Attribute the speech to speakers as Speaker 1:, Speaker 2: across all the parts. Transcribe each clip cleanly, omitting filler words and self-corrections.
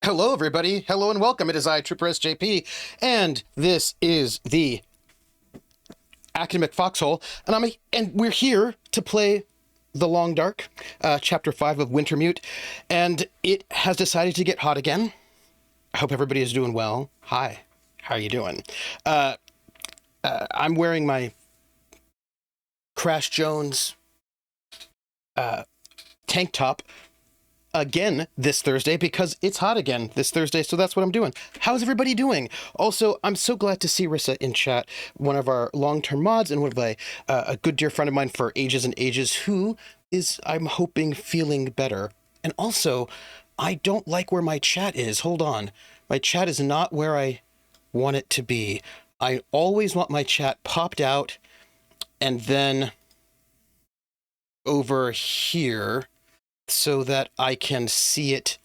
Speaker 1: Hello, everybody. Hello and welcome. It is I, Trooper SJP, and this is the Academic Foxhole, and we're here to play The Long Dark, Chapter 5 of Wintermute, and it has decided to get hot again. I hope everybody is doing well. Hi, how are you doing? I'm wearing my Crash Jones tank top again this Thursday because it's hot again this Thursday, so that's what I'm doing. How's everybody doing? Also, I'm so glad to see Rissa in chat, one of our long-term mods and one of a good dear friend of mine for ages and ages who is, I'm hoping, feeling better. And also, I don't like where my chat is. Hold on. My chat is not where I want it to be. I always want my chat popped out and then over here so that I can see it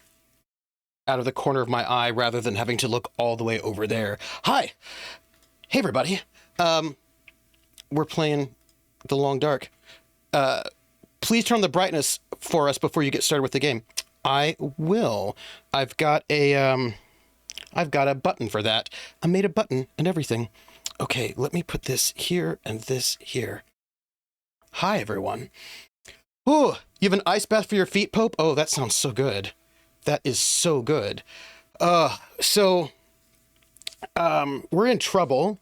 Speaker 1: out of the corner of my eye rather than having to look all the way over there. Hi! Hey, everybody. We're playing The Long Dark. Please turn on the brightness for us before you get started with the game. I will. I've got a button for that. I made a button and everything. Okay, let me put this here and this here. Hi, everyone. Ooh, you have an ice bath for your feet, Pope? Oh, that sounds so good. That is so good. We're in trouble,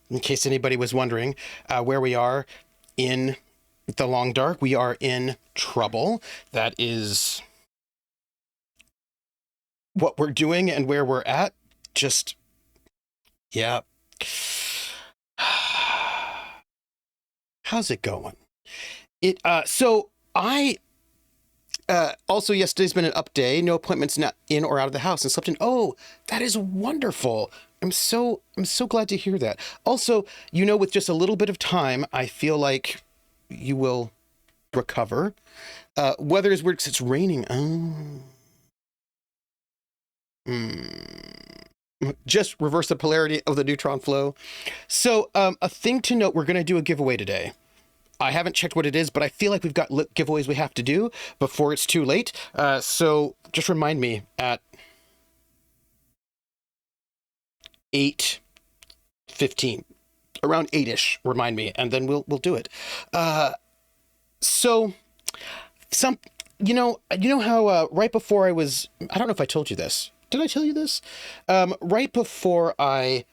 Speaker 1: in case anybody was wondering where we are in The Long Dark. We are in trouble. That is what we're doing and where we're at. Just, yeah. How's it going? Also yesterday's been an up day, no appointments, not in or out of the house, and slept in. Oh, that is wonderful. I'm so glad to hear that. Also, with just a little bit of time, I feel like you will recover. Weather is weird because it's raining. Just reverse the polarity of the neutron flow. So, a thing to note, we're going to do a giveaway today. I haven't checked what it is, but I feel like we've got giveaways we have to do before it's too late. So just remind me at 8:15, around 8-ish, remind me, and then we'll do it. You know how right before I don't know if I told you this. Did I tell you this? Right before I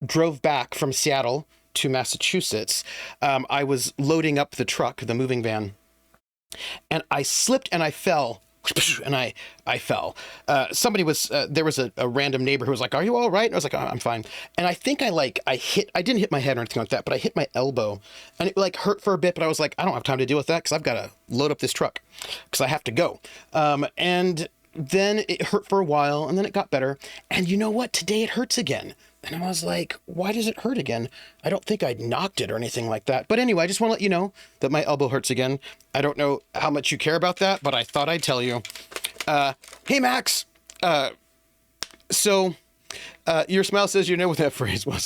Speaker 1: drove back from Seattle to Massachusetts, I was loading up the truck, the moving van, and I slipped and I fell, and I fell. Somebody was, there was a random neighbor who was like, "Are you all right?" And I was like, "Oh, I'm fine." And I think I didn't hit my head or anything like that, but I hit my elbow, and it hurt for a bit, but I was like, I don't have time to deal with that because I've got to load up this truck because I have to go. And then it hurt for a while, and then it got better. And you know what? Today it hurts again. And I was like, why does it hurt again? I don't think I knocked it or anything like that. But anyway, I just want to let you know that my elbow hurts again. I don't know how much you care about that, but I thought I'd tell you. Hey, Max. Your smile says you know what that phrase was.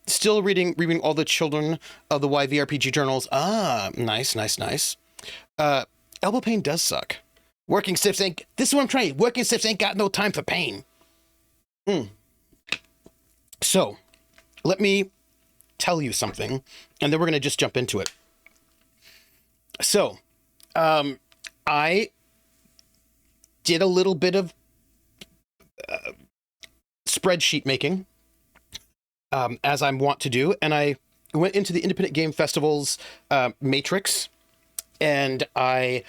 Speaker 1: Still reading all the Children of the YVRPG journals. Nice. Elbow pain does suck. This is what I'm trying. Working stiffs ain't got no time for pain. So, let me tell you something, and then we're going to just jump into it. So, I did a little bit of spreadsheet making, as I'm wont to do, and I went into the Independent Game Festival's matrix, and I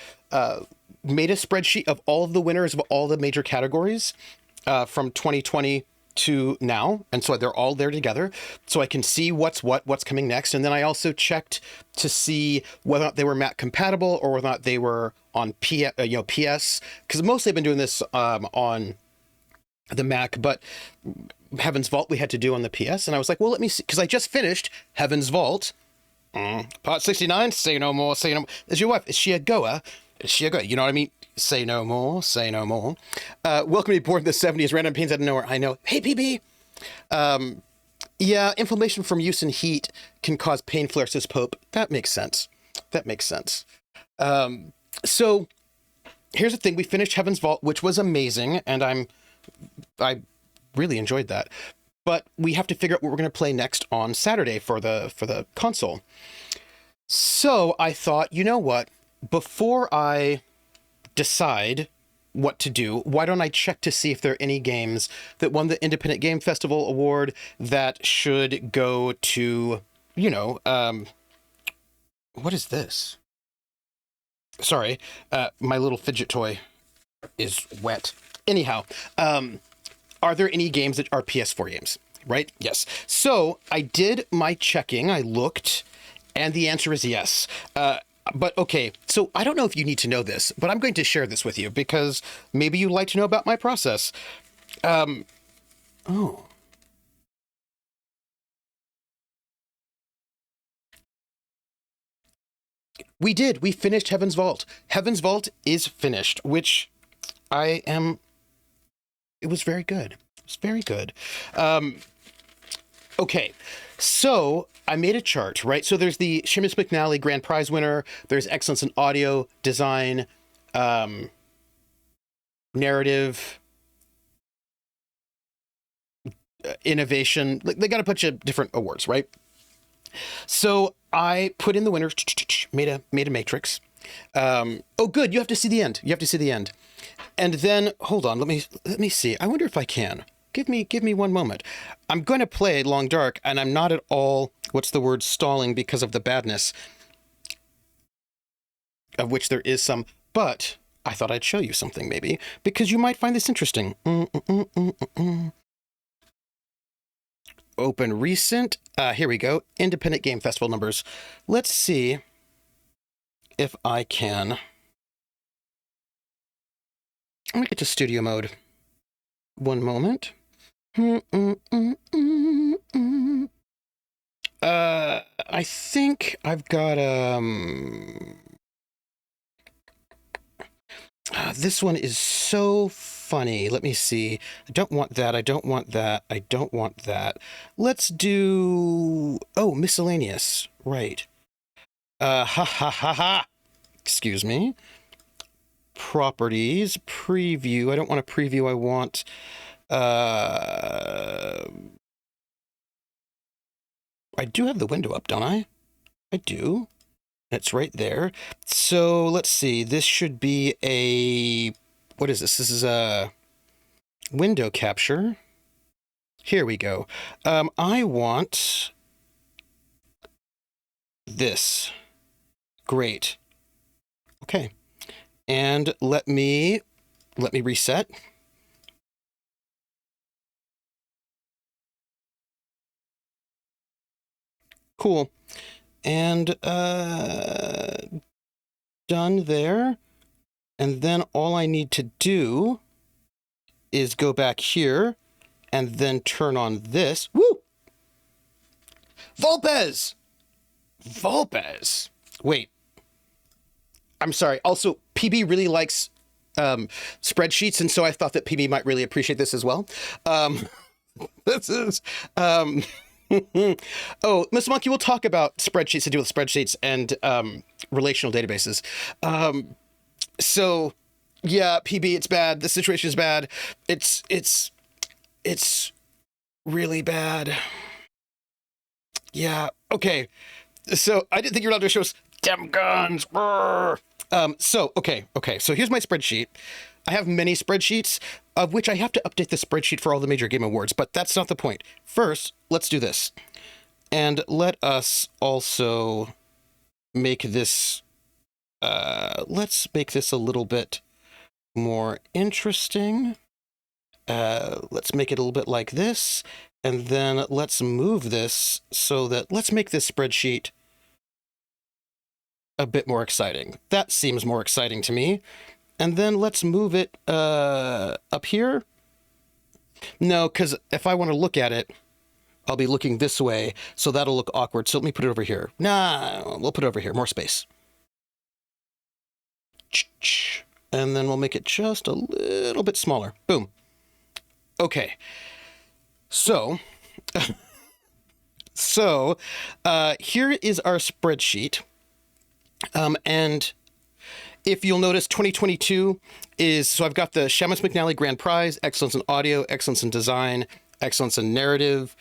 Speaker 1: made a spreadsheet of all of the winners of all the major categories from 2020 to now, and so they're all there together, so I can see what's coming next. And then I also checked to see whether or not they were Mac compatible or whether or not they were on PS, because mostly I've been doing this on the Mac, but Heaven's Vault we had to do on the PS, and I was like, well, let me see, because I just finished Heaven's Vault. Part 69, say no more, say no more. Is your wife, is she a goer? Is she a goer? You know what I mean? Say no more, say no more. Welcome to be born in the 70s, random pains out of nowhere. I know. Hey, PB. Yeah, inflammation from use in heat can cause pain flares, says Pope. That makes sense. So here's the thing. We finished Heaven's Vault, which was amazing, and I really enjoyed that. But we have to figure out what we're going to play next on Saturday for the console. So I thought, you know what? Before I decide what to do, why don't I check to see if there are any games that won the Independent Game Festival award that should go to, what is this? Sorry, my little fidget toy is wet. Anyhow, are there any games that are PS4 games? Right? Yes. So I did my checking. I looked, and the answer is yes. But okay, so I don't know if you need to know this, but I'm going to share this with you because maybe you'd like to know about my process. Oh. We did. We finished Heaven's Vault. Heaven's Vault is finished, which I am... It was very good. It was very good. Okay, so I made a chart, right? So there's the Seamus McNally Grand Prize winner. There's excellence in audio, design, narrative, innovation. Like, they got a bunch of different awards, right? So I put in the winners, made a matrix. Oh, good. You have to see the end. You have to see the end. And then, hold on. Let me see. I wonder if I can. Give me one moment. I'm going to play Long Dark, and I'm not at all, what's the word, stalling because of the badness, of which there is some, but I thought I'd show you something maybe, because you might find this interesting. Open recent. Here we go. Independent Game Festival numbers. Let's see if I can. I'm going to get to studio mode. One moment. I think I've got this one is so funny. Let me see. I don't want that. I don't want that. I don't want that. Let's do miscellaneous. Right. Ha ha ha ha. Excuse me. Properties, preview. I don't want a preview. I want I do have the window up, don't I? I do. It's right there. So let's see. This should be a... What is this? This is a window capture. Here we go. I want this. Great. Okay. And let me reset. Cool. And done there. And then all I need to do is go back here and then turn on this. Woo! Vulpes! Vulpes! Wait. I'm sorry. Also, PB really likes spreadsheets, and so I thought that PB might really appreciate this as well. This is... Oh, Miss Monkey, we'll talk about spreadsheets to do with spreadsheets and relational databases. So, yeah, PB, it's bad. The situation is bad. It's really bad. Yeah. Okay. So I didn't think you were allowed to show us damn guns. Okay. So here's my spreadsheet. I have many spreadsheets, of which I have to update the spreadsheet for all the major game awards, but that's not the point. First, let's do this. And let us also make this, let's make this a little bit more interesting. Let's make it a little bit like this. And then let's move this so that, let's make this spreadsheet a bit more exciting. That seems more exciting to me. And then let's move it up here. No, because if I want to look at it, I'll be looking this way, so that'll look awkward. So let me put it over here. Nah, we'll put it over here. More space. And then we'll make it just a little bit smaller. Boom. Okay. So, here is our spreadsheet. And if you'll notice, 2022 is, so I've got the Shamus McNally Grand Prize, Excellence in Audio, Excellence in Design, Excellence in Narrative,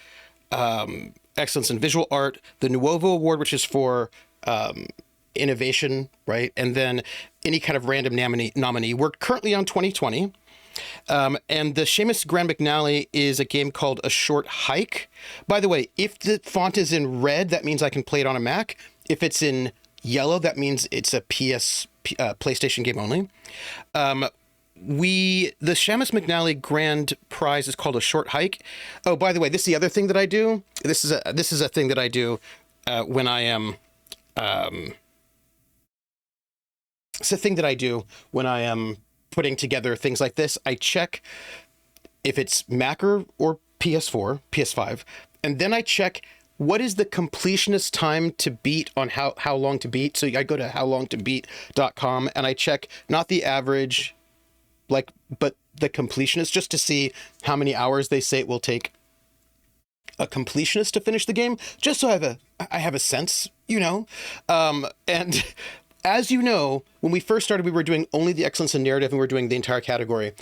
Speaker 1: Excellence in Visual Art, the Nuovo Award, which is for innovation, right? And then any kind of random nominee. We're currently on 2020. And the Seamus Grand McNally is a game called A Short Hike. By the way, if the font is in red, that means I can play it on a Mac. If it's in yellow, that means it's a PlayStation game only. The Seamus McNally Grand Prize is called A Short Hike. Oh, by the way, this is the other thing that I do. This is a thing that I do when I am. It's a thing that I do when I am putting together things like this. I check if it's Mac or PS4, PS5, and then I check what is the completionist time to beat on how long to beat. So I go to howlongtobeat.com and I check not the average, but the completionist, just to see how many hours they say it will take a completionist to finish the game, just so I have a sense, and as you know, when we first started, we were doing only the Excellence in Narrative, and we were doing the entire category.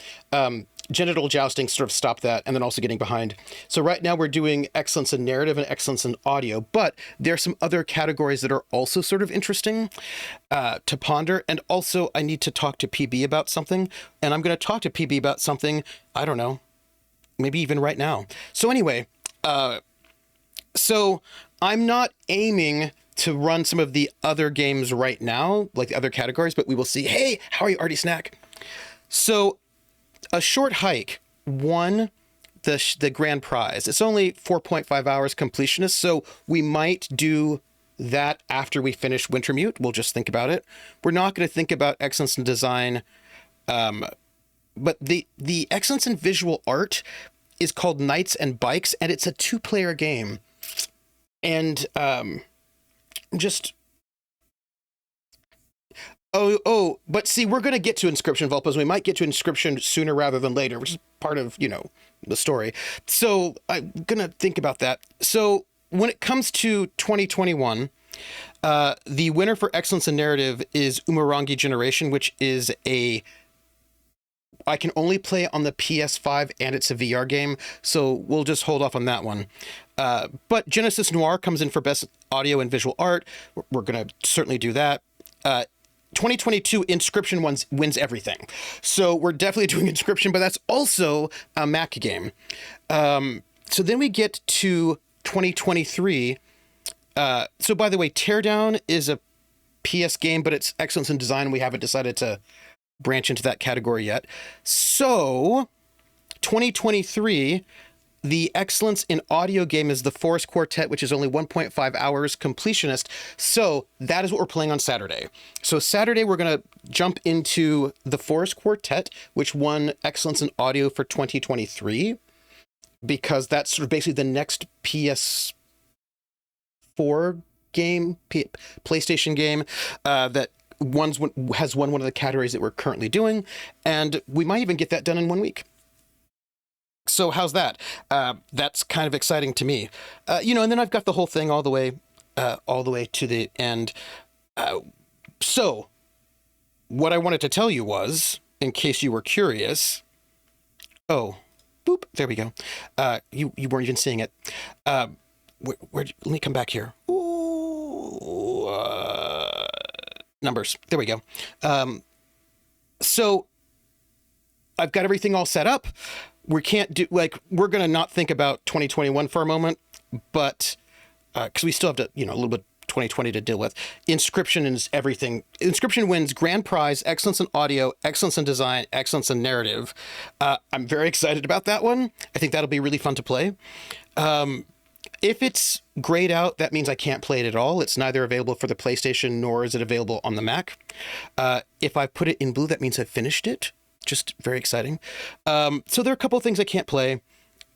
Speaker 1: Genital Jousting sort of stopped that, and then also getting behind. So right now we're doing Excellence in Narrative and Excellence in Audio, but there are some other categories that are also sort of interesting to ponder. And also I need to talk to PB about something, and I'm going to talk to PB about something, I don't know, maybe even right now. So anyway, so I'm not aiming to run some of the other games right now, like the other categories, but we will see. Hey, how are you, Artie Snack? So A Short Hike won the grand prize. It's only 4.5 hours completionist, so we might do that after we finish Wintermute. We'll just think about it. We're not going to think about Excellence in Design, but the Excellence in Visual Art is called Knights and Bikes, and it's a 2-player game. And but see, we're going to get to Inscription, Volpos. We might get to Inscription sooner rather than later, which is part of, the story. So I'm going to think about that. So when it comes to 2021, the winner for Excellence in Narrative is Umurangi Generation, which is I can only play on the PS5, and it's a VR game, so we'll just hold off on that one. But Genesis Noir comes in for Best Audio and Visual Art. We're going to certainly do that. 2022 Inscription wins everything. So we're definitely doing Inscription, but that's also a Mac game. So then we get to 2023. So by the way, Teardown is a PS game, but it's Excellence in Design, and we haven't decided to branch into that category yet. So 2023, the Excellence in Audio game is the Forest Quartet, which is only 1.5 hours completionist. So that is what we're playing on Saturday. So Saturday, we're going to jump into the Forest Quartet, which won Excellence in Audio for 2023, because that's sort of basically the next PS4 game, PlayStation game that has won one of the categories that we're currently doing, and we might even get that done in 1 week. So how's that? That's kind of exciting to me. And then I've got the whole thing all the way to the end. So what I wanted to tell you was, in case you were curious, boop, there we go. You weren't even seeing it. Let me come back here. Ooh, numbers. There we go. So I've got everything all set up. We can't do, we're going to not think about 2021 for a moment, but because we still have to, a little bit 2020 to deal with. Inscription is everything. Inscription wins Grand Prize, Excellence in Audio, Excellence in Design, Excellence in Narrative. I'm very excited about that one. I think that'll be really fun to play. If it's grayed out, that means I can't play it at all. It's neither available for the PlayStation nor is it available on the Mac. If I put it in blue, that means I finished it. Just very exciting. So there are a couple of things I can't play,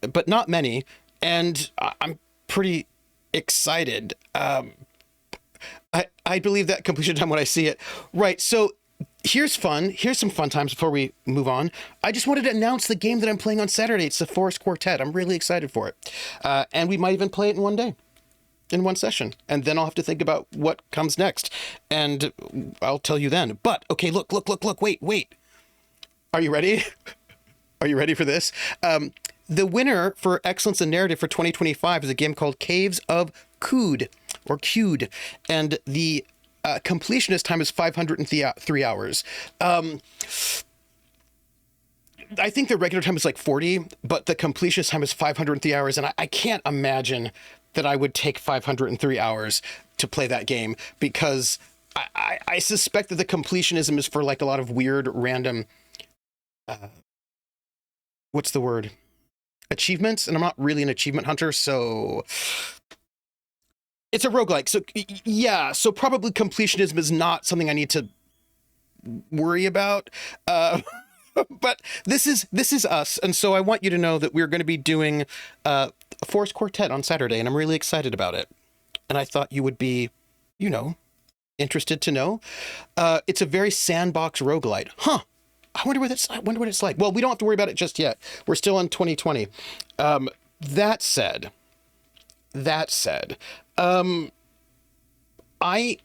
Speaker 1: but not many. And I'm pretty excited. I believe that completion time when I see it. Right. So here's some fun times before we move on. I just wanted to announce the game that I'm playing on Saturday. It's the Forest Quartet. I'm really excited for it. And we might even play it in one day. in one session, and then I'll have to think about what comes next, and I'll tell you then. But okay, look, wait. Are you ready? Are you ready for this? The winner for Excellence in Narrative for 2025 is a game called Caves of Qud, or Qud, and the completionist time is 503 hours. I think the regular time is like 40, but the completionist time is 503 hours, and I can't imagine that I would take 503 hours to play that game, because I suspect that the completionism is for like a lot of weird, random, what's the word? Achievements, and I'm not really an achievement hunter, so it's a roguelike. So yeah, so probably completionism is not something I need to worry about. But this is us, and so I want you to know that we're going to be doing a Force Quartet on Saturday, and I'm really excited about it. And I thought you would be, interested to know. It's a very sandbox roguelite. Huh. I wonder what it's like. Well, we don't have to worry about it just yet. We're still in 2020. That said, I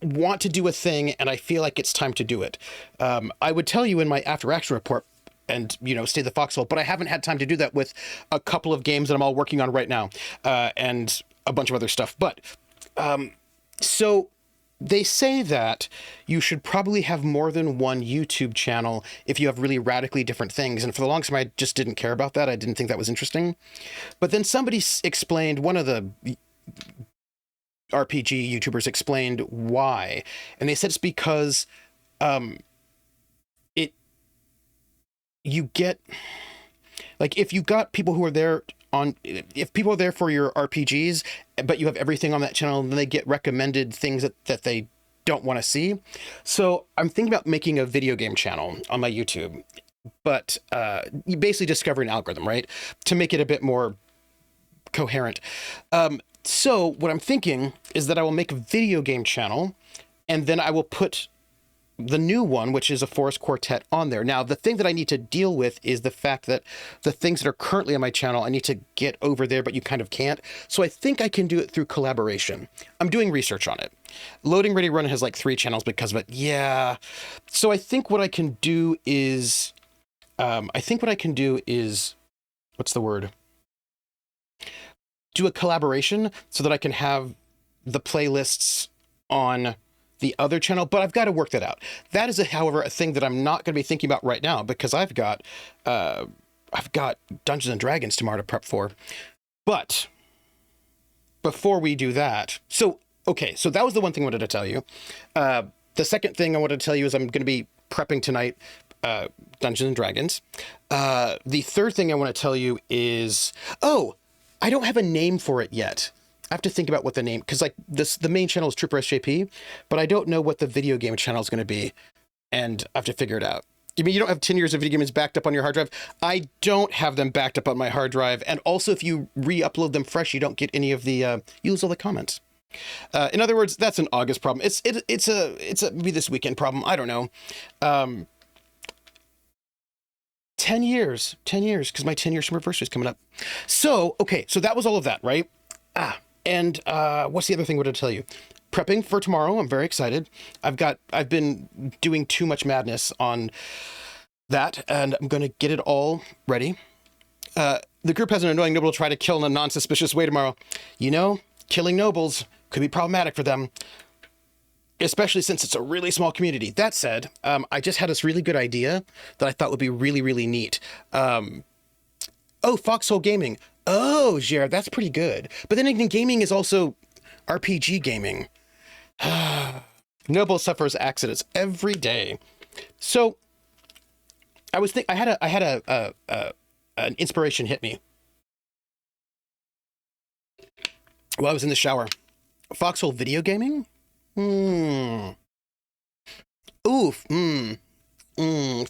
Speaker 1: want to do a thing, and I feel like it's time to do it. I would tell you in my after action report, and stay the foxhole, but I haven't had time to do that with a couple of games that I'm all working on right now, and a bunch of other stuff. But so they say that you should probably have more than one YouTube channel if you have really radically different things. And for the longest time, I just didn't care about that. I didn't think that was interesting. But then somebody explained, one of the RPG YouTubers explained why. And they said it's because you get, like, if you got people who are there if people are there for your RPGs, but you have everything on that channel, then they get recommended things that they don't want to see. So I'm thinking about making a video game channel on my YouTube, but you basically discover an algorithm, right? To make it a bit more coherent. So what I'm thinking is that I will make a video game channel, and then I will put the new one, which is a Force Quartet, on there. Now, the thing that I need to deal with is the fact that the things that are currently on my channel, I need to get over there, but you kind of can't. So I think I can do it through collaboration. I'm doing research on it. Loading Ready Run has like 3 channels because of it. Yeah. So I think what I can do is, what's the word? Do a collaboration so that I can have the playlists on the other channel, but I've got to work that out. That is, however, a thing that I'm not going to be thinking about right now, because I've got Dungeons and Dragons tomorrow to prep for. But before we do that, so that was the one thing I wanted to tell you. The second thing I wanted to tell you is I'm going to be prepping tonight, Dungeons and Dragons. The third thing I want to tell you is, I don't have a name for it yet. I have to think about what the name, because like the main channel is Trooper SJP, but I don't know what the video game channel is going to be, and I have to figure it out. You mean you don't have 10 years of video games backed up on your hard drive? I don't have them backed up on my hard drive, and also if you re-upload them fresh, you don't get any of the, you lose all the comments. In other words, that's an August problem. It's a maybe this weekend problem. I don't know. 10 years, because my 10 years anniversary is coming up. So, okay, so that was all of that, right? And what's the other thing I wanted to tell you? Prepping for tomorrow. I'm very excited. I've been doing too much madness on that, and I'm going to get it all ready. The group has an annoying noble to try to kill in a non-suspicious way tomorrow. Killing nobles could be problematic for them, especially since it's a really small community. That said, I just had this really good idea that I thought would be really, really neat. Foxhole Gaming. Oh, Jared, that's pretty good. But then again, gaming is also RPG gaming. Noble suffers accidents every day. So I had an inspiration hit me while I was in the shower. Foxhole video gaming?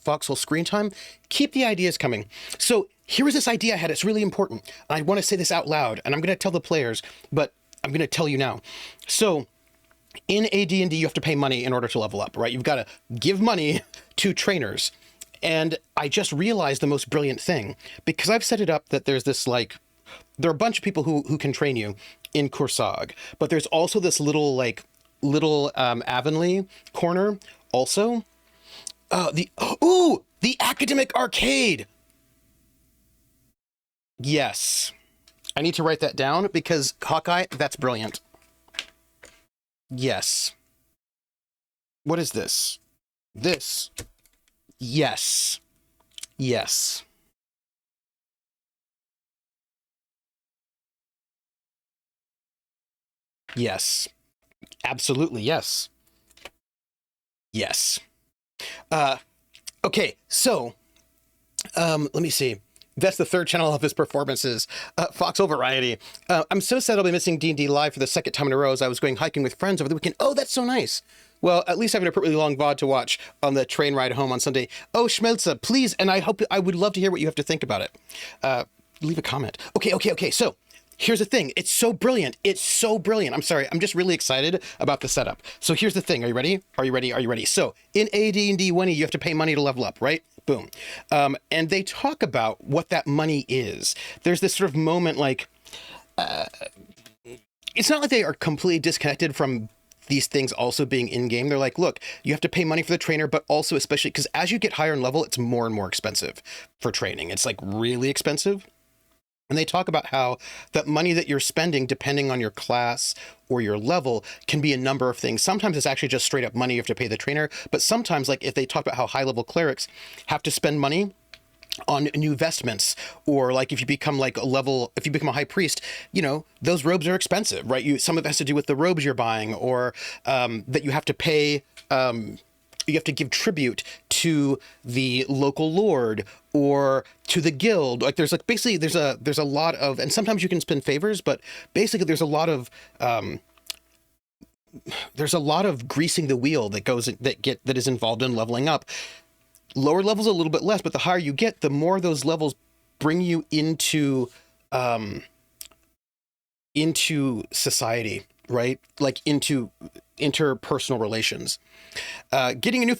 Speaker 1: Foxhole screen time. Keep the ideas coming. So here was this idea I had. It's really important. I want to say this out loud, and I'm going to tell the players, but I'm going to tell you now. So in AD&D, you have to pay money in order to level up, right? You've got to give money to trainers. And I just realized the most brilliant thing, because I've set it up that there's this, there are a bunch of people who can train you, in Kursag, but there's also this little Avonlea corner also. The academic arcade. Yes. I need to write that down because Hawkeye, that's brilliant. Yes. What is this? This. Yes. Yes. Yes. Absolutely, yes. Yes. Uh, okay, so let me see. That's the third channel of his performances. Foxhole Variety. I'm so sad I'll be missing D&D Live for the second time in a row as I was going hiking with friends over the weekend. Oh, that's so nice. Well, at least I have an appropriately long VOD to watch on the train ride home on Sunday. Oh, Schmelza, please, and I would love to hear what you have to think about it. Leave a comment. Okay. So, here's the thing. It's so brilliant. It's so brilliant. I'm sorry. I'm just really excited about the setup. So here's the thing. Are you ready? Are you ready? Are you ready? So in AD&D 1E, you have to pay money to level up, right? Boom. And they talk about what that money is. There's this sort of moment like, it's not like they are completely disconnected from these things also being in-game. They're like, look, you have to pay money for the trainer, but also especially because as you get higher in level, it's more and more expensive for training. It's like really expensive. And they talk about how that money that you're spending, depending on your class or your level, can be a number of things. Sometimes it's actually just straight up money you have to pay the trainer. But sometimes, like if they talk about how high level clerics have to spend money on new vestments, or like if you become if you become a high priest, those robes are expensive, right? Some of it has to do with the robes you're buying, or that you have to pay. You have to give tribute to the local lord or to the guild. Like there's a lot of, and sometimes you can spend favors, but basically there's a lot of greasing the wheel that is involved in leveling up. Lower levels a little bit less, but the higher you get, the more those levels bring you into society, right? Like into interpersonal relations. Getting a new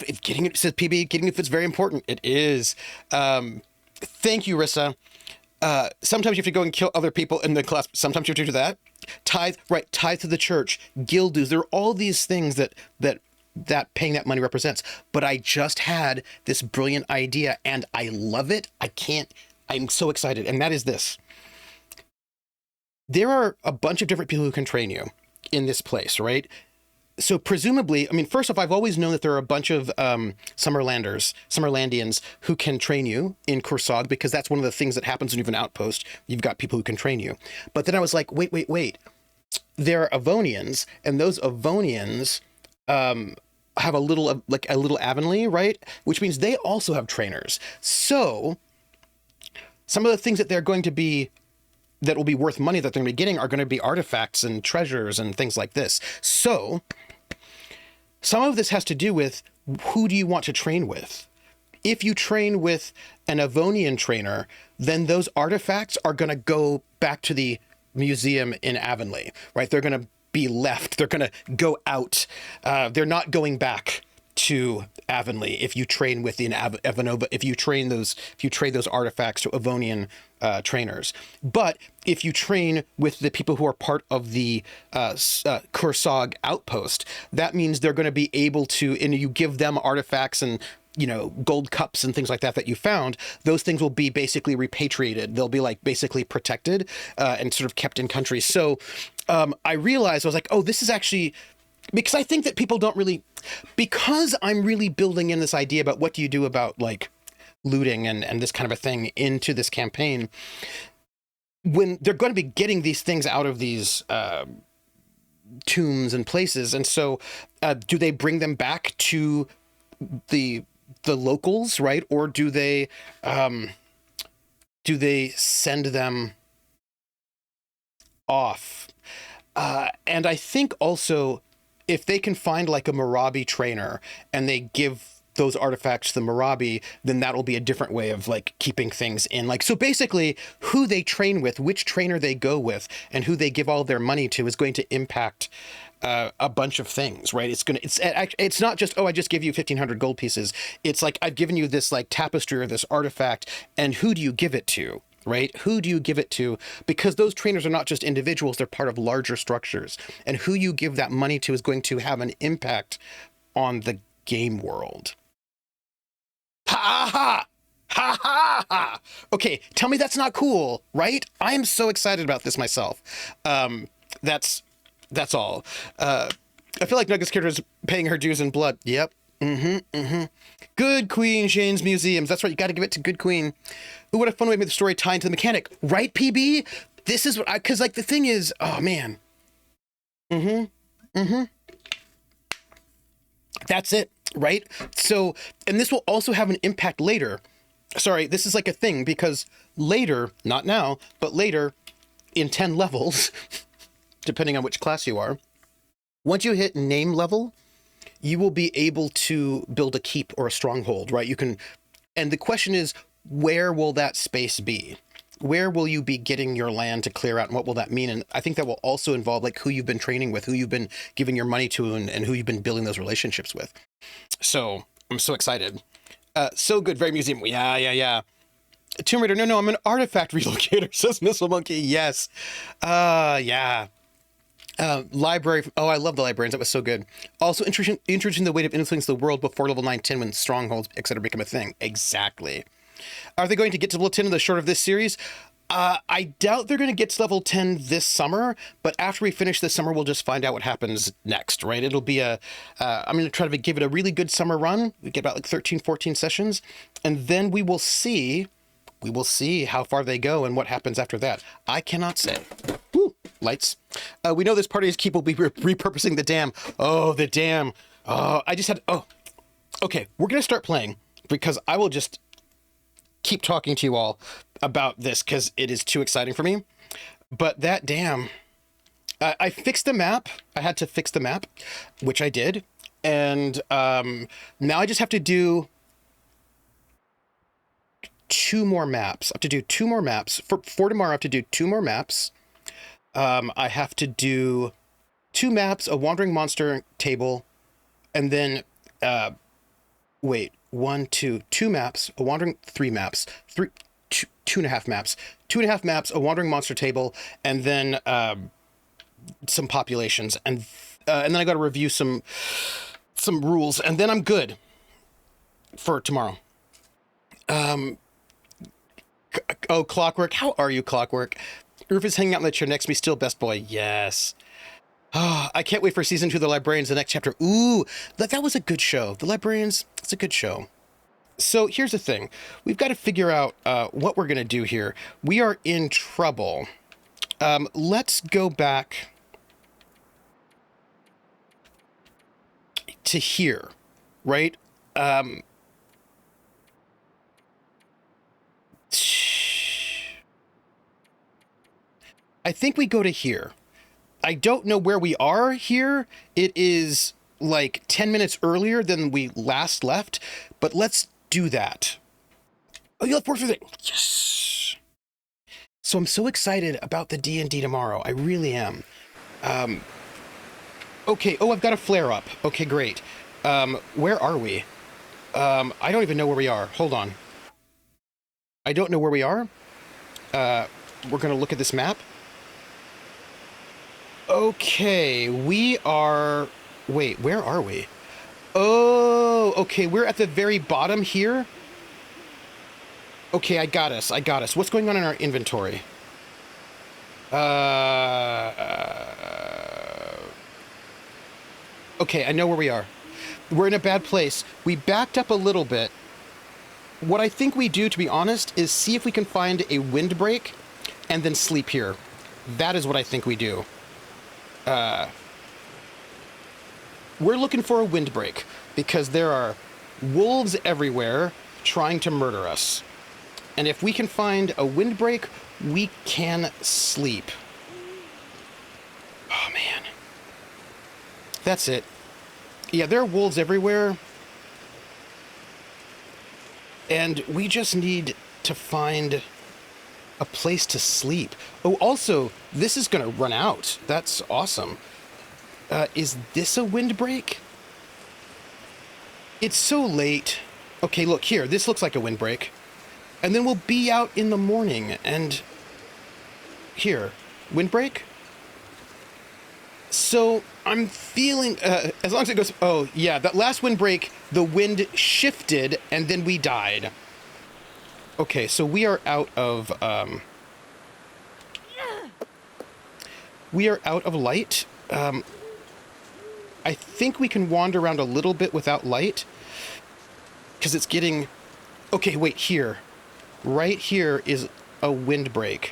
Speaker 1: says PB, getting a new fit's very important. It is. Thank you, Rissa. Sometimes you have to go and kill other people in the class. Sometimes you have to do that. Tithe to the church, guild dues. There are all these things that paying that money represents. But I just had this brilliant idea and I love it. I'm so excited. And that is this. There are a bunch of different people who can train you in this place, right? So presumably, I mean, first off, I've always known that there are a bunch of Summerlandians who can train you in Kursag, because that's one of the things that happens when you have an outpost. You've got people who can train you. But then I was like, wait. There are Avonians, and those Avonians have a little Avonlea, right? Which means they also have trainers. So some of the things that will be worth money that they're going to be getting are going to be artifacts and treasures and things like this. So some of this has to do with who do you want to train with? If you train with an Avonian trainer, then those artifacts are going to go back to the museum in Avonlea, right? They're going to be left. They're going to go out. They're not going back to Avonlea if you train with the Avonova, if you trade those artifacts to Avonian trainers. But if you train with the people who are part of the Kursag outpost, that means they're going to be able to, and you give them artifacts and gold cups and things like that you found, those things will be basically repatriated. They'll be like basically protected and sort of kept in country. So I realized, I was like, oh, this is actually, because I think that people don't really, because I'm really building in this idea about what do you do about like looting and this kind of a thing into this campaign, when they're going to be getting these things out of these tombs and places. And so do they bring them back to the locals, right? Or do they send them off? And I think also if they can find like a Marabi trainer and they give those artifacts to the Marabi, then that'll be a different way of like keeping things in. Like, so basically who they train with, which trainer they go with, and who they give all their money to is going to impact a bunch of things, right? It's not just, oh, I just give you 1,500 gold pieces. It's like, I've given you this like tapestry or this artifact, and who do you give it to? right? Who do you give it to? Because those trainers are not just individuals, they're part of larger structures. And who you give that money to is going to have an impact on the game world. Ha ha! Ha ha ha! Okay, tell me that's not cool, right? I am so excited about this myself. That's all. I feel like Nugget's character is paying her dues in blood. Yep. Good Queen, Shane's Museums. That's right, you gotta give it to Good Queen. Ooh, what a fun way to make the story tie into the mechanic. Right, PB? This is what because like the thing is, oh man. That's it, right? So, and this will also have an impact later. Sorry, this is like a thing because later, not now, but later in 10 levels, depending on which class you are, once you hit name level, you will be able to build a keep or a stronghold, right? You can, and the question is, where will that space be? Where will you be getting your land to clear out, and what will that mean? And I think that will also involve like who you've been training with, who you've been giving your money to, and who you've been building those relationships with. So I'm so excited. So good, very museum. Yeah. Tomb Raider, no, I'm an artifact relocator, says Missile Monkey. Yes. Yeah. Library. Oh, I love the librarians. That was so good. Also, introducing the way to influence the world before level 9, 10 when strongholds, etc. become a thing. Exactly. Are they going to get to level 10 in the short of this series? I doubt they're going to get to level 10 this summer, but after we finish this summer, we'll just find out what happens next, right? It'll be I'm going to try to give it a really good summer run. We get about like 13, 14 sessions, and then we will see how far they go and what happens after that. I cannot say. Woo, lights. We know this party's keep will be repurposing the dam. Oh, the dam. Oh, okay. We're going to start playing because I will just keep talking to you all about this because it is too exciting for me. But that dam, I fixed the map. I had to fix the map, which I did. And now I just have to do 2 more maps. I have to do 2 more maps. For tomorrow, I have to do 2 more maps. I have to do 2 maps, a wandering monster table, and then, wait, 1, 2, 2 maps, a wandering, 3 maps, 2.5 maps, 2.5 maps, a wandering monster table, and then some populations, and then I got to review some rules, and then I'm good for tomorrow. Oh, Clockwork, how are you, Clockwork? Rufus hanging out in the chair next to me, still best boy. Yes. I can't wait for season 2 of The Librarians, the next chapter. Ooh, that was a good show. The Librarians, it's a good show. So here's the thing. We've got to figure out what we're going to do here. We are in trouble. Let's go back to here, right? I think we go to here. I don't know where we are here. It is like 10 minutes earlier than we last left, but let's do that. Oh, you left work for the yes. So I'm so excited about the D&D tomorrow. I really am. Okay. Oh, I've got a flare up. Okay, great. Where are we? I don't even know where we are. Hold on. I don't know where we are. We're going to look at this map. Okay, we are... Wait, where are we? Oh, okay, we're at the very bottom here. Okay, I got us. What's going on in our inventory? Okay, I know where we are. We're in a bad place. We backed up a little bit. What I think we do, to be honest, is see if we can find a windbreak and then sleep here. That is what I think we do. We're looking for a windbreak because there are wolves everywhere trying to murder us. And if we can find a windbreak, we can sleep. Oh, man. That's it. Yeah, there are wolves everywhere. And we just need to find a place to sleep. Oh, also, this is going to run out. That's awesome. Is this a windbreak? It's so late. Okay, look here. This looks like a windbreak. And then we'll be out in the morning. And here, windbreak. So I'm feeling, as long as it goes, oh yeah, that last windbreak, the wind shifted and then we died. Okay, so we are out of, light. I think we can wander around a little bit without light. Because it's getting, okay, wait, here. Right here is a windbreak.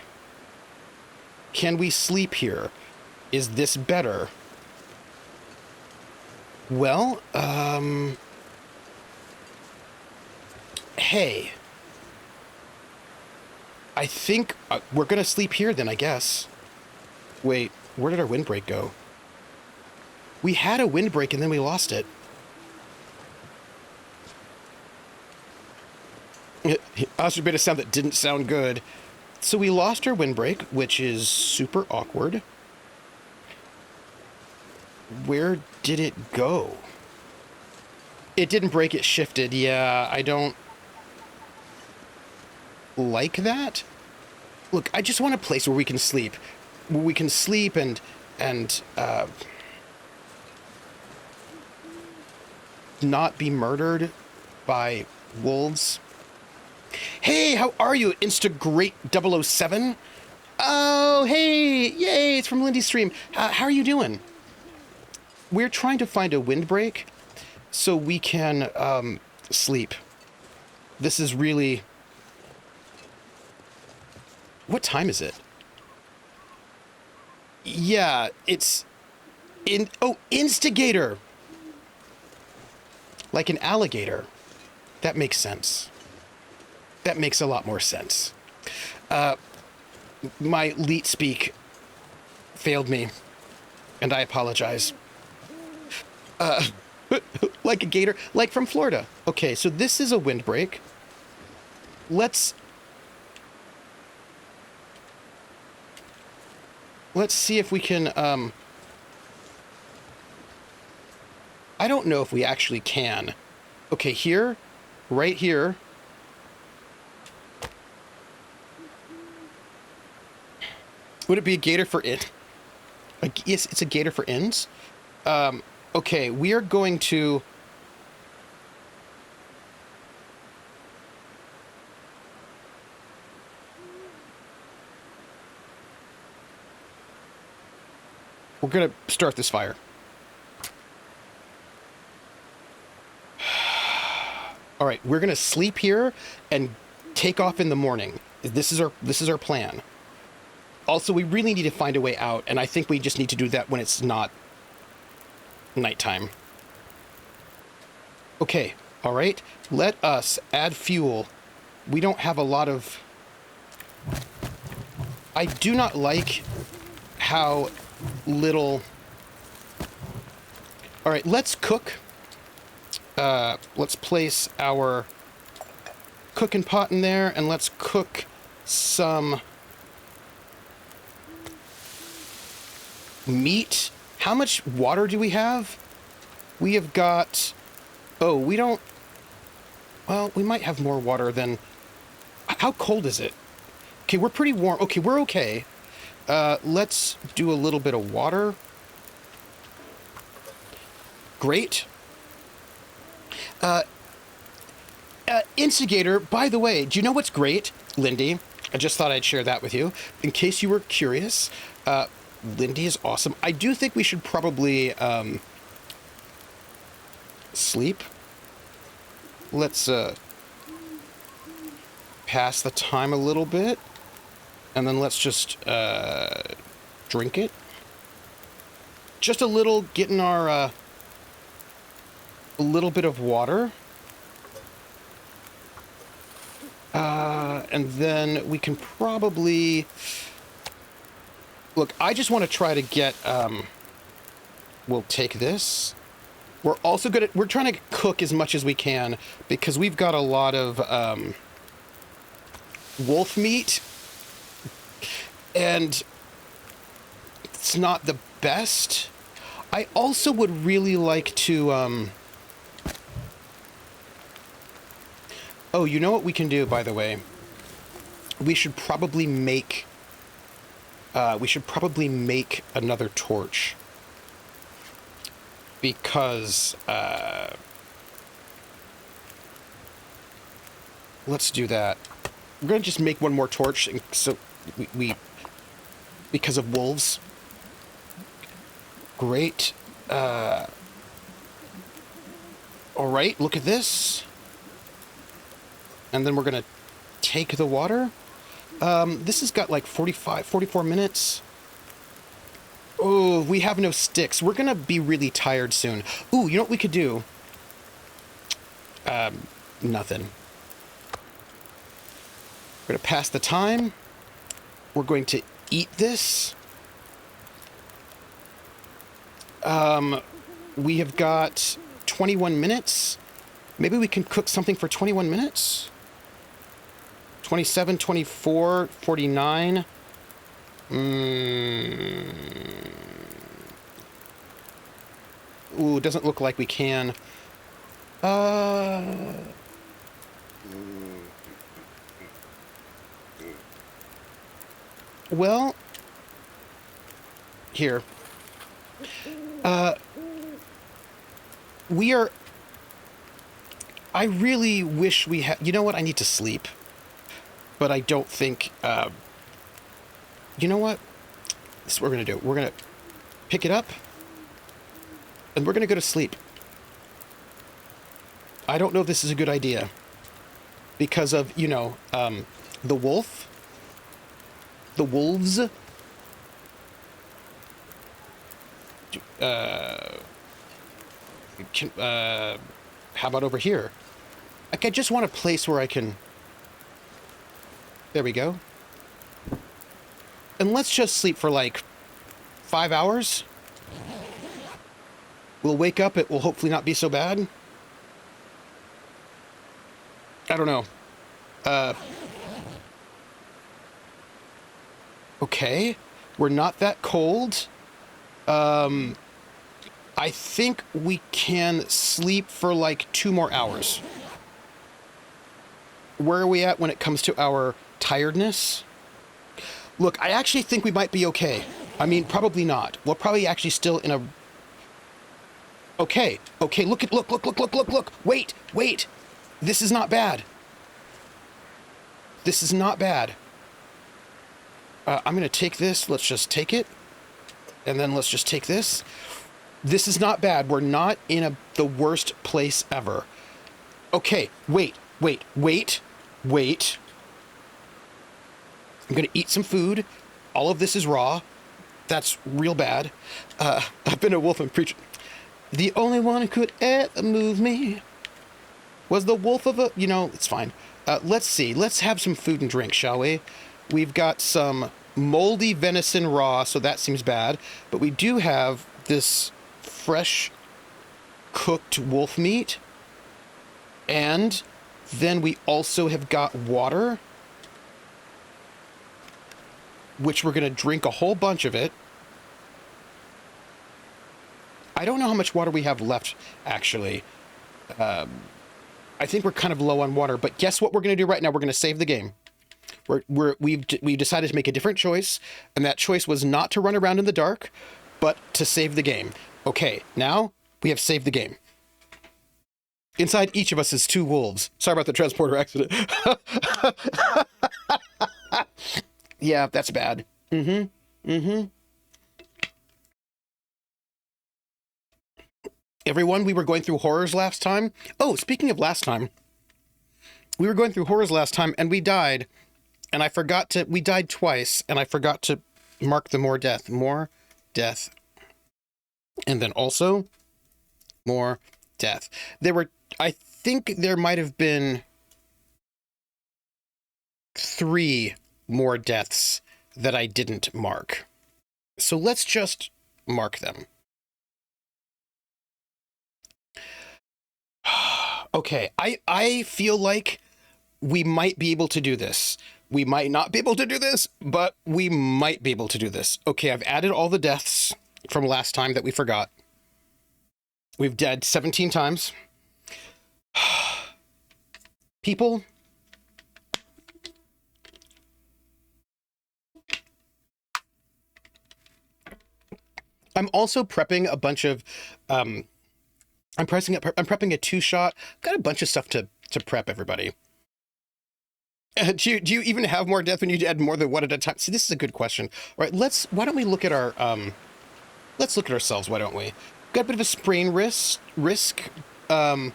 Speaker 1: Can we sleep here? Is this better? Well, hey. I think we're gonna sleep here then, I guess. Wait, where did our windbreak go? We had a windbreak and then we lost it. Oscar made a sound that didn't sound good. So we lost our windbreak, which is super awkward. Where did it go? It didn't break, it shifted. Yeah, I don't like that. Look, I just want a place where we can sleep. Where we can sleep and not be murdered by wolves. Hey, how are you, Instagreat007? Oh, hey, yay, it's from Lindy's stream. How are you doing? We're trying to find a windbreak so we can sleep. This is really... What time is it? Yeah, it's... Oh, instigator! Like an alligator. That makes sense. That makes a lot more sense. My leet speak failed me, and I apologize. Like a gator, like from Florida. Okay, so this is a windbreak. Let's see if we can, I don't know if we actually can. Okay, here, right here. Would it be a gator for it? Yes, it's a gator for inns. Okay, we are going to... We're going to start this fire. All right, we're going to sleep here and take off in the morning. This is our plan. Also, we really need to find a way out, and I think we just need to do that when it's not nighttime. Okay, all right. Let us add fuel. We don't have a lot of... I do not like how little... All right, let's cook. Let's place our cooking pot in there, and let's cook some... meat. How much water do we have? We have got... Oh, we don't... Well, we might have more water than... How cold is it? Okay, we're pretty warm. Okay, we're okay. Let's do a little bit of water. Great. Instigator, by the way, do you know what's great, Lindy? I just thought I'd share that with you. In case you were curious, Lindy is awesome. I do think we should probably sleep. Let's pass the time a little bit, and then let's just drink it. Just a little, getting our a little bit of water. And then we can probably... Look, I just want to try to get, we'll take this. We're also good at, we're trying to cook as much as we can because we've got a lot of, wolf meat. And it's not the best. I also would really like to, oh, you know what we can do, by the way? we should probably make another torch, because let's do that. We're gonna just make one more torch, and so we because of wolves. Great. All right, look at this. And then we're gonna take the water. This has got like 44 minutes. Oh, we have no sticks. We're gonna be really tired soon. Ooh, you know what we could do? Nothing. We're gonna pass the time. We're going to eat this. We have got 21 minutes. Maybe we can cook something for 21 minutes? 27, 24, 49. Ooh, doesn't look like we can. Well, here. We are... I really wish we had... You know what? I need to sleep. But I don't think... You know what? This is what we're going to do. We're going to pick it up. And we're going to go to sleep. I don't know if this is a good idea. Because of, you know, the wolf. The wolves. How about over here? Like, I just want a place where I can... There we go. And let's just sleep for like 5 hours. We'll wake up, it will hopefully not be so bad. I don't know. Okay. We're not that cold. I think we can sleep for like 2 more hours. Where are we at when it comes to our tiredness? Look, I actually think we might be okay. I mean, probably not. We're probably actually still in a... Okay. Okay, look. Wait. This is not bad. This is not bad. I'm going to take this. Let's just take it. And then let's just take this. This is not bad. We're not in the worst place ever. Okay, wait. I'm going to eat some food. All of this is raw. That's real bad. I've been a wolf and preacher. The only one who could ever move me was the wolf of a... You know, it's fine. Let's see. Let's have some food and drink, shall we? We've got some moldy venison raw, so that seems bad. But we do have this fresh cooked wolf meat. And then we also have got water, which we're going to drink a whole bunch of it. I don't know how much water we have left, actually. I think we're kind of low on water, but guess what we're going to do right now? We're going to save the game. We've decided to make a different choice, and that choice was not to run around in the dark, but to save the game. Okay, now we have saved the game. Inside each of us is 2 wolves. Sorry about the transporter accident. Yeah, that's bad. Everyone, we were going through horrors last time. Oh, speaking of last time, we were going through horrors last time, and we died. And I forgot to... We died twice, and I forgot to mark the more death. More death. And then also, more death. There were... I think there might have been 3 more deaths that I didn't mark. So let's just mark them. Okay, I feel like we might be able to do this. We might not be able to do this, but we might be able to do this. Okay, I've added all the deaths from last time that we forgot. We've died 17 times. People, I'm also prepping a bunch of, I'm prepping a 2-shot. I've got a bunch of stuff to prep, everybody. Do you even have more death when you add more than one at a time? See, this is a good question. All right, why don't we look at our, let's look at ourselves, why don't we? Got a bit of a sprain risk. Our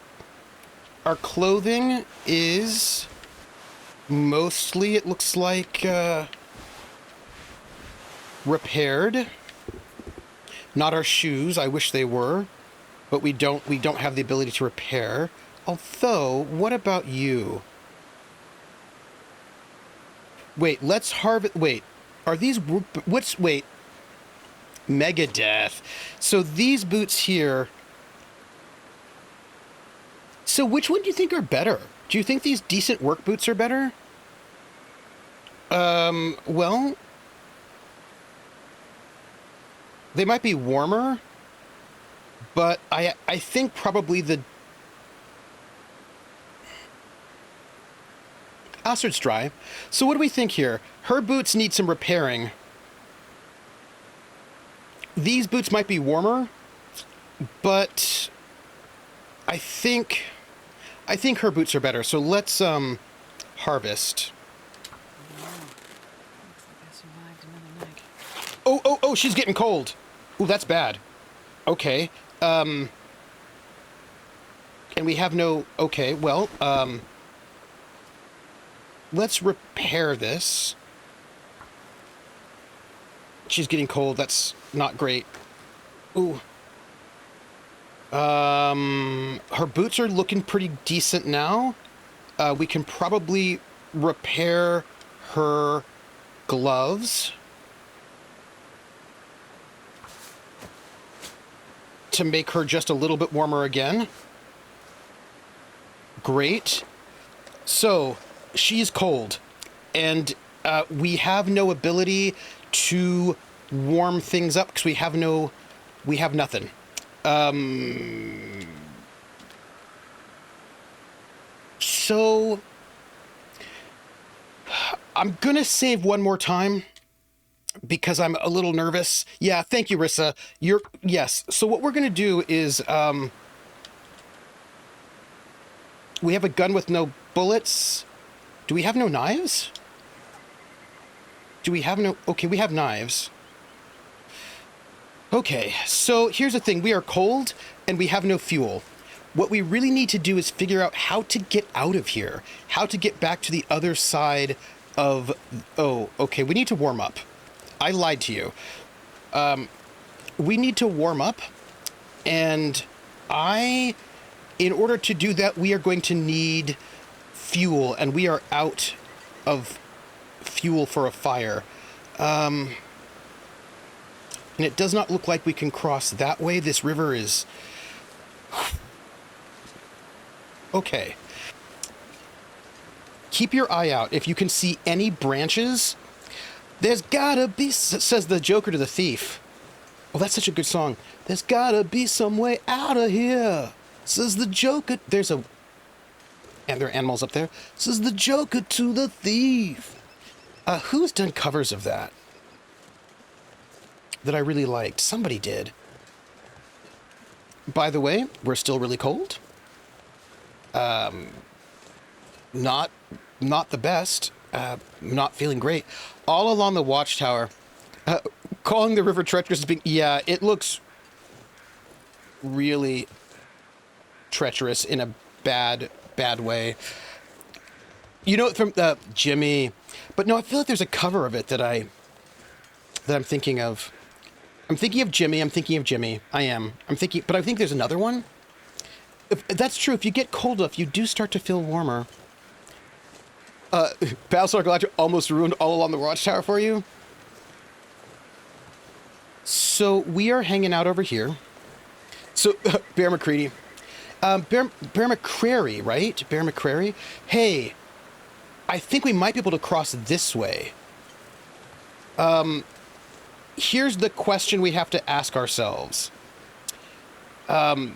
Speaker 1: clothing is mostly, it looks like, repaired. Not our shoes, I wish they were, but we don't have the ability to repair. Although, what about you? Wait, let's harvest. Wait, are these. Wait. Megadeth. So these boots here. So which one do you think are better? Do you think these decent work boots are better? Well. They might be warmer. But I think probably the. Ossard's dry. So what do we think here? Her boots need some repairing. These boots might be warmer, but I think her boots are better. So let's harvest. Oh, she's getting cold. Ooh, that's bad. Okay. And we have no. Okay, well, let's repair this. She's getting cold. That's not great. Ooh. Her boots are looking pretty decent now. We can probably repair her gloves to make her just a little bit warmer again. Great. So, she's cold, and we have no ability to warm things up because we have nothing. So I'm gonna save one more time because I'm a little nervous. Yeah, thank you, Rissa. Yes. So what we're gonna do is we have a gun with no bullets. Do we have no knives? Do we have no... Okay, we have knives. Okay, so here's the thing. We are cold, and we have no fuel. What we really need to do is figure out how to get out of here. How to get back to the other side of... Oh, okay, we need to warm up. I lied to you. We need to warm up, and in order to do that, we are going to need fuel, and we are out of fuel for a fire. And it does not look like we can cross that way. This river is... Okay. Keep your eye out. If you can see any branches, there's gotta be... Says the Joker to the thief. Oh, that's such a good song. There's gotta be some way out of here. Says the Joker... There's a... And there are animals up there. Says the Joker to the thief. Who's done covers of that I really liked? Somebody did. By the way, we're still really cold. Not the best. Not feeling great. All along the watchtower, calling the river treacherous as being... Yeah, it looks really treacherous in a bad way. You know, from Jimmy... But no, I feel like there's a cover of it that I'm thinking of. I'm thinking of Jimmy. I am. But I think there's another one. If that's true. If you get cold enough, you do start to feel warmer. Battlestar Galactica almost ruined all along the watchtower for you. So we are hanging out over here. So Bear McCready, Bear McCrary, right? Bear McCrary. Hey. I think we might be able to cross this way. Here's the question we have to ask ourselves. Hold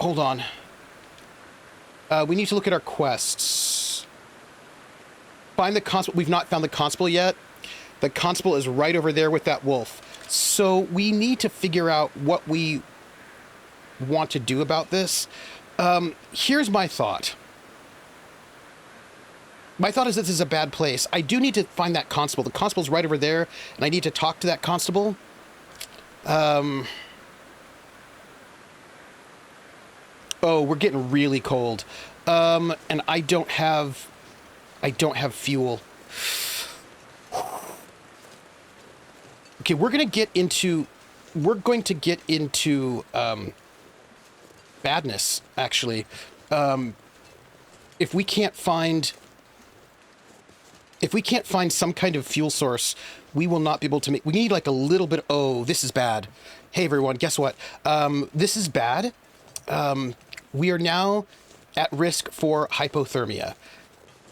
Speaker 1: on. We need to look at our quests. Find the constable. We've not found the constable yet. The constable is right over there with that wolf. So we need to figure out what we want to do about this. Here's my thought. My thought is this is a bad place. I do need to find that constable. The constable's right over there, and I need to talk to that constable. Oh, we're getting really cold. And I don't have fuel. Okay, we're going to get into badness, actually. If we can't find some kind of fuel source, we will not be able to make... We need like a little bit... Oh, this is bad. Hey, everyone, guess what? This is bad. We are now at risk for hypothermia.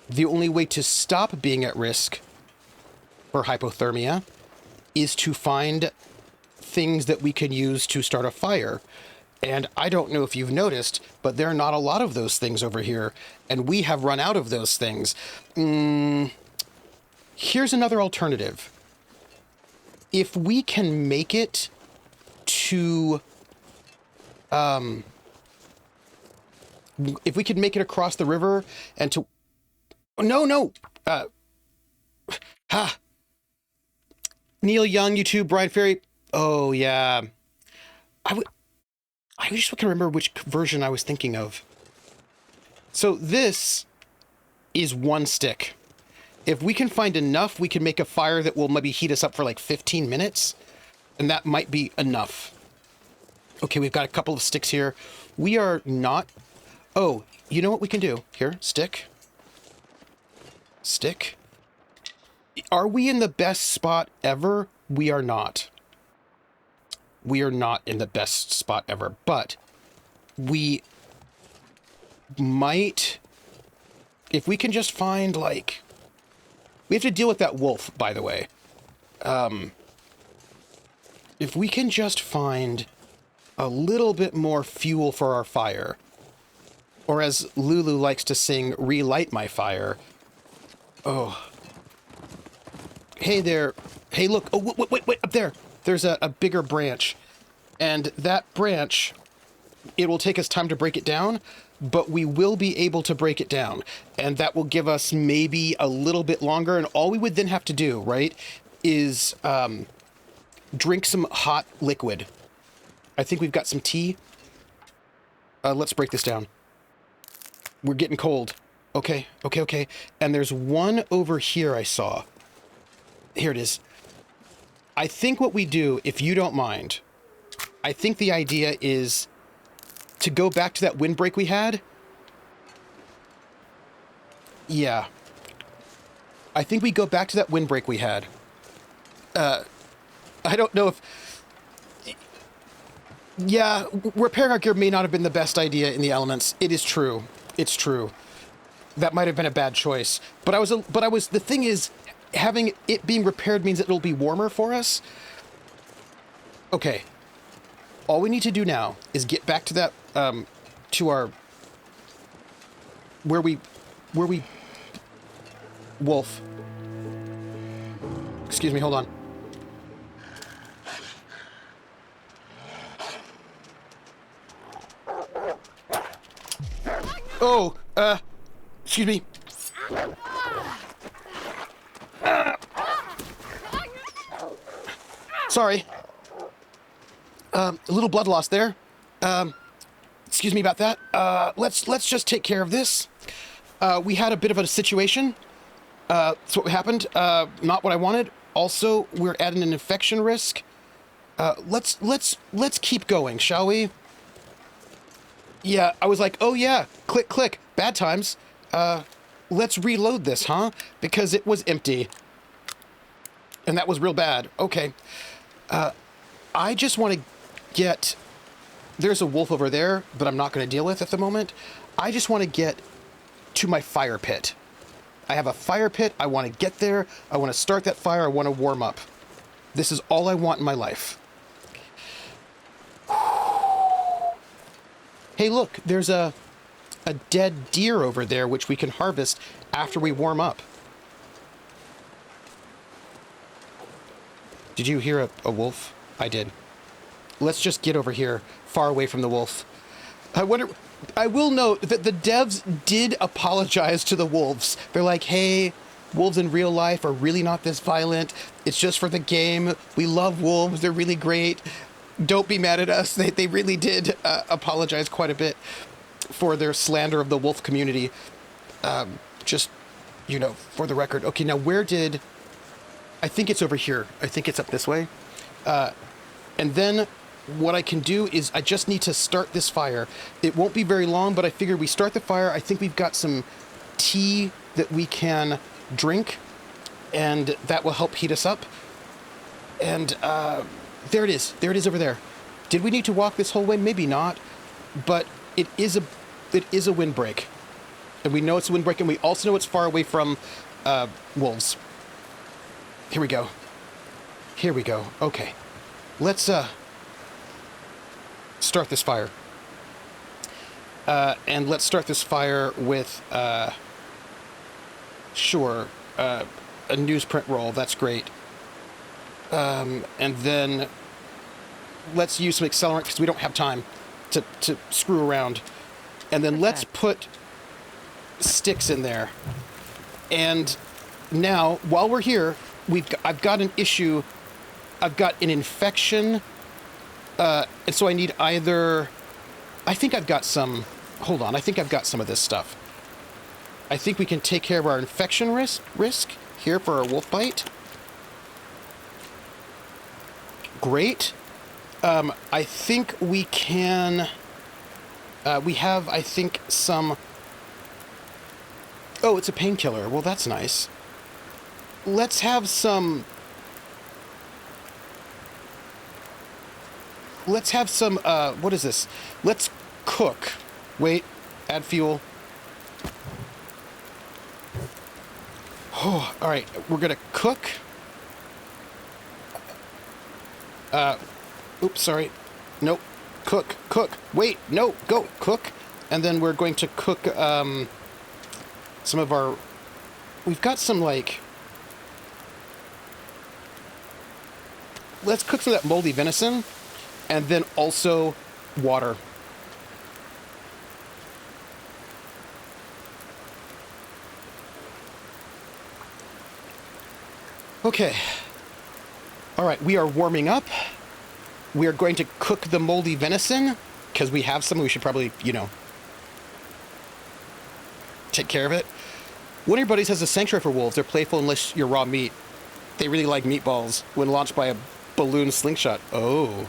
Speaker 1: The only way to stop being at risk for hypothermia is to find things that we can use to start a fire. And I don't know if you've noticed, but there are not a lot of those things over here, and we have run out of those things. Here's another alternative. If we can make it to... if we could make it across the river and to... No! Neil Young, YouTube, Brian Ferry. Oh, yeah. I just can remember which version I was thinking of. So this is one stick. If we can find enough, we can make a fire that will maybe heat us up for like 15 minutes. And that might be enough. Okay, we've got a couple of sticks here. We are not... Oh, you know what we can do? Here, stick. Stick. Are we in the best spot ever? We are not. We are not in the best spot ever, but we might, if we can just find, like, we have to deal with that wolf, by the way. If we can just find a little bit more fuel for our fire, or as Lulu likes to sing, relight my fire. Oh. Hey there. Hey, look. Oh, wait, up there. There's a bigger branch. And that branch, it will take us time to break it down, but we will be able to break it down. And that will give us maybe a little bit longer. And all we would then have to do, right, is drink some hot liquid. I think we've got some tea. Let's break this down. We're getting cold. Okay. And there's one over here I saw. Here it is. I think what we do, if you don't mind, I think the idea is to go back to that windbreak we had. Yeah. I think we go back to that windbreak we had. I don't know if... Yeah, repairing our gear may not have been the best idea in the elements. It is true. It's true. That might have been a bad choice. But the thing is, having it being repaired means it'll be warmer for us. Okay. All we need to do now is get back to that, to our, where we, wolf. Excuse me, hold on. Oh, excuse me. Sorry. A little blood loss there. Excuse me about that. Let's just take care of this. We had a bit of a situation. That's what happened. Not what I wanted. Also, we're at an infection risk. Let's keep going, shall we? Yeah, I was like, oh yeah, click, bad times. Let's reload this, huh? Because it was empty. And that was real bad. Okay. I just want to get... There's a wolf over there that I'm not going to deal with at the moment. I just want to get to my fire pit. I have a fire pit. I want to get there. I want to start that fire. I want to warm up. This is all I want in my life. Hey, look, there's a dead deer over there, which we can harvest after we warm up. Did you hear a wolf? I did. Let's just get over here, far away from the wolf. I wonder... I will note that the devs did apologize to the wolves. They're like, hey, wolves in real life are really not this violent. It's just for the game. We love wolves. They're really great. Don't be mad at us. They really did apologize quite a bit for their slander of the wolf community. Just, you know, for the record. Okay, now where did... I think it's over here. I think it's up this way. And then what I can do is I just need to start this fire. It won't be very long, but I figure we start the fire. I think we've got some tea that we can drink, and that will help heat us up. And there it is. There it is over there. Did we need to walk this whole way? Maybe not, but it is a windbreak. And we know it's a windbreak, and we also know it's far away from wolves. Here we go. Here we go. Okay. Let's start this fire. And let's start this fire with, sure, a newsprint roll. That's great. And then let's use some accelerant because we don't have time to screw around. And then let's put sticks in there. And now, while we're here, I've got an issue. I've got an infection. And so I need either... I think I've got some... Hold on. I think I've got some of this stuff. I think we can take care of our infection risk here for our wolf bite. Great. I think we can... we have, I think, some... Oh, it's a painkiller. Well, that's nice. Let's have some... Let's have some, what is this? Let's cook. Wait, add fuel. Oh, all right, we're gonna cook. Oops, sorry. Nope, cook. Wait, no, go, cook. And then we're going to cook, some of our... We've got some, like... Let's cook some of that moldy venison. And then also water. Okay. All right, we are warming up. We are going to cook the moldy venison because we have some. We should probably, you know, take care of it. One of your buddies has a sanctuary for wolves. They're playful unless you're raw meat. They really like meatballs when launched by a balloon slingshot. Oh.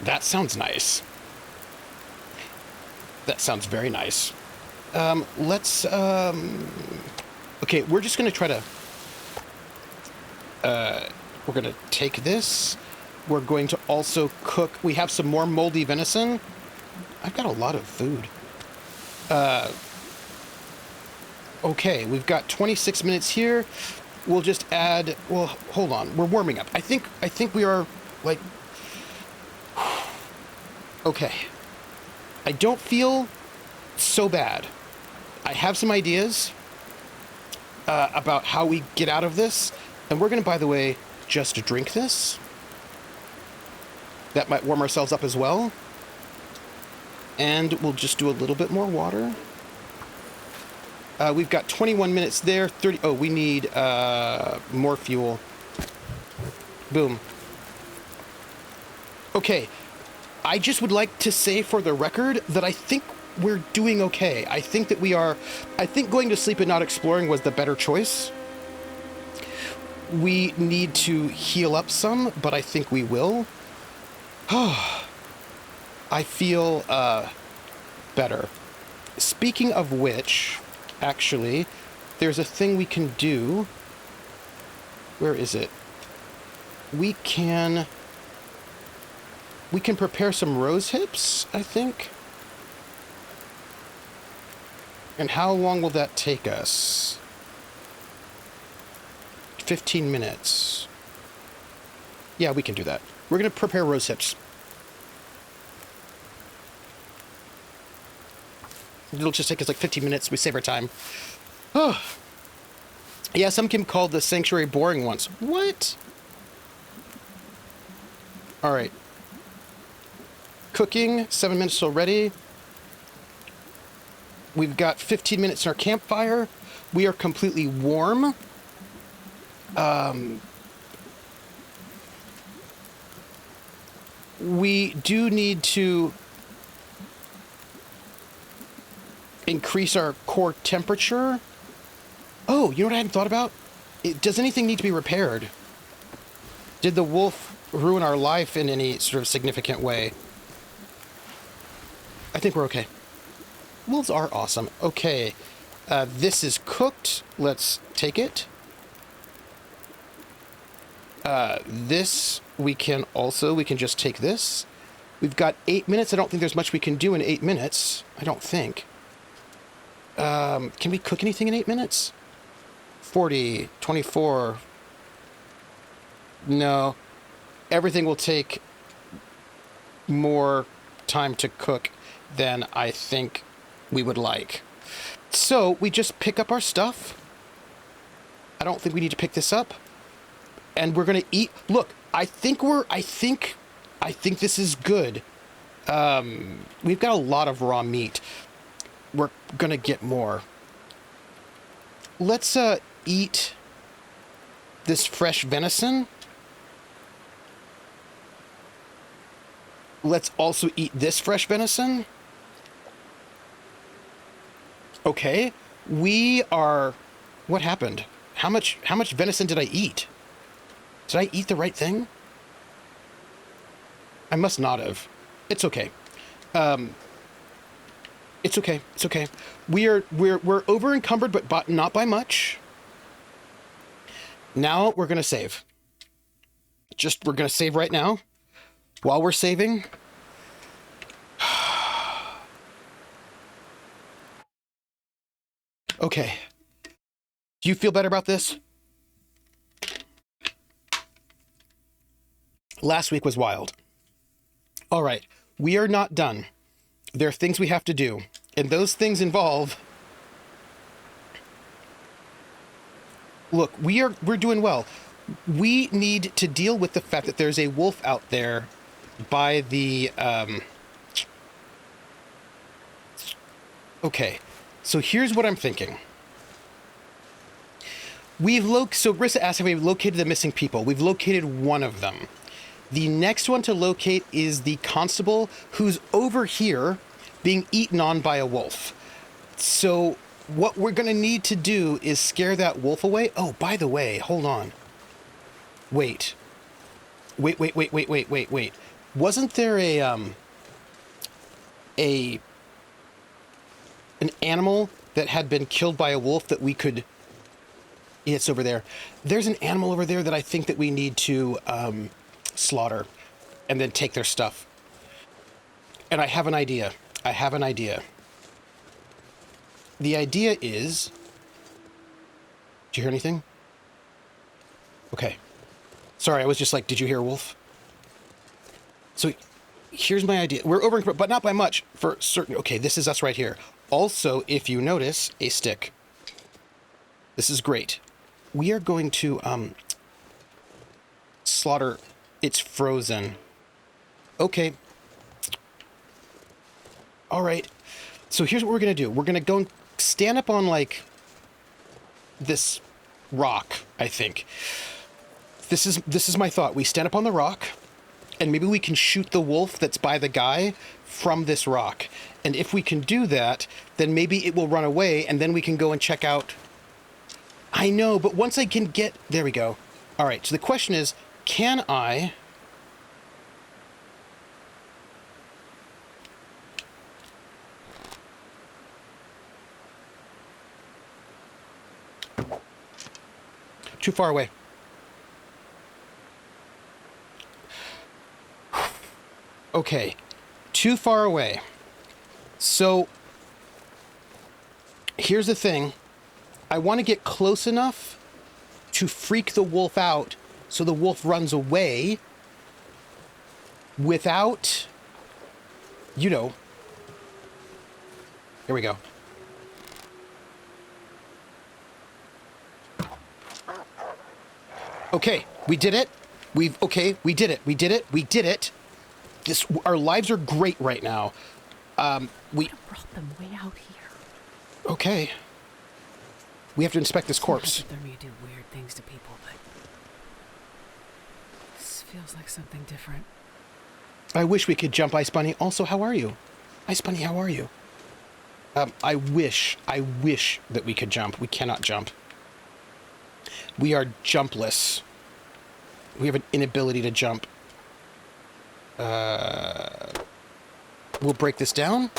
Speaker 1: That sounds nice. That sounds very nice. Let's, okay, we're just going to try to, we're going to take this. We're going to also cook, we have some more moldy venison. I've got a lot of food. Okay, we've got 26 minutes here. We'll just add, well, hold on. We're warming up. I think we are, like, okay. I don't feel so bad. I have some ideas about how we get out of this. And we're going to, by the way, just drink this. That might warm ourselves up as well. And we'll just do a little bit more water. We've got 21 minutes there. 30. Oh, we need more fuel. Boom. Okay. I just would like to say for the record that I think we're doing okay. I think that we are... I think going to sleep and not exploring was the better choice. We need to heal up some, but I think we will. I feel better. Speaking of which, actually, there's a thing we can do. Where is it? We can prepare some rose hips, I think. And how long will that take us? 15 minutes. Yeah, we can do that. We're going to prepare rose hips. It'll just take us like 15 minutes. We save our time. Oh. Yeah, some can call the sanctuary boring once. What? All right. Cooking, 7 minutes already. We've got 15 minutes in our campfire. We are completely warm. We do need to increase our core temperature. Oh, you know what I hadn't thought about? Does anything need to be repaired? Did the wolf ruin our life in any sort of significant way? I think we're okay. Wolves are awesome. Okay. This is cooked. Let's take it. This, we can just take this. We've got 8 minutes. I don't think there's much we can do in 8 minutes. I don't think. Can we cook anything in 8 minutes? 40, 24. No. Everything will take more time to cook than I think we would like. So we just pick up our stuff. I don't think we need to pick this up. And we're going to eat. Look, I think this is good. We've got a lot of raw meat. We're going to get more. Let's eat this fresh venison. Let's also eat this fresh venison. Okay. We are... What happened? How much venison did I eat? Did I eat the right thing? I must not have. It's okay. It's okay. It's okay. We're over encumbered, but not by much. Now we're gonna save. We're gonna save right now. While we're saving. Okay. Do you feel better about this? Last week was wild. All right. We are not done. There are things we have to do. And those things involve... Look, we're doing well. We need to deal with the fact that there's a wolf out there by the... Okay. So here's what I'm thinking. So Rissa asked have we located the missing people. We've located one of them. The next one to locate is the constable who's over here being eaten on by a wolf. So what we're going to need to do is scare that wolf away. Oh, by the way, hold on. Wait. Wasn't there an animal that had been killed by a wolf that we could... Yeah, it's over there. There's an animal over there that I think that we need to slaughter and then take their stuff. And I have an idea. The idea is... Did you hear anything? Okay. Sorry, I was just like, did you hear a wolf? So here's my idea. We're over, but not by much for certain. Okay, this is us right here. Also, if you notice, a stick. This is great. We are going to slaughter. It's frozen. Okay. All right. So here's what we're going to do. We're going to go and stand up on, like, this rock, I think. This is my thought. We stand up on the rock, and maybe we can shoot the wolf that's by the guy from this rock. And if we can do that, then maybe it will run away, and then we can go and check out... I know, but once I can get... There we go. All right, so the question is, can I... Too far away. Okay, too far away. So, here's the thing. I want to get close enough to freak the wolf out so the wolf runs away without, you know... Here we go. Okay, we did it. Okay, we did it. We did it. We did it. Our lives are great right now. We
Speaker 2: What brought them way out here?
Speaker 1: Okay. We have to inspect this corpse.
Speaker 2: Hypothermia do weird things to people, but this feels like something different.
Speaker 1: I wish we could jump, Ice Bunny. Also, how are you? Ice Bunny, how are you? I wish that we could jump. We cannot jump. We are jumpless. We have an inability to jump. We'll break this down.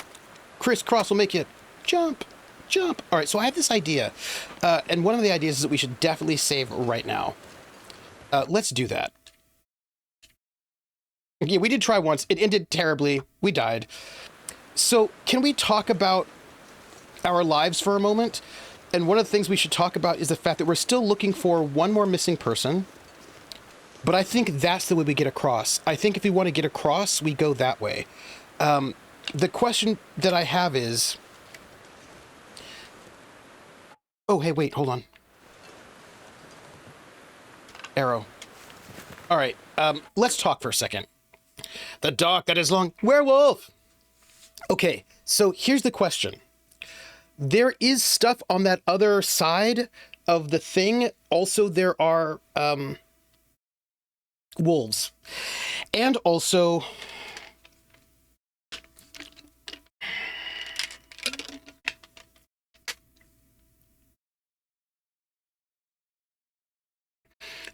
Speaker 1: Crisscross will make you jump. Jump. All right, so I have this idea. And one of the ideas is that we should definitely save right now. Let's do that. Yeah, we did try once. It ended terribly. We died. So can we talk about our lives for a moment? And one of the things we should talk about is the fact that we're still looking for one more missing person. But I think that's the way we get across. I think if we want to get across, we go that way. The question that I have is... Oh, hey, wait, hold on. Arrow. All right, let's talk for a second. The dark that is long. Werewolf! Okay, so here's the question. There is stuff on that other side of the thing. Also, there are wolves. And also...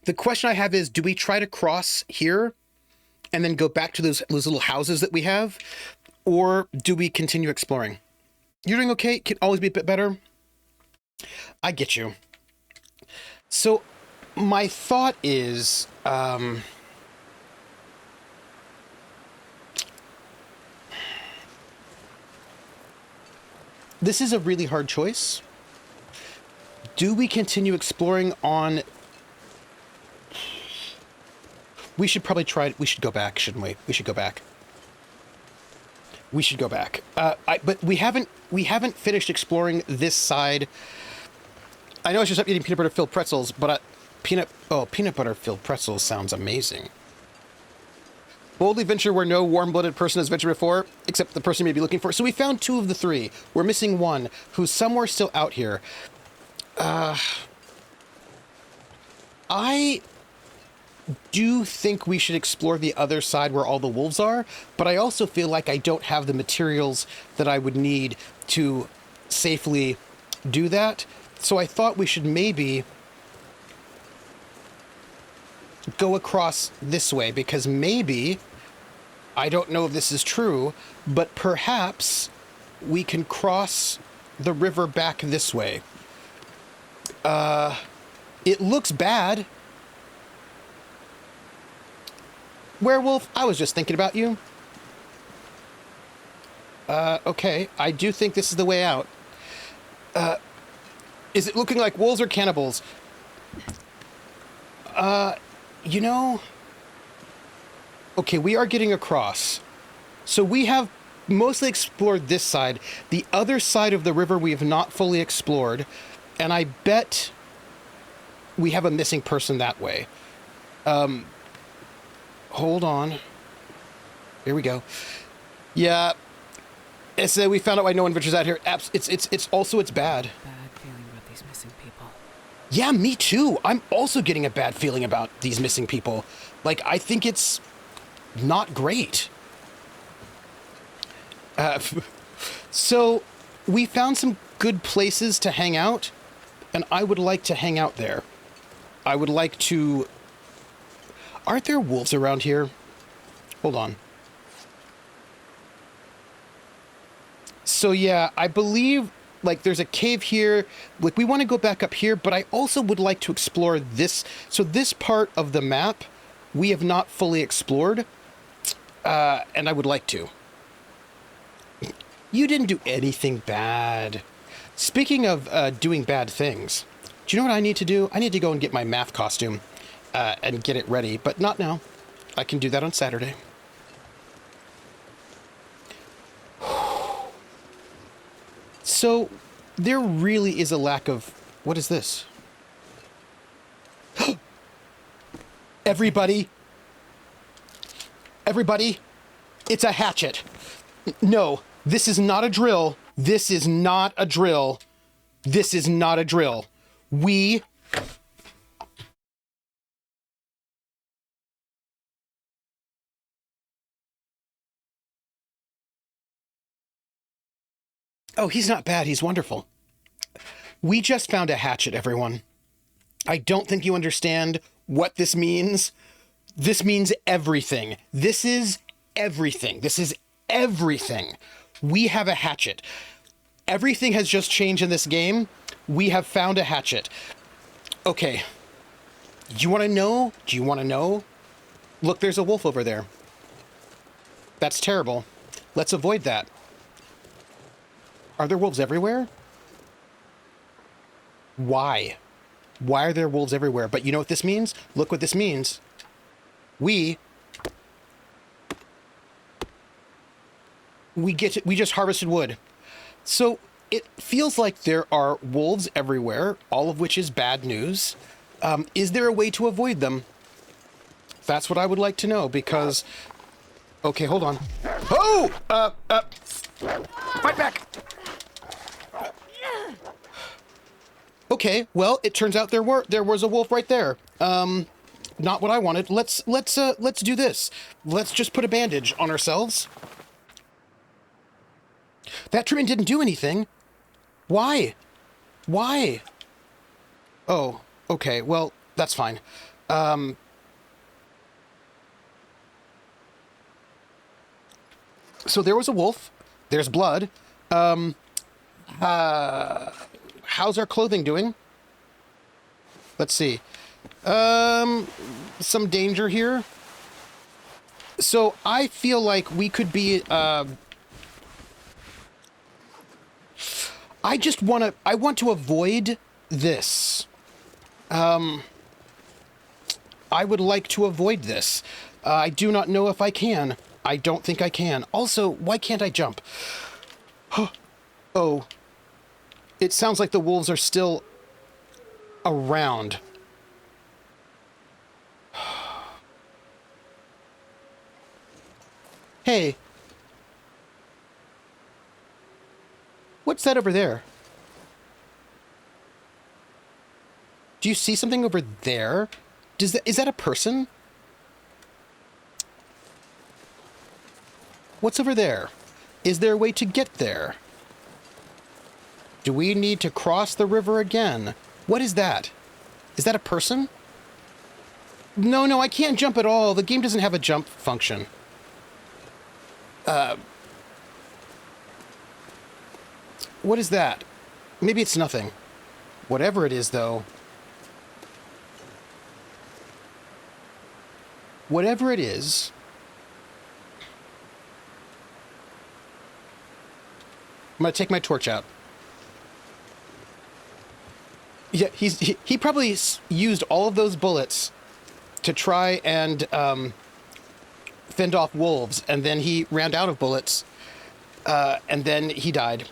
Speaker 1: The question I have is, do we try to cross here and then go back to those little houses that we have? Or do we continue exploring? You're doing okay? Can always be a bit better? I get you. So my thought is... this is a really hard choice. Do we continue exploring on... We should probably try... We should go back, shouldn't we? We should go back. We should go back. But we haven't finished exploring this side. I know I should stop eating peanut butter filled pretzels, but peanut butter filled pretzels sounds amazing. Boldly venture where no warm-blooded person has ventured before, except the person you may be looking for. So we found 2 of the 3. We're missing 1, who's somewhere still out here. I do think we should explore the other side where all the wolves are, but I also feel like I don't have the materials that I would need to safely do that. So I thought we should maybe go across this way, because maybe, I don't know if this is true, but perhaps we can cross the river back this way. It looks bad. Werewolf, I was just thinking about you. Okay, I do think this is the way out. Is it looking like wolves or cannibals? You know... Okay, we are getting across. So we have mostly explored this side. The other side of the river we have not fully explored. And I bet we have a missing person that way. Hold on. Here we go. Yeah. It's, we found out why no one ventures out here. It's also, it's bad.
Speaker 2: Bad feeling about these missing people.
Speaker 1: Yeah, me too. I'm also getting a bad feeling about these missing people. Like, I think it's not great. So, we found some good places to hang out, and I would like to hang out there. I would like to... Aren't there wolves around here? Hold on. So yeah, I believe, like, there's a cave here. Like, we want to go back up here, but I also would like to explore this. So this part of the map, we have not fully explored, and I would like to. You didn't do anything bad. Speaking of doing bad things, do you know what I need to do? I need to go and get my math costume and get it ready, but not now. I can do that on Saturday. So, there really is a lack of... What is this? Everybody, it's a hatchet. No, this is not a drill. This is not a drill. This is not a drill. We... Oh, he's not bad. He's wonderful. We just found a hatchet, everyone. I don't think you understand what this means. This means everything. This is everything. This is everything. We have a hatchet. Everything has just changed in this game. We have found a hatchet. Okay. Do you want to know? Do you want to know? Look, there's a wolf over there. That's terrible. Let's avoid that. Are there wolves everywhere? Why? Why are there wolves everywhere? But you know what this means? Look what this means. We just harvested wood. So it feels like there are wolves everywhere, all of which is bad news. Is there a way to avoid them? That's what I would like to know, because... Okay, hold on. Oh! Fight back! Okay, well, it turns out there was a wolf right there. Not what I wanted. Let's do this. Let's just put a bandage on ourselves. That treatment didn't do anything. Why? Why? Oh, okay, well, that's fine. So there was a wolf. There's blood. How's our clothing doing? Let's see. Some danger here. So I feel like we could be, I want to avoid this. I would like to avoid this. I do not know if I can. I don't think I can. Also, why can't I jump? Oh. It sounds like the wolves are still around. Hey. What's that over there? Do you see something over there? Is that a person? What's over there? Is there a way to get there? Do we need to cross the river again? What is that? Is that a person? No, I can't jump at all. The game doesn't have a jump function. What is that? Maybe it's nothing. Whatever it is, though. Whatever it is... I'm gonna take my torch out. Yeah, he probably used all of those bullets to try and fend off wolves, and then he ran out of bullets, and then he died.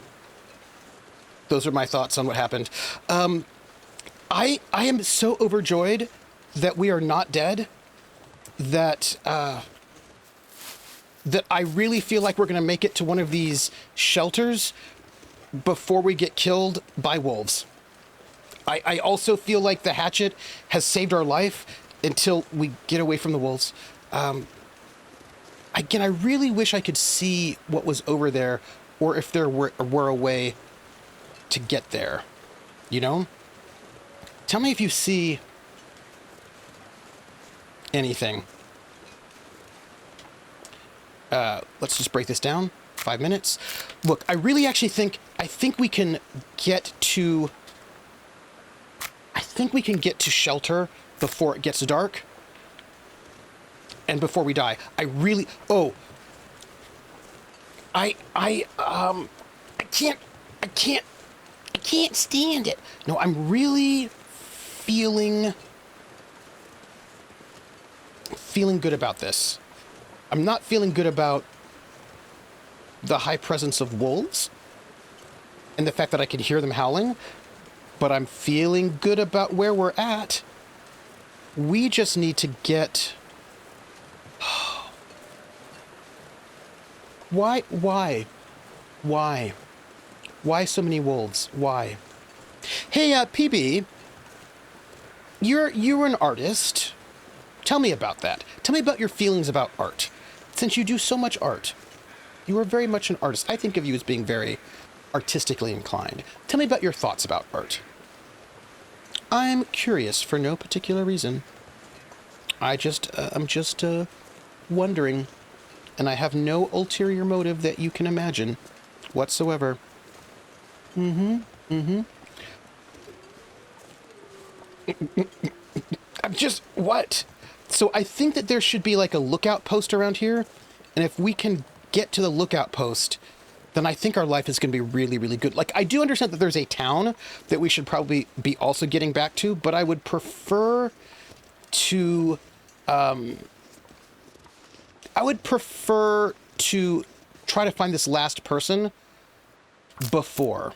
Speaker 1: Those are my thoughts on what happened. I am so overjoyed that we are not dead, that I really feel like we're going to make it to one of these shelters before we get killed by wolves. I also feel like the hatchet has saved our life until we get away from the wolves. Again, I really wish I could see what was over there, or if there were a way to get there. You know? Tell me if you see anything. Let's just break this down. 5 minutes. Look, I really actually think we can get to... I think we can get to shelter before it gets dark. And before we die. I really... Oh. I can't stand it. No, I'm really feeling good about this. I'm not feeling good about the high presence of wolves and the fact that I can hear them howling, but I'm feeling good about where we're at. We just need to get... Why? Why so many wolves? Why? Hey, PB, you're an artist. Tell me about that. Tell me about your feelings about art. Since you do so much art, you are very much an artist. I think of you as being very artistically inclined. Tell me about your thoughts about art. I'm curious for no particular reason. I'm just wondering, and I have no ulterior motive that you can imagine whatsoever. I'm just, what? So I think that there should be like a lookout post around here, and if we can get to the lookout post, then I think our life is going to be really, really good. Like, I do understand that there's a town that we should probably be also getting back to, but I would prefer to, try to find this last person before.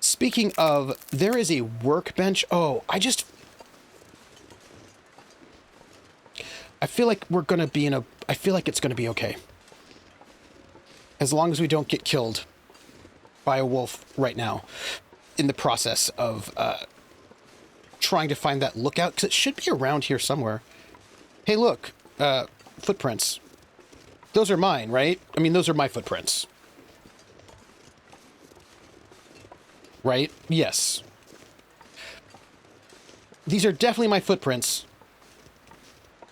Speaker 1: Speaking of, there is a workbench. Oh, I feel like we're going to be I feel like it's going to be okay. As long as we don't get killed by a wolf right now in the process of trying to find that lookout, because it should be around here somewhere. Hey, look, footprints. Those are mine, right? I mean, those are my footprints. Right? Yes. These are definitely my footprints.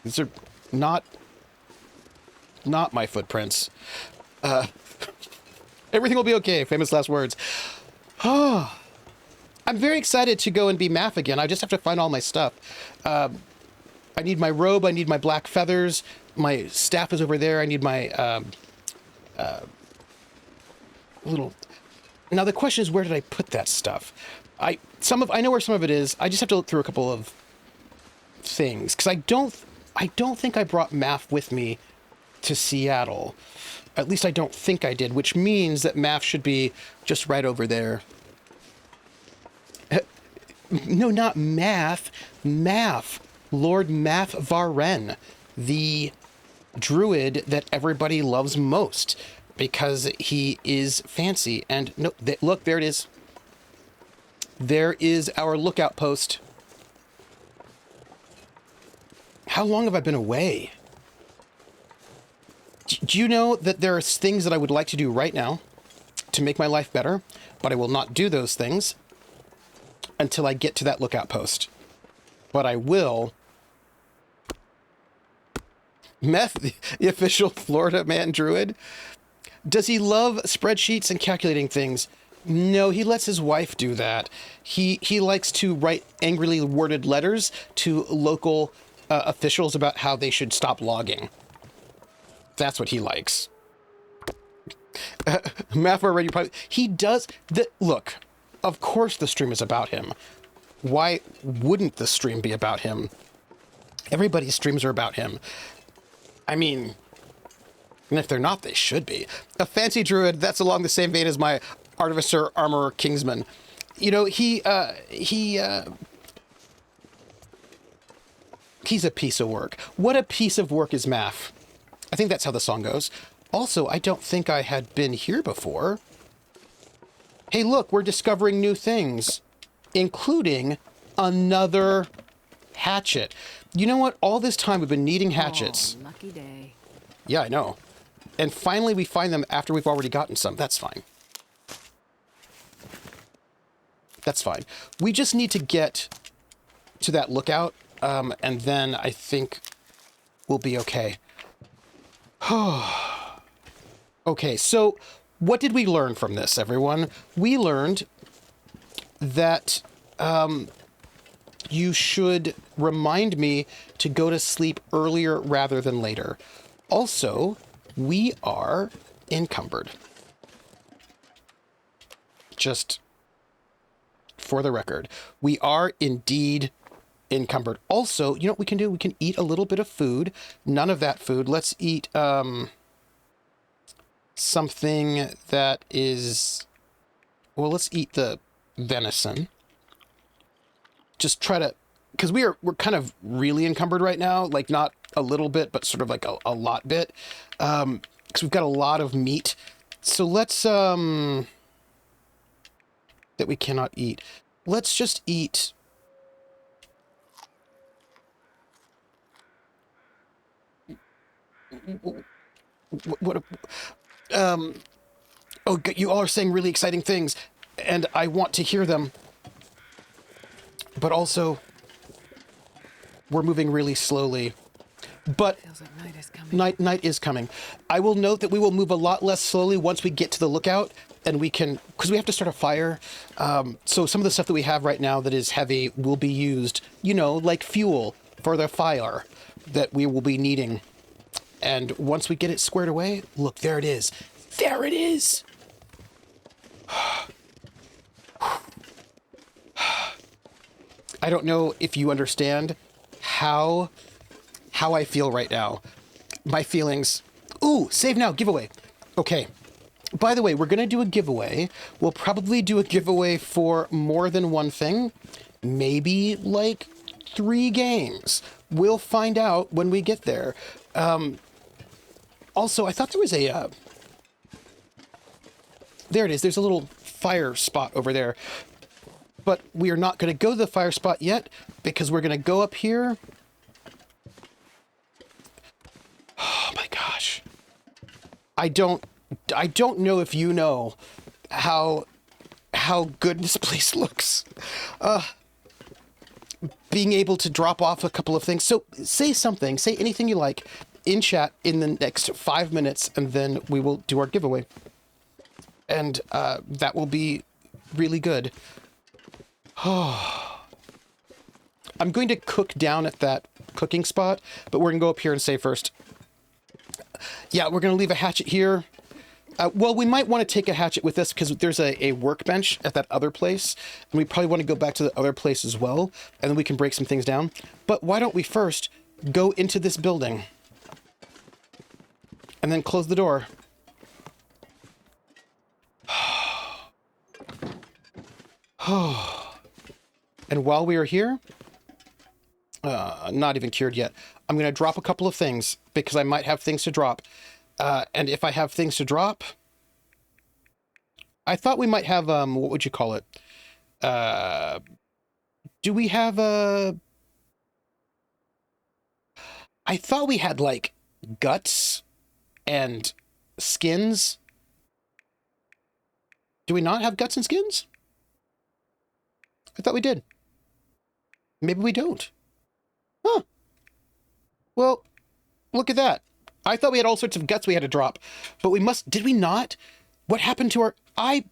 Speaker 1: These are not my footprints. Everything will be okay. Famous last words. I'm very excited to go and be Math again. I just have to find all my stuff. I need my robe. I need my black feathers. My staff is over there. I need my little... Now the question is, where did I put that stuff? I know where some of it is. I just have to look through a couple of things, because I don't think I brought Math with me to Seattle. At least I don't think I did, which means that Math should be just right over there. No, not Math. Math. Lord Math Varen, the druid that everybody loves most because he is fancy. And no, look, there it is. There is our lookout post. How long have I been away? Do you know that there are things that I would like to do right now to make my life better, but I will not do those things until I get to that lookout post. But I will. Meth, the official Florida man druid. Does he love spreadsheets and calculating things? No, he lets his wife do that. He likes to write angrily worded letters to local officials about how they should stop logging. That's what he likes. Math already probably... He does... Look, of course the stream is about him. Why wouldn't the stream be about him? Everybody's streams are about him. I mean... And if they're not, they should be. A fancy druid, that's along the same vein as my artificer, armorer, kingsman. You know, he's a piece of work. What a piece of work is Math. I think that's how the song goes. Also, I don't think I had been here before. Hey, look, we're discovering new things, including another hatchet. You know what? All this time we've been needing hatchets.
Speaker 2: Oh, lucky day.
Speaker 1: Yeah, I know. And finally we find them after we've already gotten some. That's fine. That's fine. We just need to get to that lookout, and then I think we'll be okay. Okay, so what did we learn from this, everyone? We learned that you should remind me to go to sleep earlier rather than later. Also, we are encumbered. Just for the record, we are indeed encumbered. Also, you know what we can do? We can eat a little bit of food. None of that food. Let's eat something that is... Well, let's eat the venison. Just try to because we're kind of really encumbered right now, like not a little bit, but sort of like a lot bit. Because we've got a lot of meat. So let's that we cannot eat. Let's just eat. What oh, you all are saying really exciting things, and I want to hear them. But also, we're moving really slowly. But
Speaker 2: Feels like night is coming.
Speaker 1: night is coming. I will note that we will move a lot less slowly once we get to the lookout, and we can, because we have to start a fire. So some of the stuff that we have right now that is heavy will be used, you know, like fuel for the fire that we will be needing. And once we get it squared away, look, there it is. There it is. I don't know if you understand how I feel right now. My feelings. Ooh, save now, giveaway. Okay. By the way, we're going to do a giveaway. We'll probably do a giveaway for more than one thing. Maybe like 3 games. We'll find out when we get there. Also, I thought there was a... there it is. There's a little fire spot over there. But we are not going to go to the fire spot yet because we're going to go up here. Oh my gosh. I don't know if you know how good this place looks. Being able to drop off a couple of things. So say something, say anything you like in chat in the next 5 minutes, and then we will do our giveaway. And that will be really good. I'm going to cook down at that cooking spot, but we're going to go up here and save first. Yeah, we're going to leave a hatchet here. Well, we might want to take a hatchet with us because there's a workbench at that other place. And we probably want to go back to the other place as well. And then we can break some things down. But why don't we first go into this building? And then close the door. And while we are here, not even cured yet, I'm going to drop a couple of things because I might have things to drop. And if I have things to drop, I thought we might have, what would you call it? Do we have I thought we had like guts and skins. Do we not have guts and skins? I thought we did. Maybe we don't. Huh. Well, look at that. I thought we had all sorts of guts we had to drop. But we must... Did we not? What happened to our... I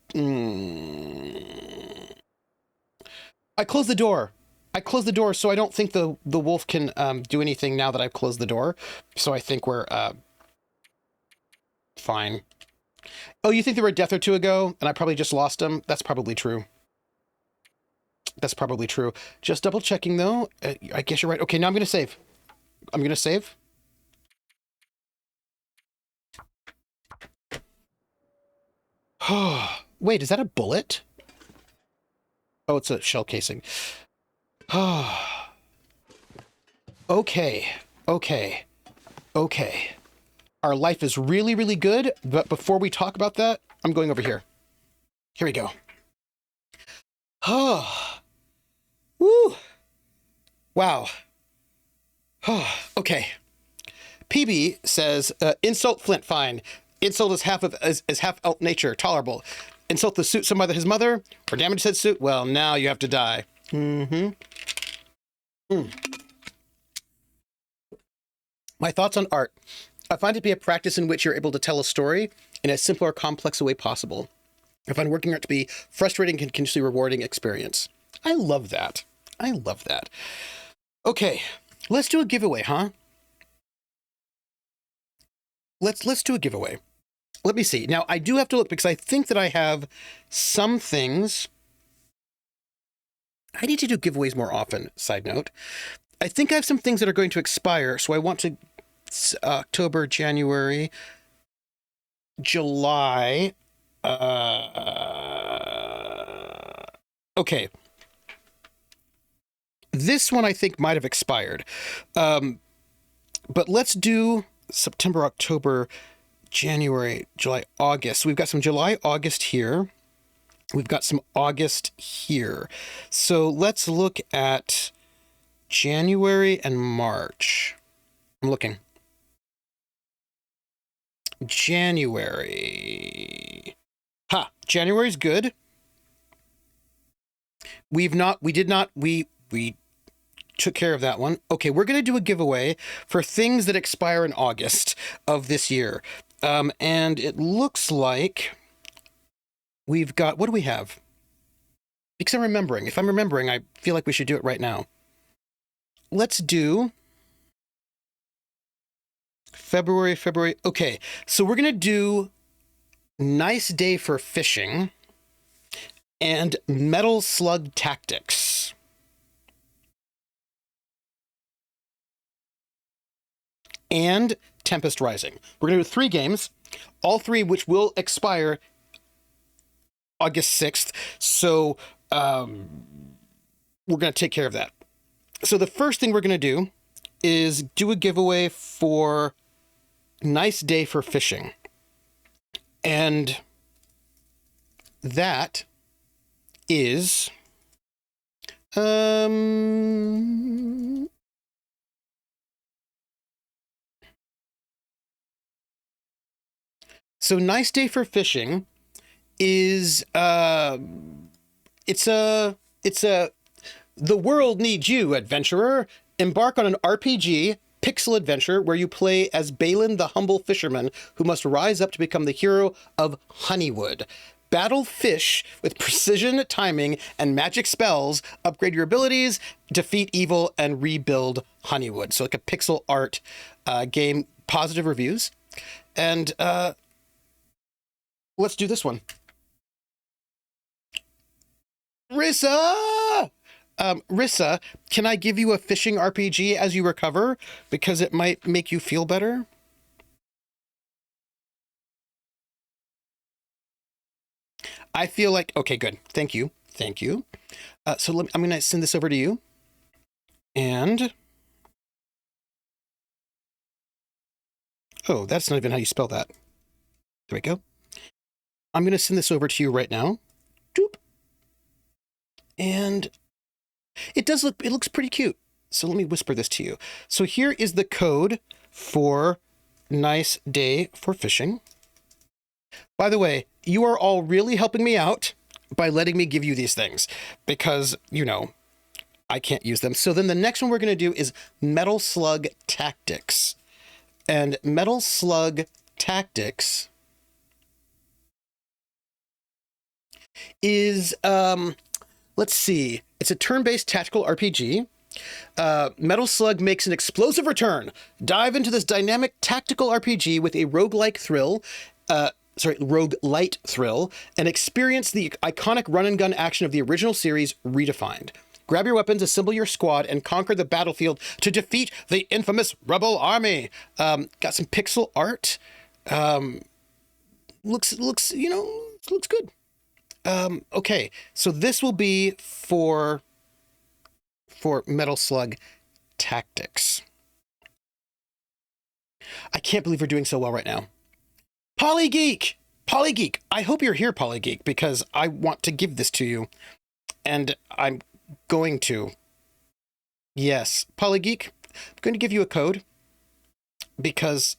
Speaker 1: closed the door. I closed the door, so I don't think the wolf can do anything now that I've closed the door. So I think we're fine. Oh, you think there were a death or two ago, and I probably just lost them? That's probably true. That's probably true. Just double checking, though. I guess you're right. Okay, now I'm going to save. I'm going to save. Wait, is that a bullet? Oh, it's a shell casing. Okay. Okay. Okay. Our life is really, really good, but before we talk about that, I'm going over here. Here we go. Oh. Woo. Wow. Oh, okay. PB says, insult Flint, fine. Insult is half elf nature, tolerable. Insult the suit some by his mother, or damage said suit, well, now you have to die. Mm-hmm. My thoughts on art. I find it to be a practice in which you're able to tell a story in as simple or complex a way possible. I find working art to be frustrating and continuously rewarding experience. I love that. I love that. Okay, let's do a giveaway, huh? Let's do a giveaway. Let me see. Now, I do have to look because I think that I have some things. I need to do giveaways more often, side note. I think I have some things that are going to expire, so I want to... October, January, July. Okay. This one I think might have expired. But let's do September, October, January, July, August. So we've got some July, August here. We've got some August here. So let's look at January and March. I'm looking. January. January's good. We took care of that one. Okay, we're going to do a giveaway for things that expire in August of this year. And it looks like we've got, what do we have? Because I'm remembering. If I'm remembering, I feel like we should do it right now. Let's do February. Okay, so we're going to do Nice Day for Fishing and Metal Slug Tactics. And Tempest Rising. We're going to do 3 games, all 3 which will expire August 6th. So we're going to take care of that. So the first thing we're going to do is do a giveaway for Nice Day for Fishing. And that is so Nice Day for Fishing is it's a The World Needs You, Adventurer. Embark on an RPG pixel adventure where you play as Balin the humble fisherman who must rise up to become the hero of Honeywood. Battle fish with precision, timing, and magic spells, upgrade your abilities, defeat evil, and rebuild Honeywood. So like a pixel art game, positive reviews. And let's do this one. Rissa! Rissa, can I give you a fishing RPG as you recover? Because it might make you feel better. I feel like, okay, good. Thank you. So I'm going to send this over to you. And, oh, that's not even how you spell that. There we go. I'm going to send this over to you right now. Doop. And it looks pretty cute. So let me whisper this to you. So here is the code for Nice Day for Fishing. By the way, you are all really helping me out by letting me give you these things because, I can't use them. So then the next one we're going to do is Metal Slug Tactics. And Metal Slug Tactics is, let's see, it's a turn-based tactical RPG. Metal Slug makes an explosive return. Dive into this dynamic tactical RPG with a roguelike thrill, and experience the iconic run-and-gun action of the original series redefined. Grab your weapons, assemble your squad, and conquer the battlefield to defeat the infamous rebel army. Got some pixel art. Looks good. Okay, so this will be for Metal Slug Tactics. I can't believe we're doing so well right now. Polygeek! I hope you're here, Polygeek, because I want to give this to you. And I'm going to. Yes, Polygeek, I'm going to give you a code. Because,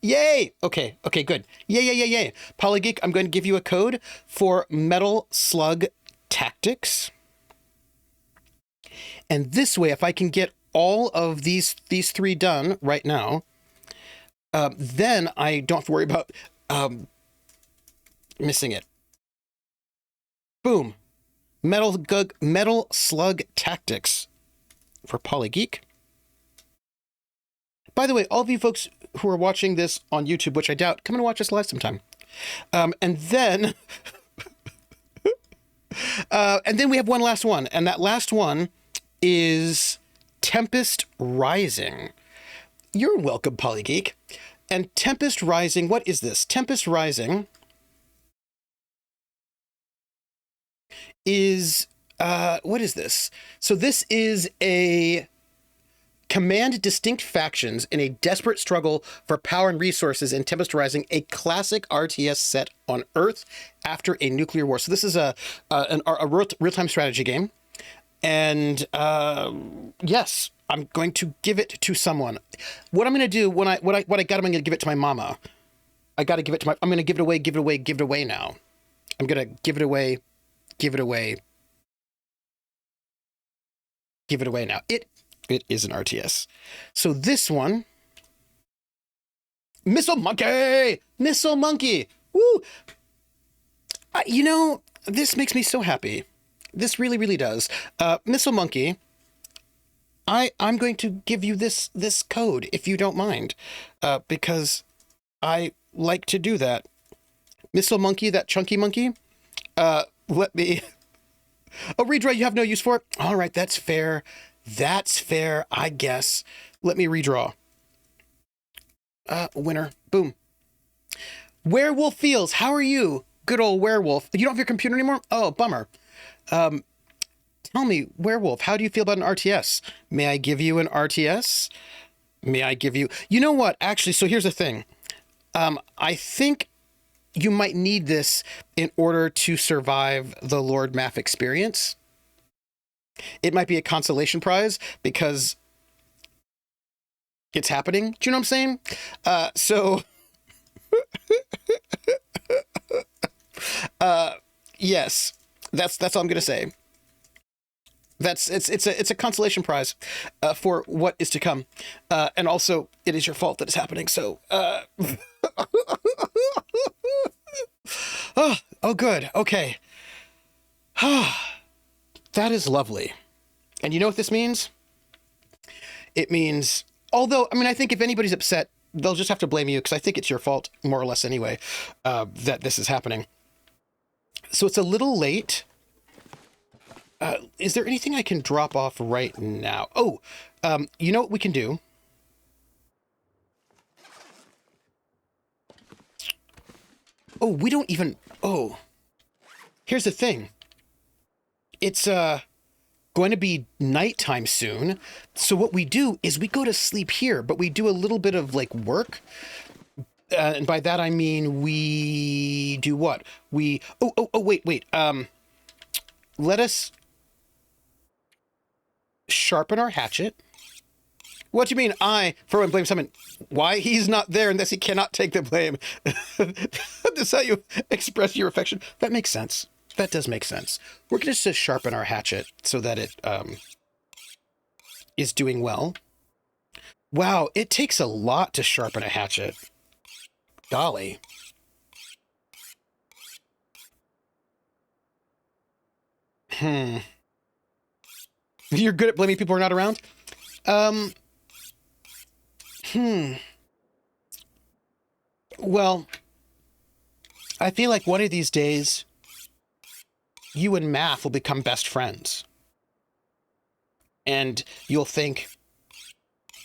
Speaker 1: yay! Okay, good. Yay. Polygeek, I'm going to give you a code for Metal Slug Tactics. And this way, if I can get all of these 3 done right now, then I don't have to worry about missing it. Boom. Metal Slug Tactics for Polygeek. By the way, all of you folks who are watching this on YouTube, which I doubt, come and watch us live sometime. And then we have one last one, and that last one is Tempest Rising. You're welcome, Polygeek. And Tempest Rising, what is this? Tempest Rising is what is this? So this is a command distinct factions in a desperate struggle for power and resources in Tempest Rising, a classic RTS set on Earth after a nuclear war. So this is a real-time strategy game. And yes, I'm going to give it to someone. What I'm going to do when what I got, I'm going to give it to my mama. I got to give it to I'm going to give it away now. I'm going to give it away now. It is an RTS. So this one, Missile Monkey. Woo! This makes me so happy. This really, really does. Missile Monkey, I'm going to give you this code if you don't mind, because I like to do that. Missile Monkey, that chunky monkey. Let me. Oh, redraw. You have no use for it. All right, that's fair. That's fair, I guess. Let me redraw. Winner. Boom. Werewolf Fields, how are you? Good old Werewolf. You don't have your computer anymore? Oh, bummer. Tell me, Werewolf, how do you feel about an RTS? May I give you an RTS? May I give you... You know what? Actually, so here's the thing. I think you might need this in order to survive the Lord Math experience. It might be a consolation prize because it's happening. Do you know what I'm saying? Yes, that's all I'm gonna say. It's a consolation prize for what is to come, and also it is your fault that it's happening. So, oh, good, okay. That is lovely. And you know what this means? It means, although, I mean, I think if anybody's upset, they'll just have to blame you, because I think it's your fault, more or less anyway, that this is happening. So it's a little late. Is there anything I can drop off right now? Oh, you know what we can do? Oh, we don't even... Oh, here's the thing. It's going to be nighttime soon. So what we do is we go to sleep here, but we do a little bit of like work. And by that, I mean, we do what? We, wait. Let us sharpen our hatchet. What do you mean for one blame someone? Why? He's not there and thus he cannot take the blame. That's how you express your affection. That makes sense. That does make sense. We're going to just sharpen our hatchet so that it is doing well. Wow, it takes a lot to sharpen a hatchet. Golly. You're good at blaming people who are not around? Well, I feel like one of these days, you and Math will become best friends. And you'll think,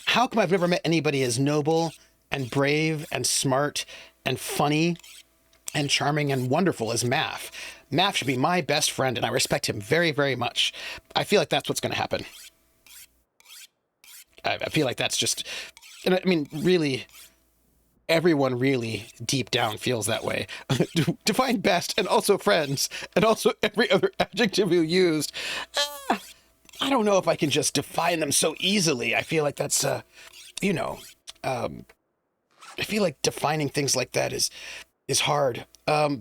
Speaker 1: how come I've never met anybody as noble and brave and smart and funny and charming and wonderful as Math? Math should be my best friend, and I respect him very, very much. I feel like that's what's going to happen. I feel like that's just... And I mean, really, everyone really deep down feels that way. Define best, and also friends, and also every other adjective you used. I don't know if I can just define them so easily. I feel like that's, I feel like defining things like that is hard. I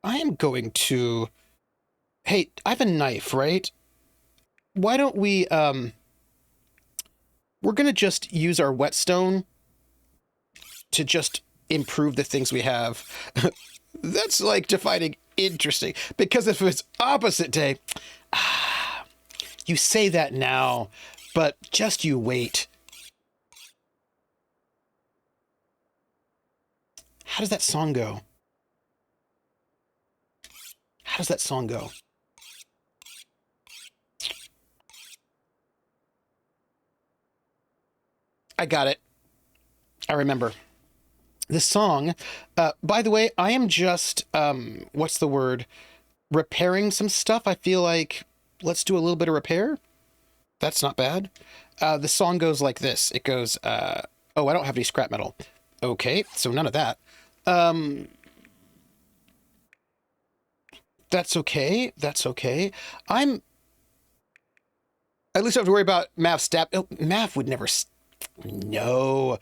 Speaker 1: am going to... Hey, I have a knife, right? Why don't we, we're going to just use our whetstone to just improve the things we have. That's like defining interesting. Because if it's opposite day... You say that now, but just you wait. How does that song go? How does that song go? I got it. I remember. The song, by the way, I am just, what's the word? repairing some stuff. I feel like let's do a little bit of repair. That's not bad. The song goes like this. It goes, oh, I don't have any scrap metal. Okay, so none of that. That's okay. That's okay. At least I don't have to worry about Mav stab. Oh, Mav would never. No.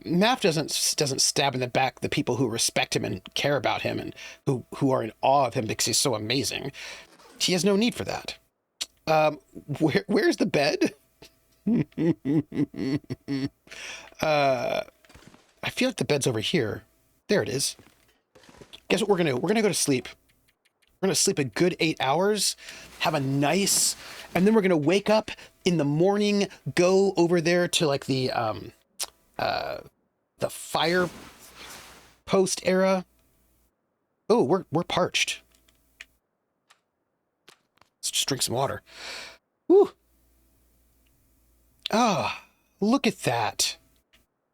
Speaker 1: Mav doesn't stab in the back the people who respect him and care about him and who are in awe of him because he's so amazing. He has no need for that. Where's the bed? I feel like the bed's over here. There it is. Guess what we're gonna do? We're gonna go to sleep. We're gonna sleep a good 8 hours, have a nice, and then we're gonna wake up in the morning, go over there to like the fire post era. Oh, we're parched. Let's just drink some water. Woo. Ah, look at that.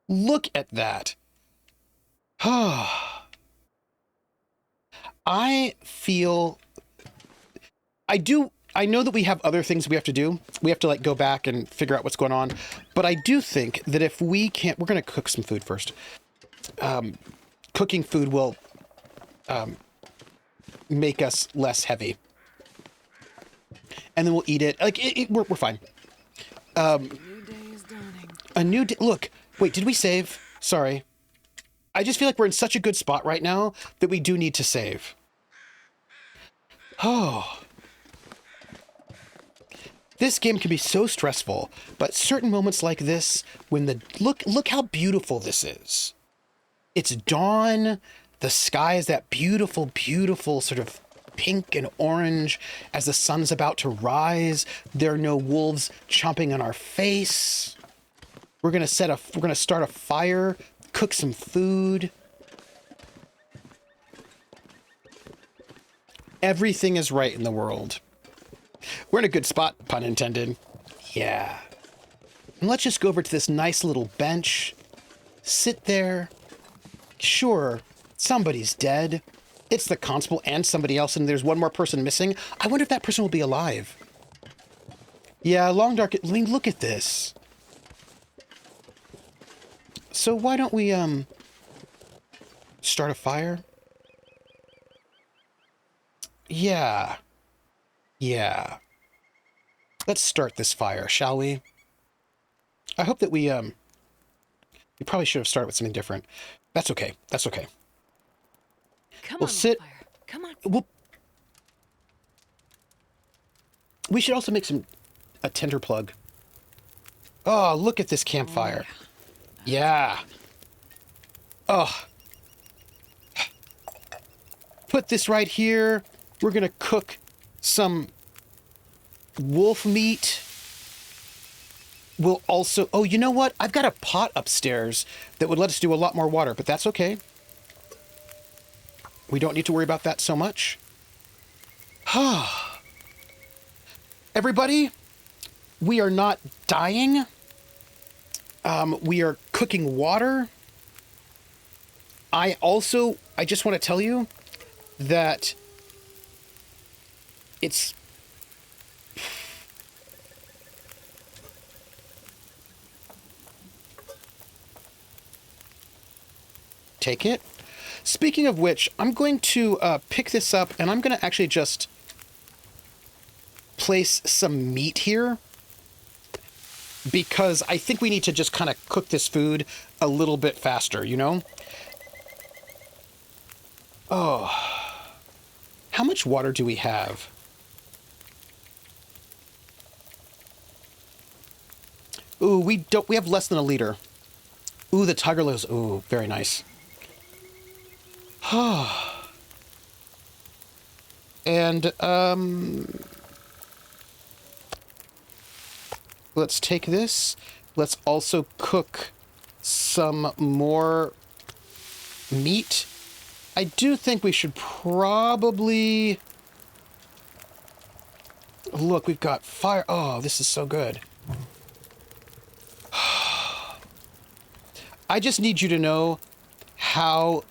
Speaker 1: Look at that. Ah. I know that we have other things we have to do. We have to like go back and figure out what's going on. But I do think that if we can't, we're going to cook some food first. Cooking food will make us less heavy. And then we'll eat it. Like we're fine.
Speaker 2: A new day is dawning.
Speaker 1: A new day. Look, wait, did we save? Sorry. I just feel like we're in such a good spot right now that we do need to save. Oh. This game can be so stressful, but certain moments like this, when look how beautiful this is. It's dawn, the sky is that beautiful, beautiful sort of pink and orange as the sun's about to rise. There are no wolves chomping on our face. We're gonna start a fire, cook some food. Everything is right in the world. We're in a good spot, pun intended. Yeah. And let's just go over to this nice little bench. Sit there. Sure, somebody's dead. It's the constable and somebody else, and there's one more person missing. I wonder if that person will be alive. Yeah, long dark... Look at this. So why don't we, start a fire? Yeah. Yeah. Let's start this fire, shall we? I hope that we probably should have started with something different. That's okay. That's okay.
Speaker 2: Come
Speaker 1: We'll
Speaker 2: on,
Speaker 1: sit...
Speaker 2: fire. Come on.
Speaker 1: We should also make a tinder plug. Oh, look at this campfire. Yeah. Oh. Put this right here. We're gonna cook some wolf meat. We'll also... Oh, you know what? I've got a pot upstairs that would let us do a lot more water, but that's okay. We don't need to worry about that so much. Everybody, we are not dying. We are cooking water. I just want to tell you that it's... Take it. Speaking of which, I'm going to pick this up, and I'm going to actually just place some meat here, because I think we need to just kind of cook this food a little bit faster, you know? Oh. How much water do we have? Ooh, we have less than a liter. Ooh, the tiger lives. Ooh, very nice. And, let's take this. Let's also cook some more meat. I do think we should probably... Look, we've got fire. Oh, this is so good. I just need you to know how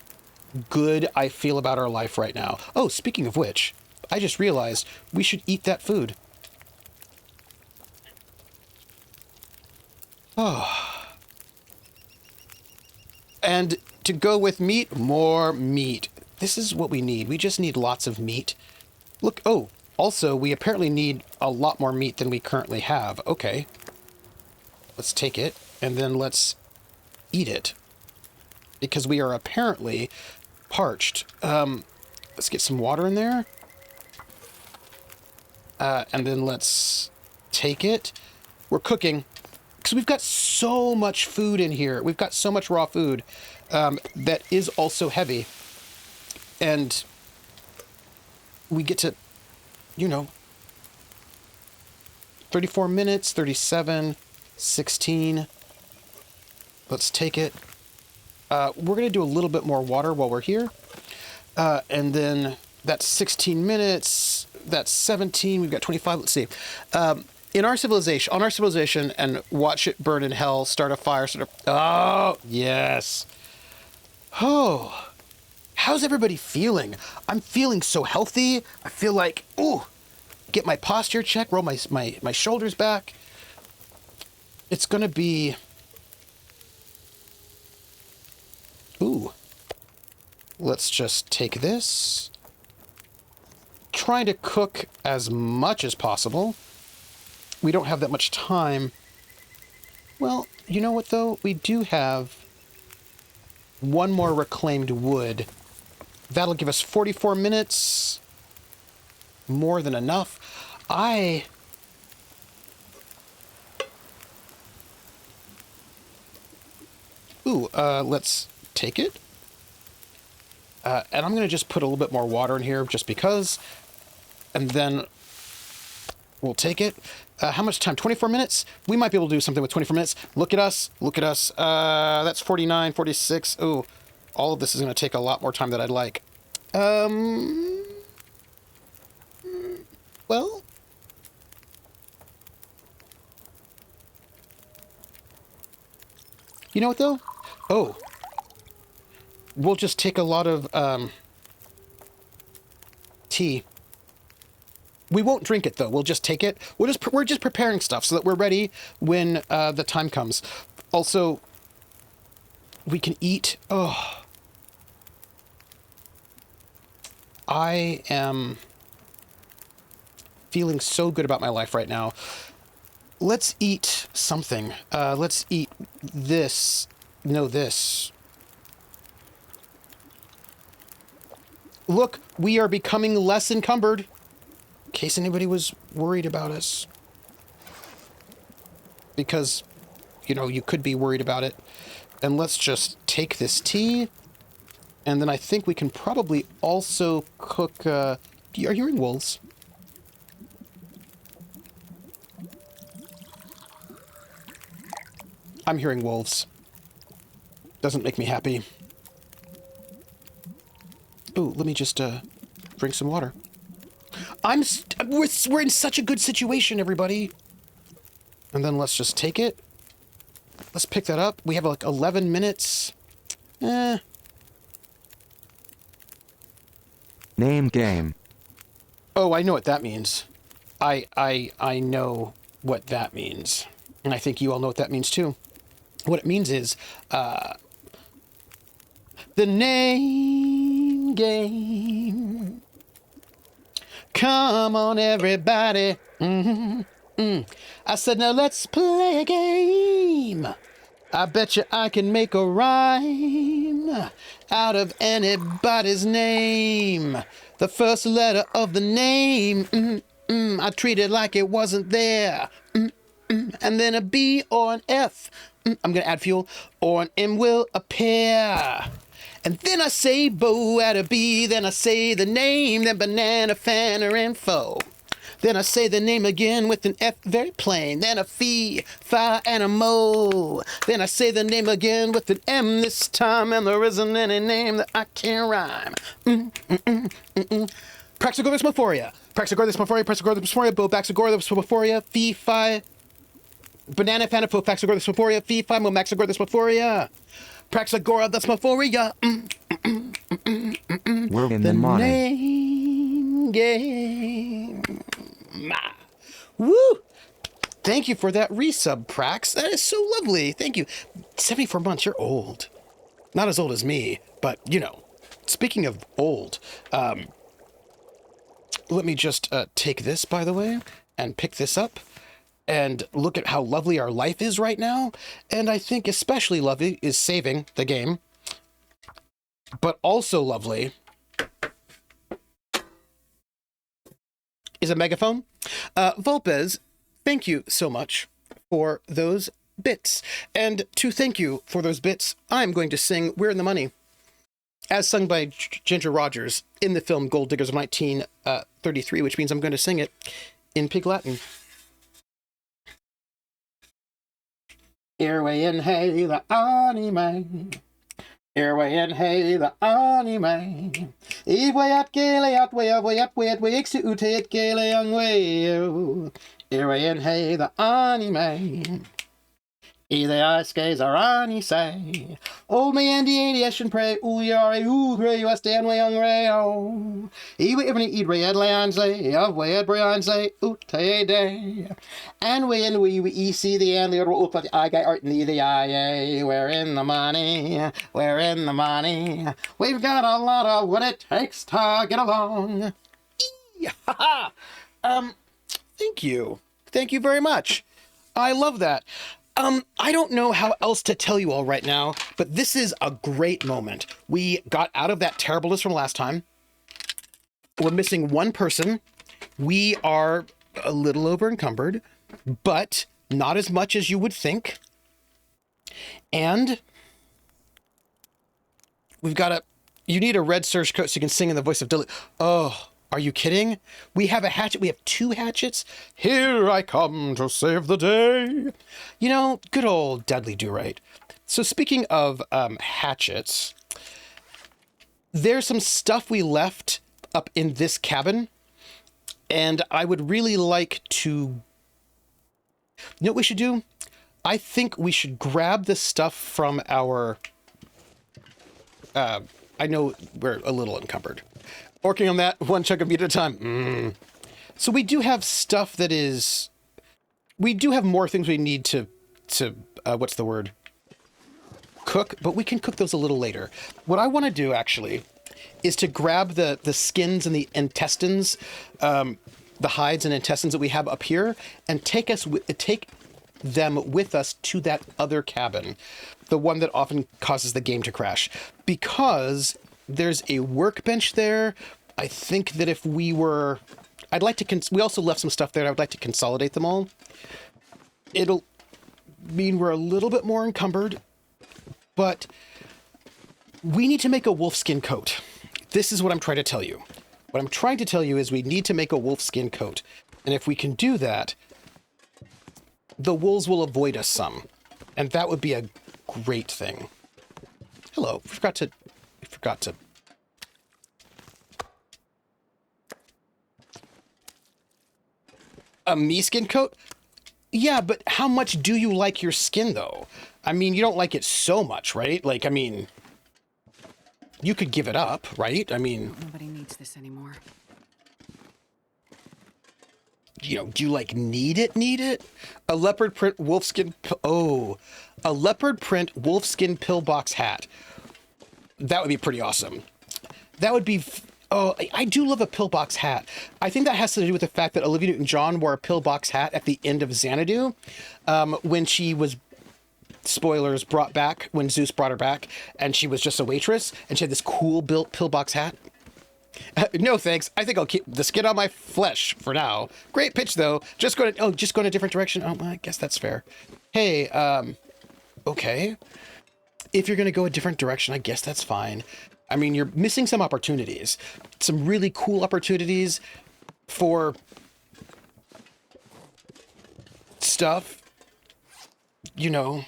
Speaker 1: good I feel about our life right now. Oh, speaking of which, I just realized we should eat that food. Oh. And to go with meat, more meat. This is what we need. We just need lots of meat. Look, oh, also, we apparently need a lot more meat than we currently have. Okay. Let's take it, and then let's eat it. Because we are apparently parched. Let's get some water in there. And then let's take it. We're cooking. Because we've got so much food in here. We've got so much raw food that is also heavy. And we get to, 34 minutes, 37, 16. Let's take it. We're going to do a little bit more water while we're here. And then that's 16 minutes. That's 17. We've got 25. Let's see. On our civilization, and watch it burn in hell, start a fire, oh, yes. Oh. How's everybody feeling? I'm feeling so healthy. I feel like, ooh, get my posture check, roll my shoulders back. It's going to be... Ooh. Let's just take this. Trying to cook as much as possible. We don't have that much time. Well, you know what, though? We do have one more reclaimed wood. That'll give us 44 minutes. More than enough. Let's take it. And I'm going to just put a little bit more water in here just because. And then we'll take it. How much time? 24 minutes? We might be able to do something with 24 minutes. Look at us. Look at us. That's 49, 46. Ooh. All of this is going to take a lot more time than I'd like. Well. You know what, though? Oh. We'll just take a lot of, tea. We won't drink it, though. We'll just take it. We're just preparing stuff so that we're ready when, the time comes. Also, we can eat. Oh. I am feeling so good about my life right now. Let's eat something. Let's eat this. No, this. Look, we are becoming less encumbered. In case anybody was worried about us. Because, you could be worried about it. And let's just take this tea. And then I think we can probably also cook... Are you hearing wolves? I'm hearing wolves. Doesn't make me happy. Ooh, let me just drink some water. We're in such a good situation, everybody. And then let's just take it. Let's pick that up. We have like 11 minutes.
Speaker 3: Name game.
Speaker 1: Oh, I know what that means. I know what that means. And I think you all know what that means too. What it means is, the name game. Come on, everybody. I said, now let's play a game. I bet you I can make a rhyme out of anybody's name. The first letter of the name, I treat it like it wasn't there. And then a B or an F, I'm going to add fuel, or an M will appear. And then I say Bo at a B, then I say the name, then banana, fanner, and foe. Then I say the name again with an F, very plain. Then a fee, fi, and a mo. Then I say the name again with an M this time, and there isn't any name that I can't rhyme. Praxagorismophoria. Praxagorismophoria, Praxagorismophoria, Bo, Baxagorismophoria, fee, fi, banana, fanner, fo, Faxagorismophoria, fee, fi, mo, Maxagorismophoria. Praxagorismophoria.
Speaker 3: We're in
Speaker 1: The
Speaker 3: the morning.
Speaker 1: name game. Ah. Woo! Thank you for that resub, Prax. That is so lovely. Thank you. 74 months, you're old. Not as old as me, but, you know. Speaking of old, let me just take this, by the way, and pick this up. And look at how lovely our life is right now. And I think especially lovely is saving the game. But also lovely is a megaphone. Volpez, thank you so much for those bits. And to thank you for those bits, I'm going to sing We're in the Money, as sung by Ginger Rogers in the film Gold Diggers of 1933, which means I'm going to sing it in Pig Latin. Airway in hey the anime. Airway in hey the anime. Way at gale at way at exute it gale young way. Airway in hey the anime. The ice skates are on he say. Old man the aviation pray, ooh yare, ooh pray you stand way young ray oh. Ewe even eat ray at Leonsley, of way at Briansley, ooh tay day. And when we see the end, the other but I got art in the eye, we're in the money, we're in the money. We've got a lot of what it takes to get along. Thank you. Thank you very much. I love that. I don't know how else to tell you all right now, but this is a great moment. We got out of that terribleness from last time. We're missing one person. We are a little over encumbered, but not as much as you would think. And we've got you need a red surge coat so you can sing in the voice of Dilly. Oh, are you kidding? We have a hatchet. We have 2 hatchets. Here I come to save the day. You know, good old Dudley Do-Right. So speaking of hatchets, there's some stuff we left up in this cabin, and I would really like to... You know what we should do? I think we should grab the stuff from our... I know we're a little encumbered. Working on that one chunk of meat at a time. So we do have stuff that is... We do have more things we need to what's the word? Cook, but we can cook those a little later. What I want to do, actually, is to grab the skins and the intestines, the hides and intestines that we have up here, and take them with us to that other cabin, the one that often causes the game to crash, because there's a workbench there. I think that if we were... I'd like to... we also left some stuff there. I would like to consolidate them all. It'll mean we're a little bit more encumbered, but we need to make a wolfskin coat. This is what I'm trying to tell you. What I'm trying to tell you is we need to make a wolfskin coat. And if we can do that, the wolves will avoid us some. And that would be a great thing. Hello. We forgot to... A me skin coat? Yeah, but how much do you like your skin, though? I mean, you don't like it so much, right? Like, I mean, you could give it up, right? I mean...
Speaker 2: Nobody needs this anymore.
Speaker 1: You know, do you, like, need it? A leopard print wolfskin... Oh, a leopard print wolfskin pillbox hat. That would be pretty awesome. That would be... Oh, I do love a pillbox hat. I think that has to do with the fact that Olivia Newton-John wore a pillbox hat at the end of Xanadu when she was, spoilers, brought back, when Zeus brought her back, and she was just a waitress, and she had this cool built pillbox hat. No, thanks. I think I'll keep the skin on my flesh for now. Great pitch, though. Just go in a different direction. Oh, well, I guess that's fair. Hey, okay. If you're going to go a different direction, I guess that's fine. I mean, you're missing some opportunities. Some really cool opportunities for stuff, you know.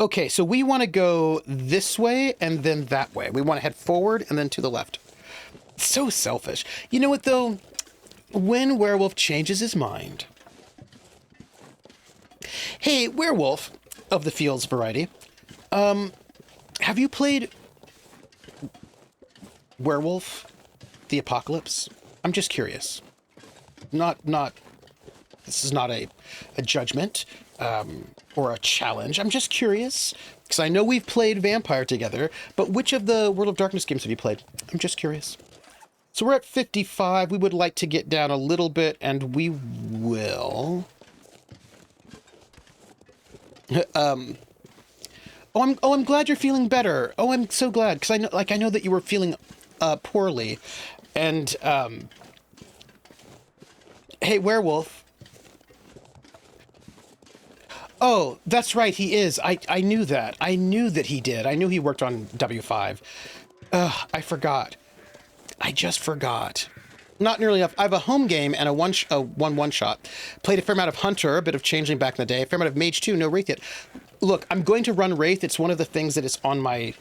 Speaker 1: Okay, so we want to go this way and then that way. We want to head forward and then to the left. So selfish. You know what, though? When Werewolf changes his mind. Hey, Werewolf of the Fields variety. Have you played... Werewolf? the apocalypse? I'm just curious. This is not a judgment or a challenge. I'm just curious because I know we've played Vampire together, but which of the World of Darkness games have you played? I'm just curious. So we're at 55. We would like to get down a little bit, and we will. I'm glad you're feeling better. Oh, I'm so glad because I know that you were feeling poorly, and hey, werewolf. Oh, that's right. He is. I knew that. I knew that he did. I knew he worked on W5. I forgot. I just forgot. Not nearly enough. I have a home game and a one shot. Played a fair amount of Hunter, a bit of Changeling back in the day. A fair amount of Mage 2, no Wraith yet. Look, I'm going to run Wraith. It's one of the things that is on my...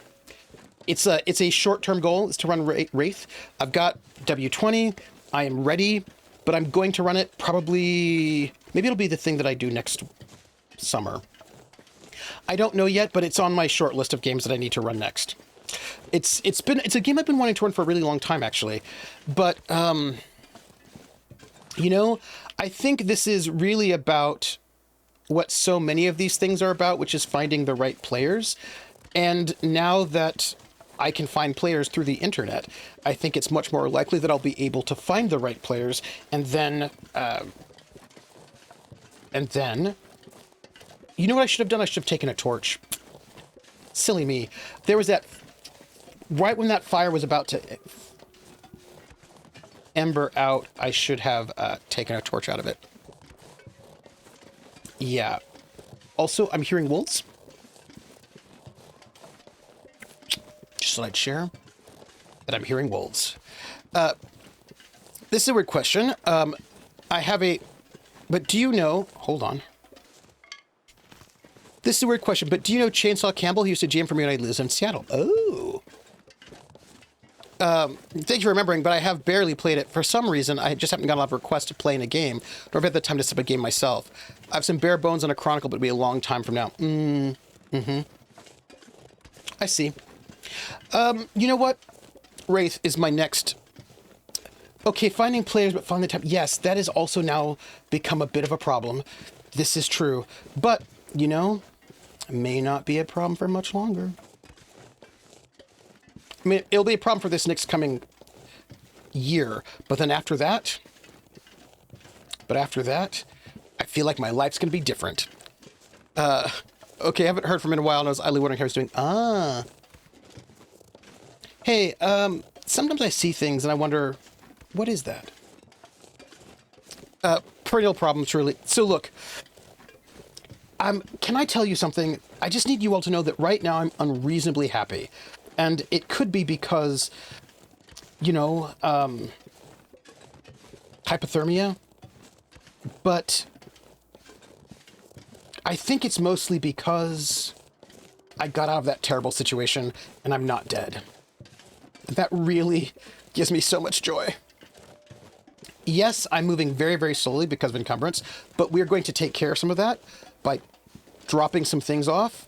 Speaker 1: It's a short-term goal, is to run Wraith. I've got W20. I am ready, but I'm going to run it probably... Maybe it'll be the thing that I do next summer. I don't know yet, but it's on my short list of games that I need to run next. It's a game I've been wanting to run for a really long time, actually. But, you know, I think this is really about what so many of these things are about, which is finding the right players. And now that I can find players through the internet, I think it's much more likely that I'll be able to find the right players and then, you know what I should have done? I should have taken a torch. Silly me. There was that... Right when that fire was about to ember out, I should have taken a torch out of it. Yeah. Also, I'm hearing wolves. Just thought I'd share that I'm hearing wolves. This is a weird question. I have a... But do you know... Hold on. This is a weird question, but do you know Chainsaw Campbell? He used to GM for me when I lived in Seattle. Oh. Thank you for remembering, but I have barely played it. For some reason, I just haven't gotten a lot of requests to play in a game, nor have had the time to set up a game myself. I have some bare bones on a Chronicle, but it'll be a long time from now. I see. You know what? Wraith is my next... Okay, finding players, but finding the time... Yes, that has also now become a bit of a problem. This is true. But, you know, it may not be a problem for much longer. I mean, it'll be a problem for this next coming year, but then after that, I feel like my life's going to be different. Okay, I haven't heard from him in a while, and I was idly wondering how he's doing. Hey, sometimes I see things and I wonder, what is that? Perennial problem, truly. So look, can I tell you something? I just need you all to know that right now I'm unreasonably happy. And it could be because, you know, hypothermia, but I think it's mostly because I got out of that terrible situation and I'm not dead. That really gives me so much joy. Yes, I'm moving very, very slowly because of encumbrance, but we're going to take care of some of that by dropping some things off.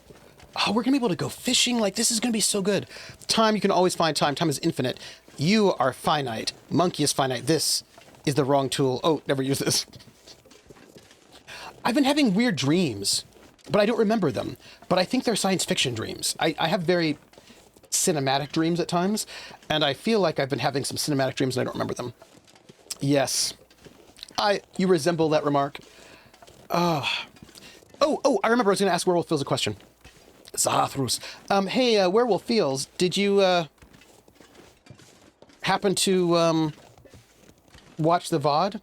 Speaker 1: Oh, we're going to be able to go fishing. Like, this is going to be so good. Time, you can always find time. Time is infinite. You are finite. Monkey is finite. This is the wrong tool. Oh, never use this. I've been having weird dreams, but I don't remember them. But I think they're science fiction dreams. I have very cinematic dreams at times, and I feel like I've been having some cinematic dreams and I don't remember them. Yes. You resemble that remark. Oh, I remember I was going to ask Werewolf Feels a question. Zahathrus. Hey, Werewolf Feels, did you, happen to, watch the VOD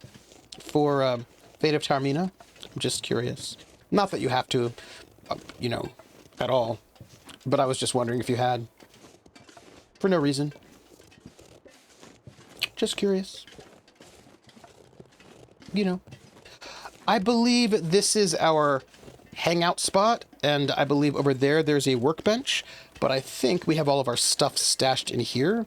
Speaker 1: for, Fate of Taormina? I'm just curious. Not that you have to, you know, at all. But I was just wondering if you had. For no reason. Just curious. You know. I believe this is our hangout spot, and I believe over there's a workbench, but I think we have all of our stuff stashed in here.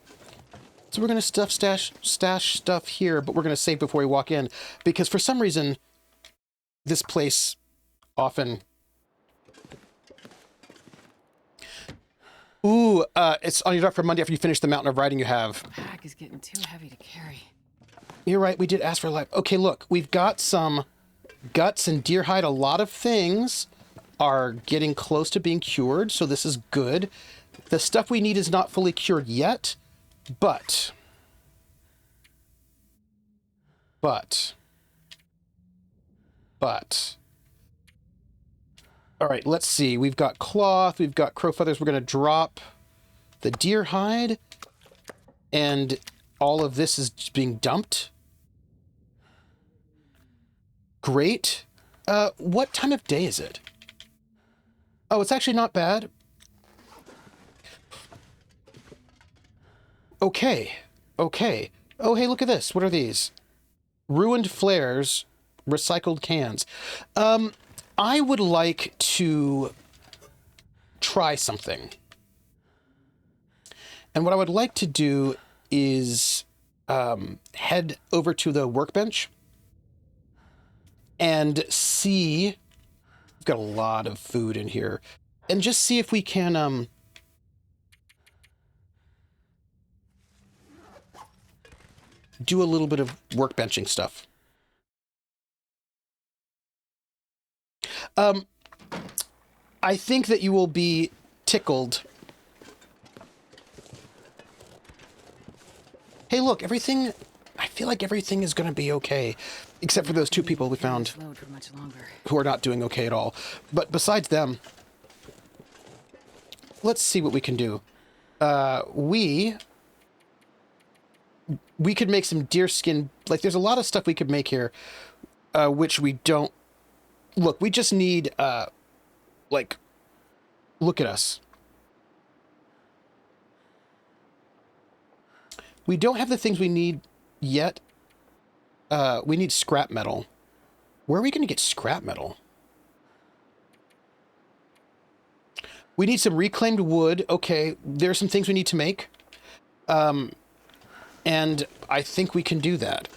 Speaker 1: So we're going to stash stuff here, but we're going to save before we walk in, because for some reason, this place often... Ooh, it's on your dock for Monday after you finish the mountain of writing you have.
Speaker 2: Pack is getting too heavy to carry.
Speaker 1: You're right, we did ask for life. Okay, look, we've got some guts and deer hide. A lot of things are getting close to being cured, so this is good. The stuff we need is not fully cured yet, but... All right, let's see. We've got cloth, we've got crow feathers. We're going to drop the deer hide, and all of this is being dumped. Great. What time of day is it? Oh, it's actually not bad. Okay. Okay. Oh, hey, look at this. What are these? Ruined flares, recycled cans. I would like to try something. And what I would like to do is head over to the workbench and see... We've got a lot of food in here. And just see if we can... do a little bit of workbenching stuff. I think that you will be tickled. Hey, look, everything... I feel like everything is going to be okay, except for those two people we found who are not doing okay at all. But besides them, let's see what we can do. We could make some deer skin. Like, there's a lot of stuff we could make here, which we don't... Look, we just need, like, look at us. We don't have the things we need yet. We need scrap metal. Where are we going to get scrap metal? We need some reclaimed wood. Okay, there are some things we need to make. And I think we can do that.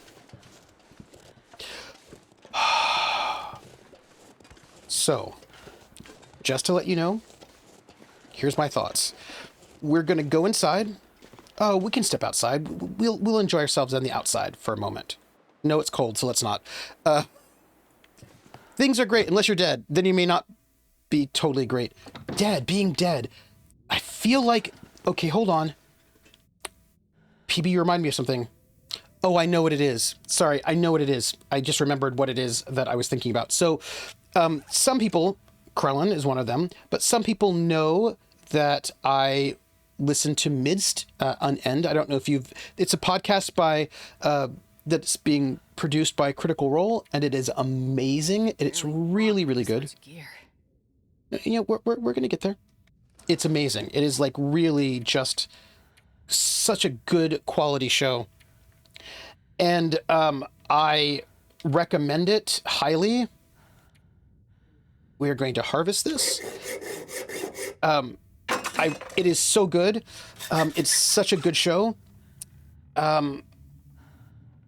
Speaker 1: So, just to let you know, here's my thoughts. We're going to go inside. Oh, we can step outside. We'll enjoy ourselves on the outside for a moment. No, it's cold, so let's not. Things are great, unless you're dead. Then you may not be totally great. Being dead. I feel like... Okay, hold on. PB, you remind me of something. Oh, I know what it is. Sorry, I know what it is. I just remembered what it is that I was thinking about. So, some people, Krellin is one of them, but some people know that I listen to Midst Unend. I don't know if you've... It's a podcast by... that's being produced by Critical Role, and it is amazing. It's really, really good. Yeah, we're going to get there. It's amazing. It is, like, really just such a good quality show. And I recommend it highly. We are going to harvest this. It is so good. It's such a good show.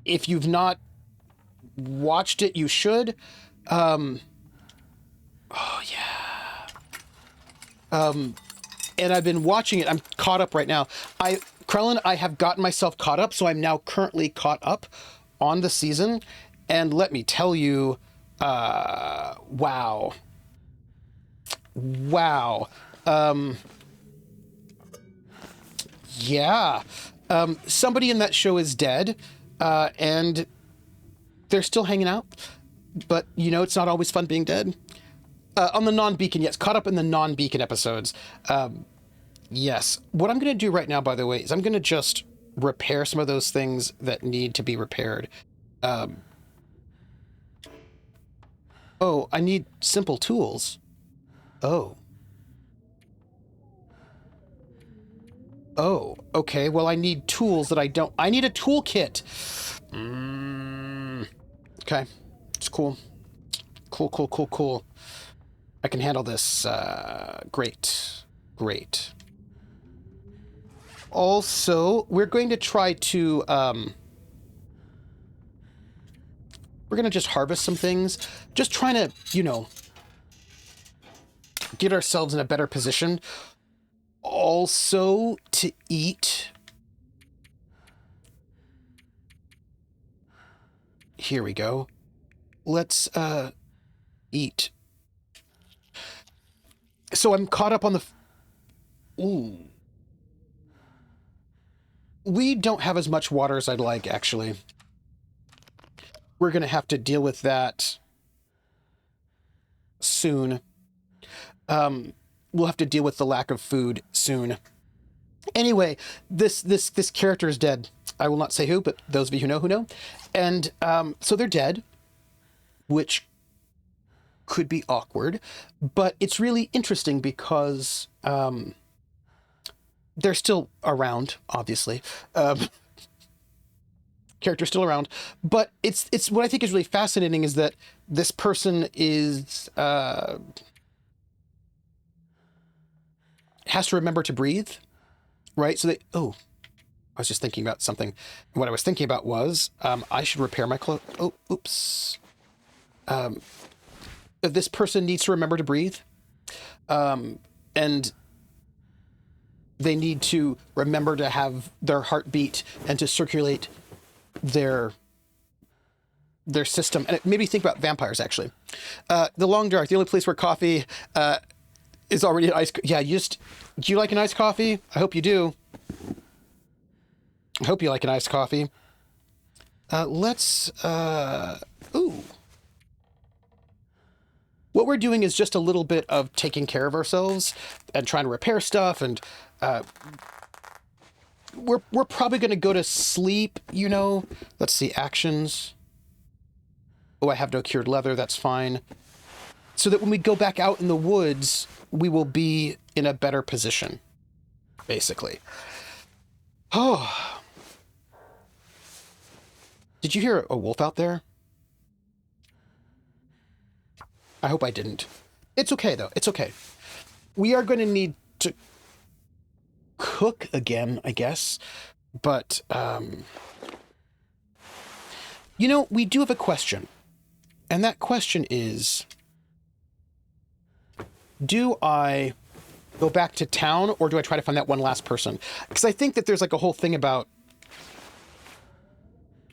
Speaker 1: If you've not watched it, you should. Oh, yeah. And I've been watching it. I'm caught up right now. Krellin, I have gotten myself caught up, so I'm now currently caught up on the season. And let me tell you, wow. Wow. Yeah. Somebody in that show is dead, and they're still hanging out. But, you know, it's not always fun being dead. On the non-beacon, yes. Caught up in the non-beacon episodes. Yes. What I'm going to do right now, by the way, is I'm going to just repair some of those things that need to be repaired. Oh, I need simple tools. Oh. Oh, okay. Well, I need tools that I don't... I need a toolkit. Okay. It's cool. Cool. I can handle this. Great. Also, we're going to try to... we're going to just harvest some things. Just trying to, you know, get ourselves in a better position. also to eat. Here we go. Let's eat. So I'm caught up on the... Ooh. We don't have as much water as I'd like, actually. We're going to have to deal with that soon. We'll have to deal with the lack of food soon. Anyway, this character is dead. I will not say who, but those of you who know. And so they're dead, which could be awkward, but it's really interesting because they're still around, obviously. Character's still around, but it's what I think is really fascinating is that this person is has to remember to breathe, right? So I was just thinking about something. What I was thinking about was I should repair my clothes. Oh, oops. This person needs to remember to breathe, and they need to remember to have their heart beat and to circulate their system. And it made me think about vampires, actually. The Long Dark, the only place where coffee is already an iced... Yeah, do you like an iced coffee? I hope you do. I hope you like an iced coffee. Ooh. What we're doing is just a little bit of taking care of ourselves and trying to repair stuff, and we're probably going to go to sleep, you know. Let's see, actions. Oh, I have no cured leather. That's fine. So that when we go back out in the woods, we will be in a better position, basically. Oh. Did you hear a wolf out there? I hope I didn't. It's okay, though. It's okay. We are going to need to cook again, I guess. But, you know, we do have a question. And that question is, do I go back to town or do I try to find that one last person? Because I think that there's like a whole thing about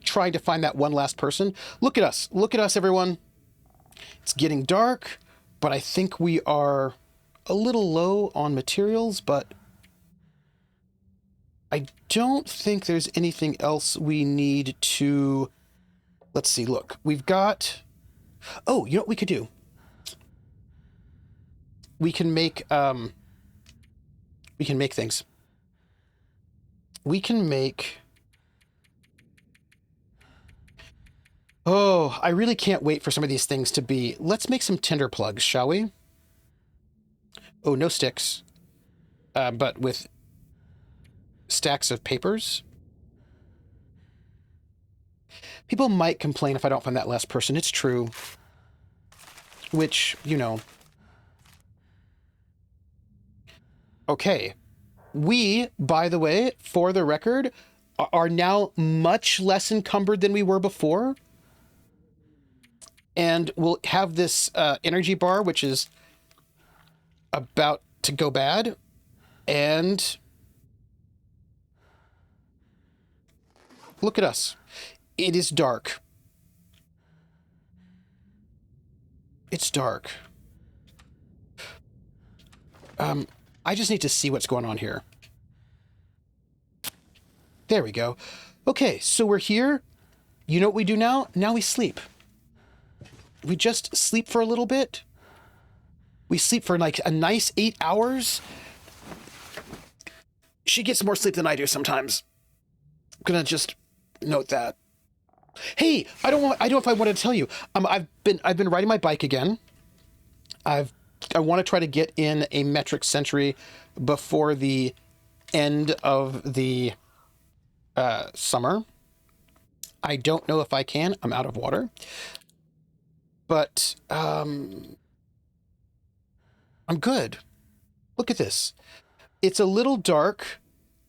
Speaker 1: trying to find that one last person. Look at us. Look at us, everyone. It's getting dark, but I think we are a little low on materials, but I don't think there's anything else we need to... Let's see, look. We've got... Oh, you know what we could do? We can make things. We can make... Oh, I really can't wait for some of these things to be... Let's make some tinder plugs, shall we? Oh, no sticks. But with stacks of papers. People might complain if I don't find that last person. It's true. Which, you know... Okay. We, by the way, for the record, are now much less encumbered than we were before. And we'll have this energy bar, which is about to go bad. And look at us. It is dark. It's dark. I just need to see what's going on here. There we go. Okay, so we're here. You know what we do now? Now we sleep. We just sleep for a little bit. We sleep for like a nice 8 hours. She gets more sleep than I do sometimes. I'm gonna just note that. Hey, I don't know if I wanted to tell you. I've been riding my bike again. I want to try to get in a metric century before the end of the summer. I don't know if I can. I'm out of water. But I'm good. Look at this. It's a little dark.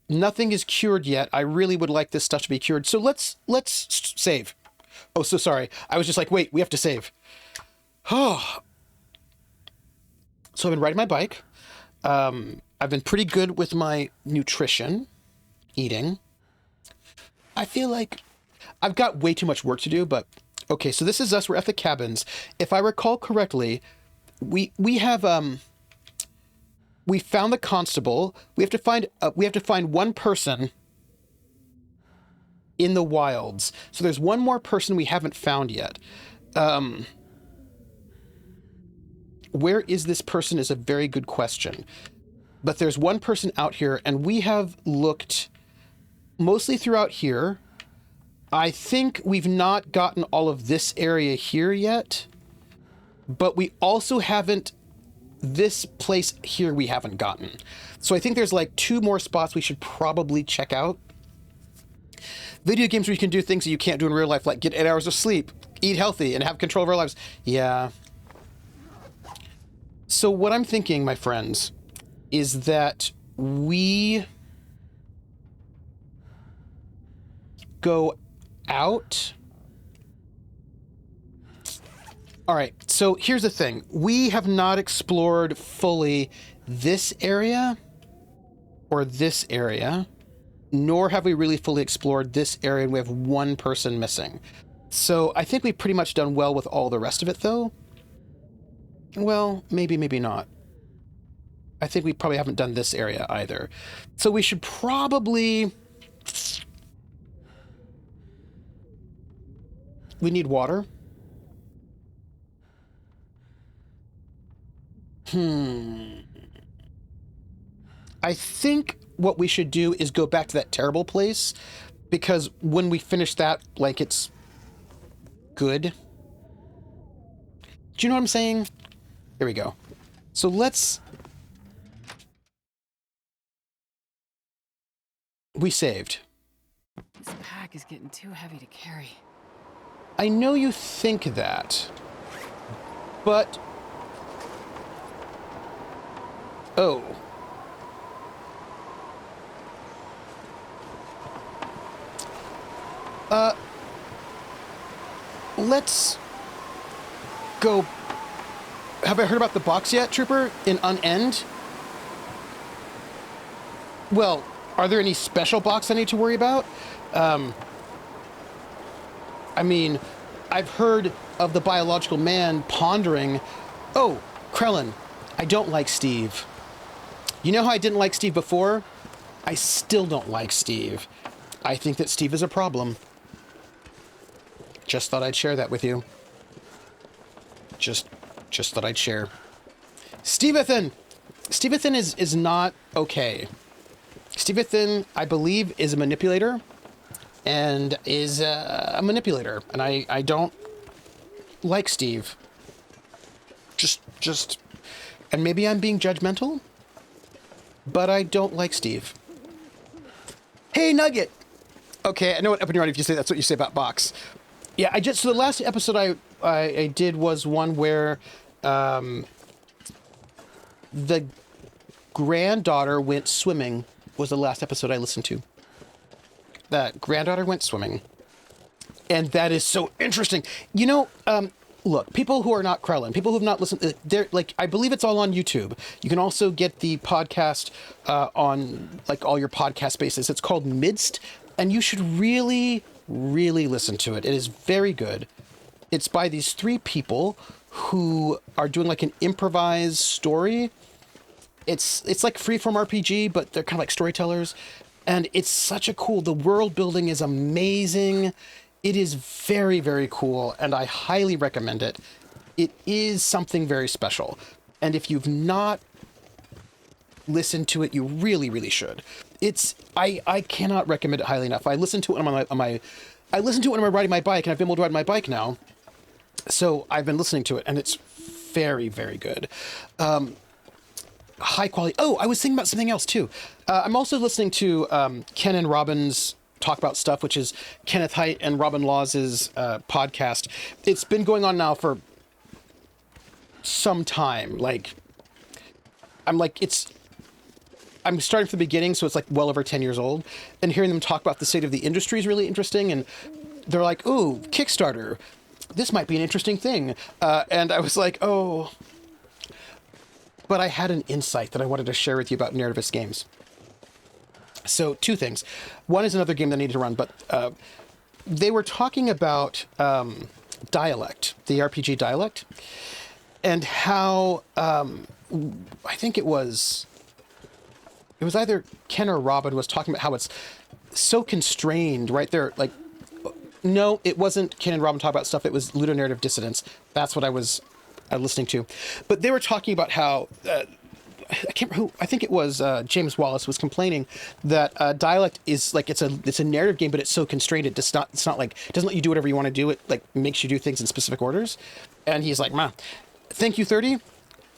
Speaker 1: Nothing is cured yet. I really would like this stuff to be cured. So let's save. Oh, so sorry. I was just like, wait, we have to save. Oh. So I've been riding my bike. I've been pretty good with my nutrition, eating. I feel like I've got way too much work to do, but okay, so this is us. We're at the cabins. If I recall correctly, we have we found the constable. We have to find one person in the wilds. So there's one more person we haven't found yet. Where is this person is a very good question. But there's one person out here, and we have looked mostly throughout here. I think we've not gotten all of this area here yet, but we also haven't, this place here we haven't gotten. So I think there's like 2 more spots we should probably check out. Video games where you can do things that you can't do in real life, like get 8 hours of sleep, eat healthy, and have control of our lives. Yeah. So what I'm thinking, my friends, is that we go out. All right, so here's the thing. We have not explored fully this area or this area, nor have we really fully explored this area, and we have one person missing. So I think we've pretty much done well with all the rest of it, though. Well, maybe, maybe not. I think we probably haven't done this area either. So we should probably... We need water. I think what we should do is go back to that terrible place, because when we finish that, like, it's good. Do you know what I'm saying? Here we go. So let's... We saved.
Speaker 2: This pack is getting too heavy to carry.
Speaker 1: I know you think that, but... Oh. Let's go... Have I heard about the box yet, Trooper? In Unend? Well, are there any special box I need to worry about? I mean, I've heard of the biological man pondering... Oh, Krellin, I don't like Steve. You know how I didn't like Steve before? I still don't like Steve. I think that Steve is a problem. Just thought I'd share that with you. Just thought I'd share. Stevethan! Stevethan is not okay. Stevethan, I believe, is a manipulator. And is a manipulator. And I don't like Steve. Just... And maybe I'm being judgmental, but I don't like Steve. Hey, Nugget! Okay, I know what up and around if you say that's what you say about Box. Yeah, so the last episode I did was one where the granddaughter went swimming, was the last episode I listened to. That granddaughter went swimming. And that is so interesting. You know, look, people who are not Krellin, people who have not listened, they're like, I believe it's all on YouTube. You can also get the podcast on like all your podcast spaces. It's called Midst, and you should really, really listen to it. It is very good. It's by these 3 people who are doing like an improvised story. It's like freeform RPG, but they're kind of like storytellers. And it's such a cool, the world building is amazing. It is very, very cool, and I highly recommend it. It is something very special. And if you've not listened to it, you really, really should. I cannot recommend it highly enough. I listen to it when I'm riding my bike, and I've been able to ride my bike now. So I've been listening to it, and it's very, very good. High quality. Oh, I was thinking about something else too. I'm also listening to Ken and Robin's Talk About Stuff, which is Kenneth Haidt and Robin Laws's podcast. It's been going on now for some time. I'm starting from the beginning, so it's like well over 10 years old. And hearing them talk about the state of the industry is really interesting. And they're like, "Ooh, Kickstarter. This might be an interesting thing." And I was like, "Oh." but I had an insight that I wanted to share with you about narrativist games. So 2 things. One is another game that I need to run, but they were talking about Dialect, the RPG Dialect, and how I think it was either Ken or Robin was talking about how it's so constrained right there. Like, no, it wasn't Ken and Robin talking about stuff. It was ludonarrative dissidence. That's what I was listening to. But they were talking about how I can't remember who. I think it was James Wallace was complaining that Dialect is like it's a narrative game, but it's so constrained. It's not like it doesn't let you do whatever you want to do. It like makes you do things in specific orders. And he's like, "Man, thank you, 30."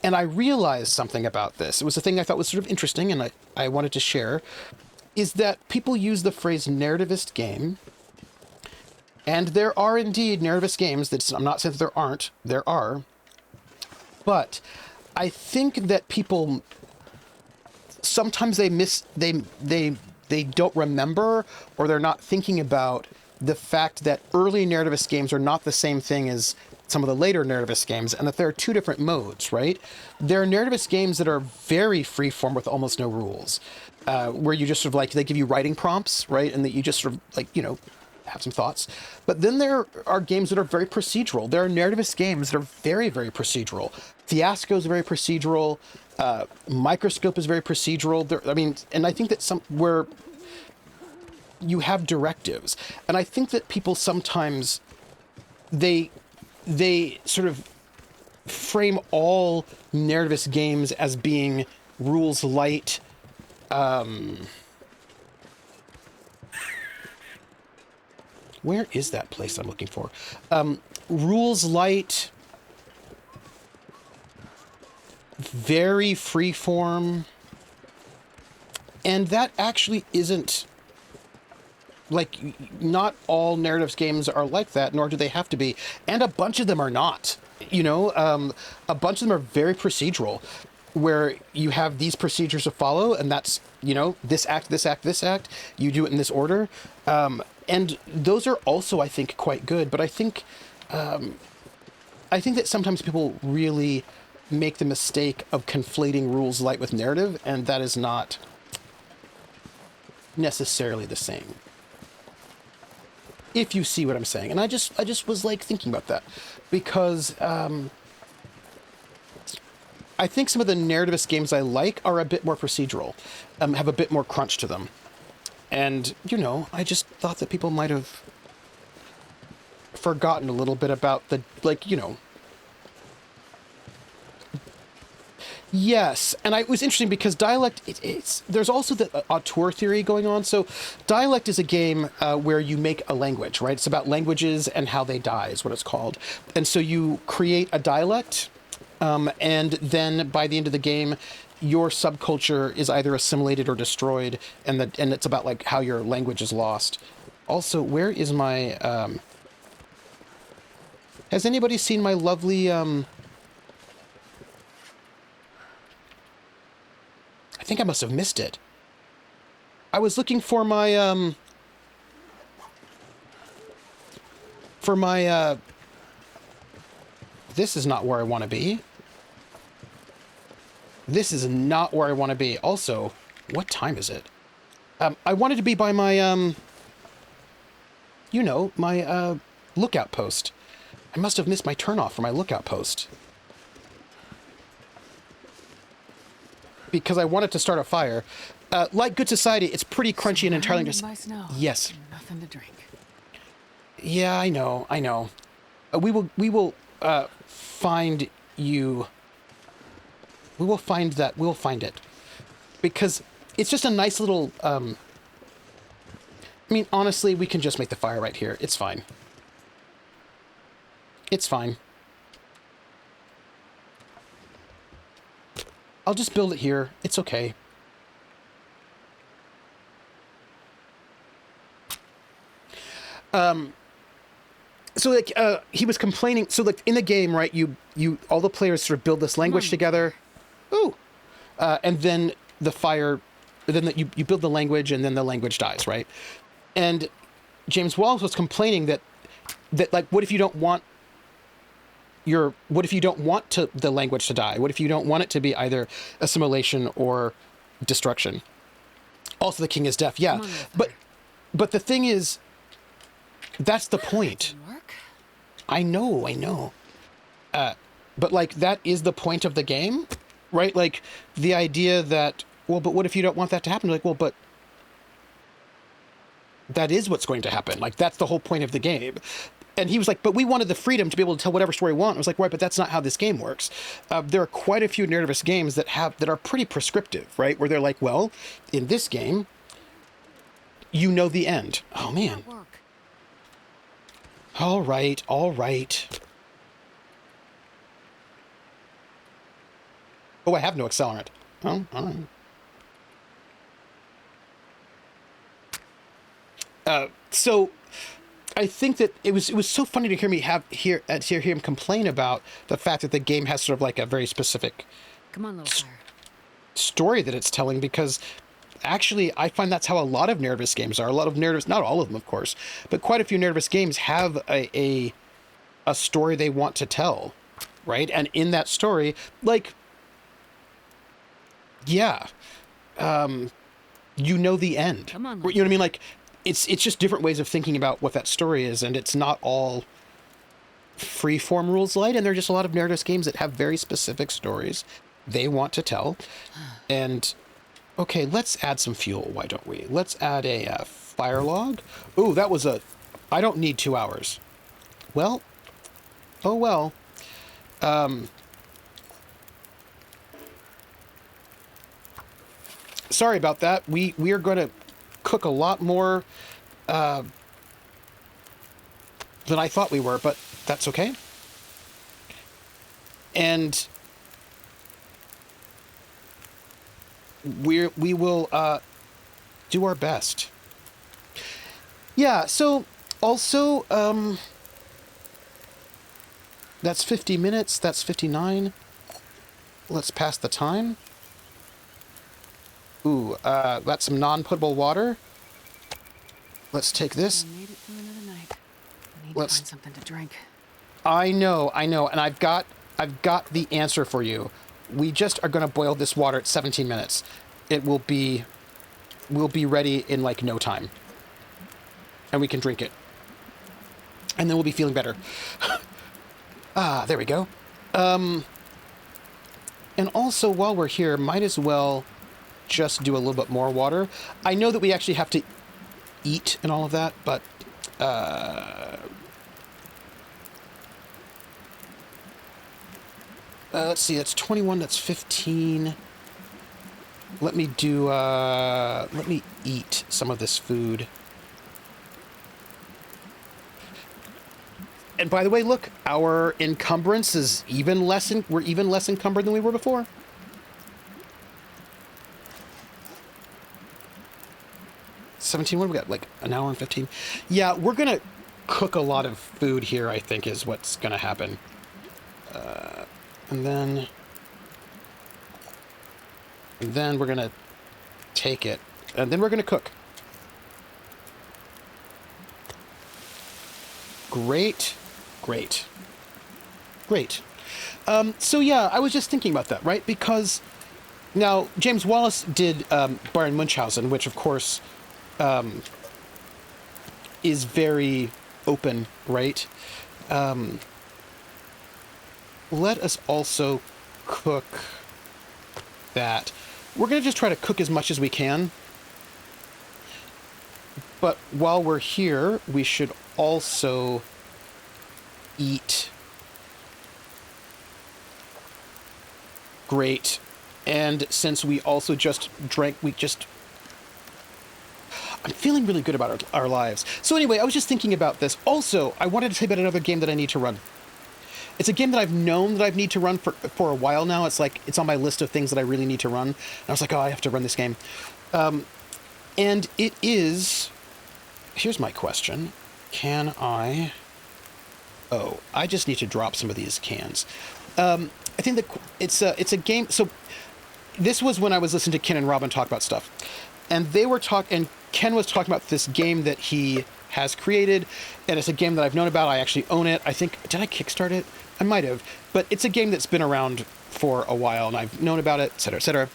Speaker 1: And I realized something about this. It was a thing I thought was sort of interesting, and I wanted to share. Is that people use the phrase narrativist game, and there are indeed narrativist games. I'm not saying that there aren't. There are, but I think that people sometimes they don't remember, or they're not thinking about the fact that early narrativist games are not the same thing as some of the later narrativist games, and that there are 2 different modes, right? There are narrativist games that are very freeform with almost no rules, where you just sort of like, they give you writing prompts, right? And that you just sort of like, have some thoughts. But then there are games that are very procedural. There are narrativist games that are very, very procedural. Fiasco is very procedural. Microscope is very procedural. And I think that where you have directives, and I think that people sometimes they sort of frame all narrativist games as being rules light. Where is that place I'm looking for? Rules light, very freeform, and that actually isn't, like, not all narratives games are like that, nor do they have to be, and a bunch of them are not. A bunch of them are very procedural, where you have these procedures to follow, and that's, this act, this act, this act, you do it in this order. And those are also, I think, quite good. But I think that sometimes people really make the mistake of conflating rules light with narrative, and that is not necessarily the same. If you see what I'm saying. And I just was like thinking about that, because I think some of the narrativist games I like are a bit more procedural, have a bit more crunch to them. And, I just thought that people might have forgotten a little bit about the, Yes, and it was interesting because Dialect, there's also the auteur theory going on. So Dialect is a game where you make a language, right? It's about languages and how they die is what it's called. And so you create a dialect, and then by the end of the game, your subculture is either assimilated or destroyed, and it's about like how your language is lost. Also, where is my has anybody seen my lovely I think I must have missed it. I was looking for my this is not where I want to be. This is not where I want to be. Also, what time is it? I wanted to be by my, my lookout post. I must have missed my turnoff for my lookout post. Because I wanted to start a fire. Like Good Society, it's pretty crunchy and entirely just... Yes.
Speaker 2: Nothing to drink.
Speaker 1: Yeah, I know. We will find you... We will find that. We'll find it. Because it's just a nice little... I mean, honestly, we can just make the fire right here. It's fine. It's fine. I'll just build it here. It's okay. So like he was complaining, so like in the game, right, you all the players sort of build this language together. Ooh. And then the fire, then you build the language, and then the language dies, right? And James Wallace was complaining that like, what if you don't want what if you don't want the language to die? What if you don't want it to be either assimilation or destruction? Also, the king is deaf. Yeah,
Speaker 2: Come on,
Speaker 1: but the thing is, that's the point.
Speaker 2: Didn't work?
Speaker 1: I know. But like, that is the point of the game, right? Like, the idea that, well, but what if you don't want that to happen? Like, well, but that is what's going to happen. Like, that's the whole point of the game. And he was like, but we wanted the freedom to be able to tell whatever story we want. I was like, right, but that's not how this game works. There are quite a few narrativist games that are pretty prescriptive, right? Where they're like, well, in this game, you know the end. Oh, man.
Speaker 2: Work.
Speaker 1: All right. Oh, I have no accelerant. Oh, all right. So I think that it was so funny to hear him complain about the fact that the game has sort of like a very specific
Speaker 2: Come on, little fire.
Speaker 1: story that it's telling, because actually I find that's how a lot of narrativist games are. A lot of narratives, not all of them, of course, but quite a few narrativist games have a story they want to tell, right? And in that story, like, yeah, you know the end.
Speaker 2: Come on,
Speaker 1: You know what I mean? Like, it's just different ways of thinking about what that story is, and it's not all free-form rules light, and there are just a lot of narrative games that have very specific stories they want to tell. And, okay, let's add some fuel, why don't we? Let's add a fire log. Ooh, that was I don't need 2 hours. Well, oh well. Sorry about that. We are going to cook a lot more than I thought we were, but that's okay. And we will do our best. Yeah, so also that's 50 minutes, that's 59. Let's pass the time. Ooh, that's some non-potable water. Let's take this.
Speaker 2: I made it through another night. I need
Speaker 1: Let's-
Speaker 2: to find something to drink.
Speaker 1: I know, and I've got the answer for you. We just are going to boil this water at 17 minutes. We'll be ready in like no time. And we can drink it. And then we'll be feeling better. There we go. And also, while we're here, might as well just do a little bit more water. I know that we actually have to eat and all of that, but let's see, that's 21, that's 15. Let me eat some of this food. And by the way, look, our encumbrance is we're even less encumbered than we were before. What do we got? Like an hour and 15? Yeah, we're gonna cook a lot of food here, I think, is what's gonna happen. And then we're gonna take it, and then we're gonna cook. Great. So yeah, I was just thinking about that, right? Because now James Wallace did Baron Munchausen, which of course is very open, right? Let us also cook that. We're going to just try to cook as much as we can. But while we're here, we should also eat. Great. And since we also just drank, I'm feeling really good about our lives. So anyway, I was just thinking about this. Also, I wanted to tell you about another game that I need to run. It's a game that I've known that I need to run for a while now. It's like, it's on my list of things that I really need to run. And I was like, oh, I have to run this game. And it is, here's my question. Can I, I just need to drop some of these cans. I think that it's a game. So this was when I was listening to Ken and Robin talk about stuff. And and Ken was talking about this game that he has created, and it's a game that I've known about. I actually own it. I think, did I kickstart it? I might have, but it's a game that's been around for a while, and I've known about it, et cetera, et cetera.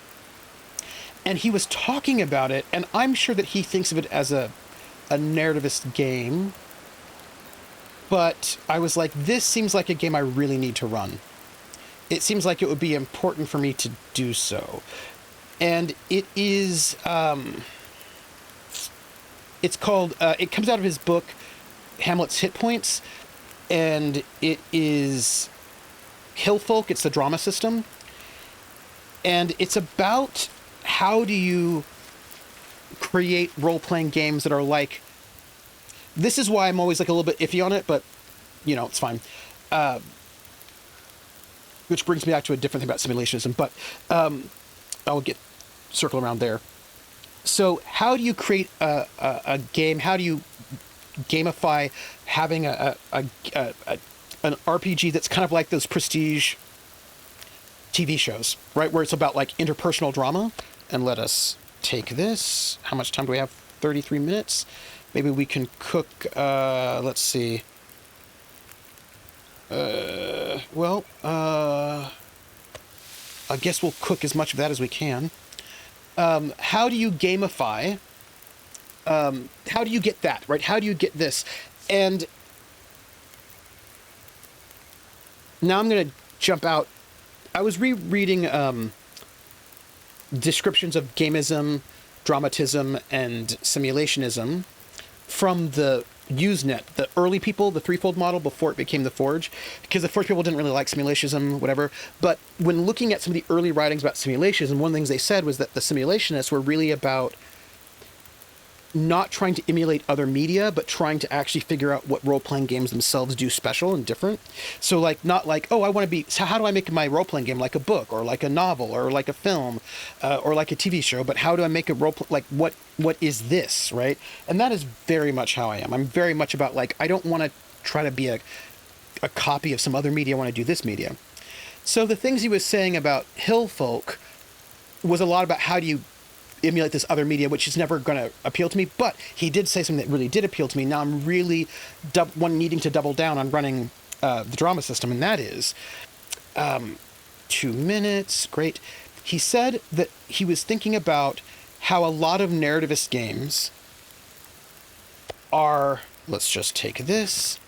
Speaker 1: And he was talking about it, and I'm sure that he thinks of it as a narrativist game. But I was like, this seems like a game I really need to run. It seems like it would be important for me to do so. And it is, it's called, it comes out of his book, Hamlet's Hit Points, and it is Hillfolk. It's the drama system. And it's about how do you create role-playing games that are like, this is why I'm always like a little bit iffy on it, but you know, it's fine. Which brings me back to a different thing about simulationism, but I'll circle around there. So how do you create a game? How do you gamify having an RPG that's kind of like those prestige TV shows, right? Where it's about like interpersonal drama. And let us take this. How much time do we have? 33 minutes. Maybe we can cook, let's see. I guess we'll cook as much of that as we can. How do you gamify? How do you get that, right? How do you get this? And now I'm going to jump out. I was rereading descriptions of gamism, dramatism, and simulationism from the Usenet, the early people, the threefold model before it became the Forge, because the Forge people didn't really like simulationism, whatever. But when looking at some of the early writings about simulationism, one of the things they said was that the simulationists were really about not trying to emulate other media, but trying to actually figure out what role-playing games themselves do special and different. So like, not like, oh, I want to be, so how do I make my role-playing game like a book or like a novel or like a film or like a TV show, but how do I make a like, what is this, right? And that is very much how I am. I'm very much about like, I don't want to try to be a copy of some other media. I want to do this media. So the things he was saying about Hillfolk was a lot about how do you emulate this other media, which is never going to appeal to me. But he did say something that really did appeal to me. Now I'm really needing to double down on running the drama system, and that is 2 minutes. Great. He said that he was thinking about how a lot of narrativist games are. Let's just take this,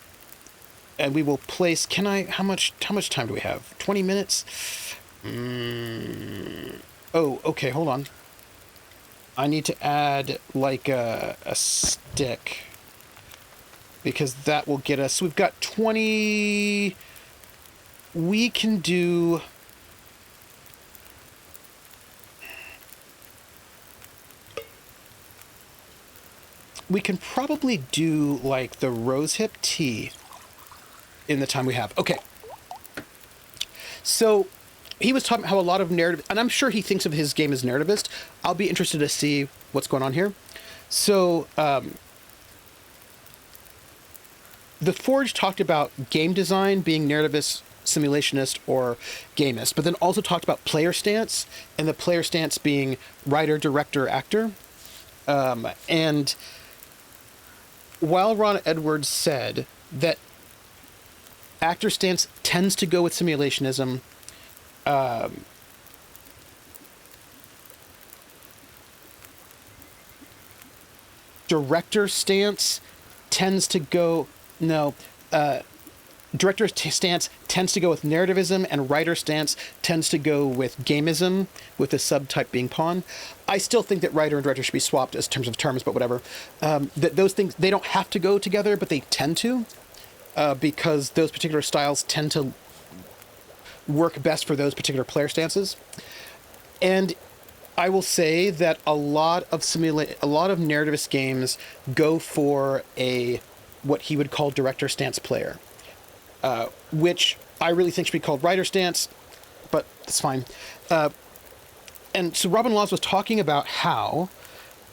Speaker 1: and we will place. Can I? How much time do we have? 20 minutes. Oh, okay. Hold on. I need to add like a stick because that will get us. We've got 20. We can do. We can probably do like the rosehip tea in the time we have. Okay. So he was talking how a lot of narrative, and I'm sure he thinks of his game as narrativist. I'll be interested to see what's going on here. So, the Forge talked about game design being narrativist, simulationist, or gamist, but then also talked about player stance, and the player stance being writer, director, actor. And while Ron Edwards said that actor stance tends to go with simulationism, director stance tends to go director stance tends to go with narrativism, and writer stance tends to go with gamism, with the subtype being pawn. I still think that writer and director should be swapped as terms of terms, but whatever. That those things, they don't have to go together, but they tend to, because those particular styles tend to work best for those particular player stances. And I will say that a lot of narrativist games go for what he would call director stance player, which I really think should be called writer stance, but it's fine. And so Robin Laws was talking about how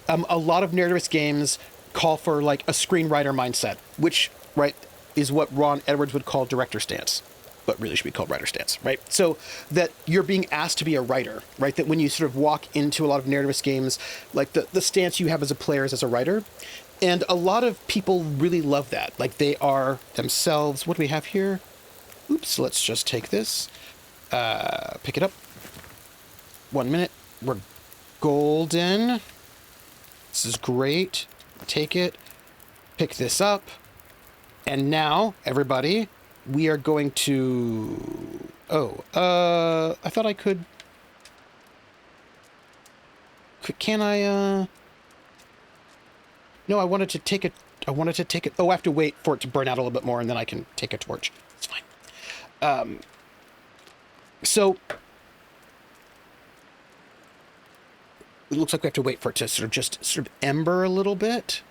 Speaker 1: a lot of narrativist games call for like a screenwriter mindset, which, right, is what Ron Edwards would call director stance, but really should be called writer stance, right? So that you're being asked to be a writer, right? That when you sort of walk into a lot of narrativist games, like the stance you have as a player is as a writer. And a lot of people really love that. Like they are themselves. What do we have here? Oops, let's just take this. Pick it up. 1 minute. We're golden. This is great. Take it. Pick this up. And now, everybody, we are going to... I thought I could... Can I, No, I wanted to take it... Oh, I have to wait for it to burn out a little bit more, and then I can take a torch. It's fine. So... It looks like we have to wait for it to sort of ember a little bit.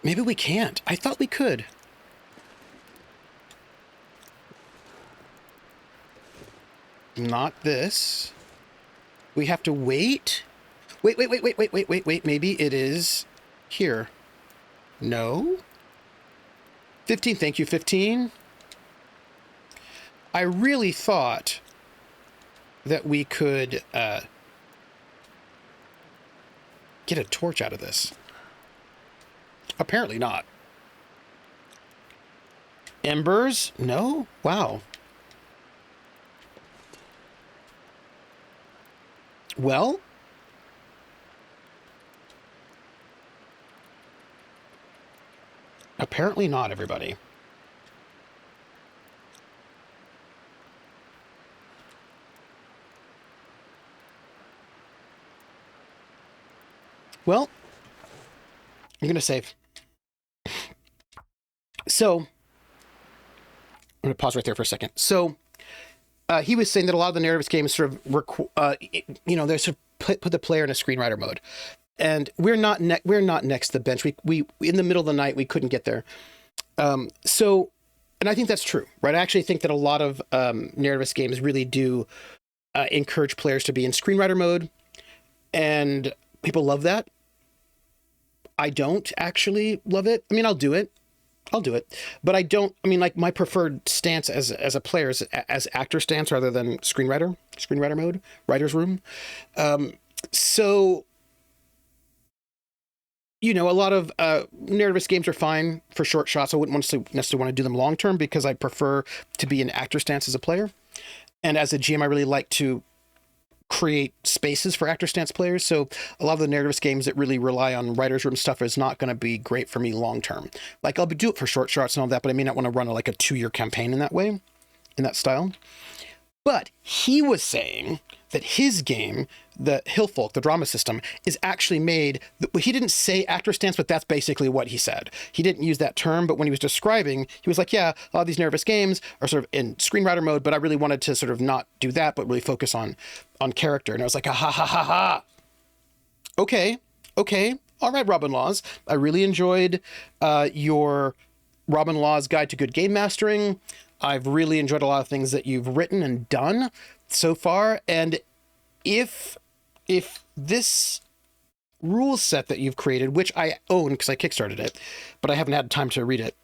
Speaker 1: Maybe we can't. I thought we could. Not this. We have to wait. Wait. Maybe it is here. No? 15. Thank you, 15. I really thought that we could get a torch out of this. Apparently not. Embers? No? Wow. Well, apparently not, everybody. Well, I'm going to save. So, I'm going to pause right there for a second. So, he was saying that a lot of the narrative games sort of, they sort of put the player in a screenwriter mode. And we're not next to the bench. We in the middle of the night, we couldn't get there. And I think that's true, right? I actually think that a lot of narrative games really do encourage players to be in screenwriter mode. And people love that. I don't actually love it. I mean, I'll do it, but I don't. I mean, like, my preferred stance as a player is as actor stance rather than screenwriter mode, writer's room. So, a lot of narrativist games are fine for short shots. I wouldn't necessarily want to do them long term because I prefer to be in actor stance as a player, and as a GM, I really like to create spaces for actor stance players. So a lot of the narrativist games that really rely on writer's room stuff is not going to be great for me long term. Like, I'll do it for short shots and all that, but I may not want to run a 2-year campaign in that way, in that style. But he was saying that his game, the Hillfolk, the drama system, is actually made... He didn't say actor stance, but that's basically what he said. He didn't use that term, but when he was describing, he was like, yeah, a lot of these nervous games are sort of in screenwriter mode, but I really wanted to sort of not do that, but really focus on character. And I was like, ha ha ha ha ha. Okay. All right, Robin Laws. I really enjoyed your Robin Laws Guide to Good Game Mastering. I've really enjoyed a lot of things that you've written and done so far. And if this rule set that you've created, which I own because I kickstarted it, but I haven't had time to read it,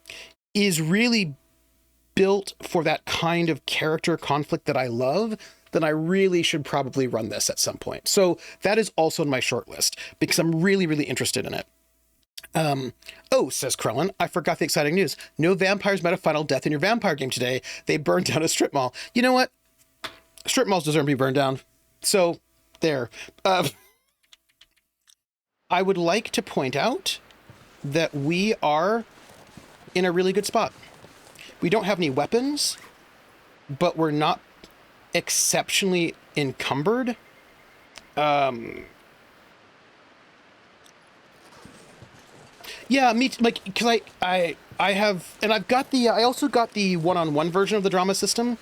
Speaker 1: is really built for that kind of character conflict that I love, then I really should probably run this at some point. So that is also in my short list because I'm really, really interested in it. Says Krellin, I forgot the exciting news. No vampires met a final death in your vampire game today. They burned down a strip mall. You know what? Strip malls deserve to be burned down. So, there. I would like to point out that we are in a really good spot. We don't have any weapons, but we're not exceptionally encumbered. Yeah, me too, like, because I have, and I've got I also got the one-on-one version of the drama system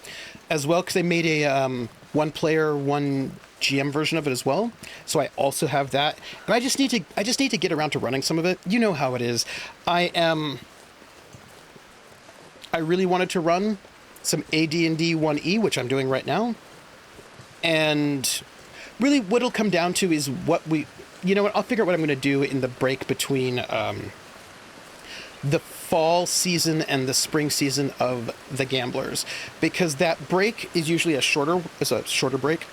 Speaker 1: as well, because they made a one player, one GM version of it as well. So I also have that, and I just need to get around to running some of it. You know how it is. I really wanted to run some AD&D 1E, which I'm doing right now, and really what it'll come down to is what we. You know what? I'll figure out what I'm going to do in the break between the fall season and the spring season of the Gamblers, because that break is usually a shorter break.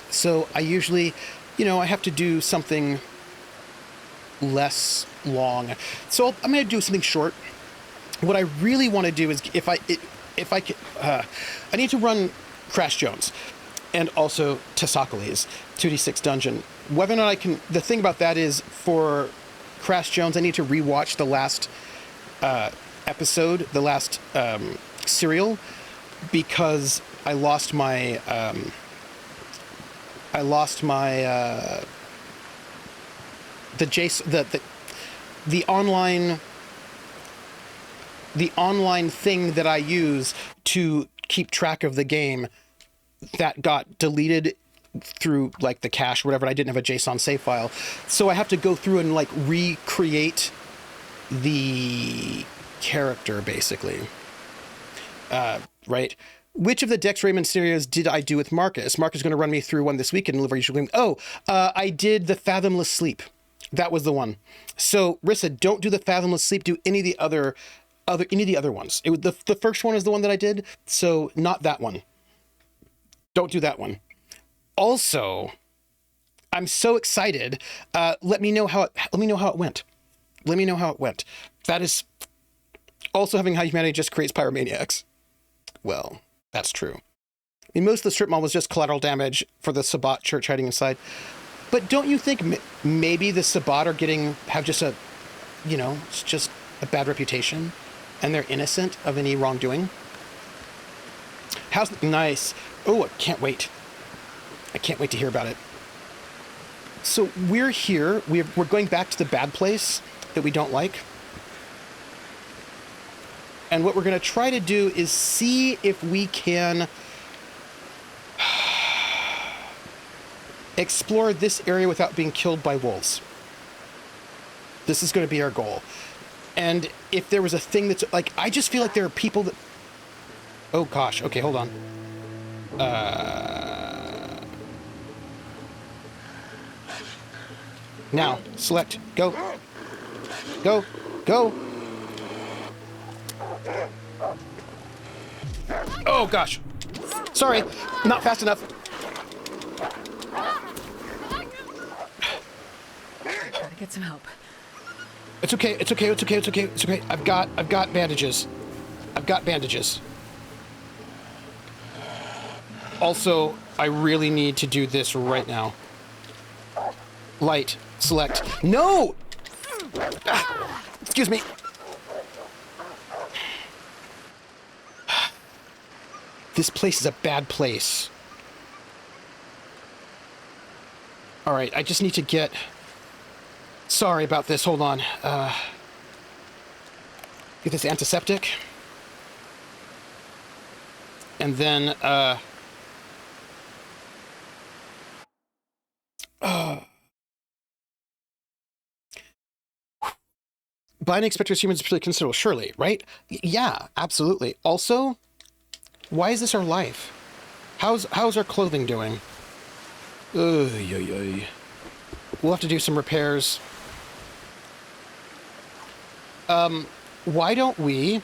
Speaker 1: So I usually, I have to do something less long. So I'm going to do something short. what I really want to do is if I can, I need to run Crash Jones and also Tesocles 2d6 dungeon. Whether or not I can, the thing about that is for Crash Jones, I need to rewatch the last episode, the last serial, because I lost my the online thing that I use to keep track of the game that got deleted through like the cache or whatever. I didn't have a JSON save file, so I have to go through and like recreate the character basically. Right? Which of the Dex Raymond scenarios did I do with Marcus? Marcus is going to run me through one this weekend. I did the Fathomless Sleep. That was the one. So Rissa, don't do the Fathomless Sleep. Do any of the other ones. It was the first one is the one that I did. So not that one. Don't do that one. Also, I'm so excited. Let me know how it went. Let me know how it went. That is also having High Humanity just creates pyromaniacs. Well, that's true. I mean, most of the strip mall was just collateral damage for the Sabbat church hiding inside. But don't you think maybe the Sabbat have just it's just a bad reputation and they're innocent of any wrongdoing? How's nice. Oh, I can't wait. I can't wait to hear about it. So we're here. We're going back to the bad place that we don't like. And what we're going to try to do is see if we can explore this area without being killed by wolves. This is going to be our goal. And if there was a thing that's like, I just feel like there are people that... Oh gosh. Okay, hold on. Now, select. Go. Go. Go. Oh gosh. Sorry, not fast enough.
Speaker 2: Gotta get some help.
Speaker 1: It's okay. It's okay. It's okay. It's okay. It's okay. I've got bandages. I've got bandages. Also, I really need to do this right now. Light. Select. No! Excuse me. This place is a bad place. All right, I just need to get... Sorry about this, hold on. Get this antiseptic. And then, binding expectors humans is pretty considerable, surely, right? Yeah, absolutely. Also, why is this our life? How's our clothing doing? We'll have to do some repairs. Why don't we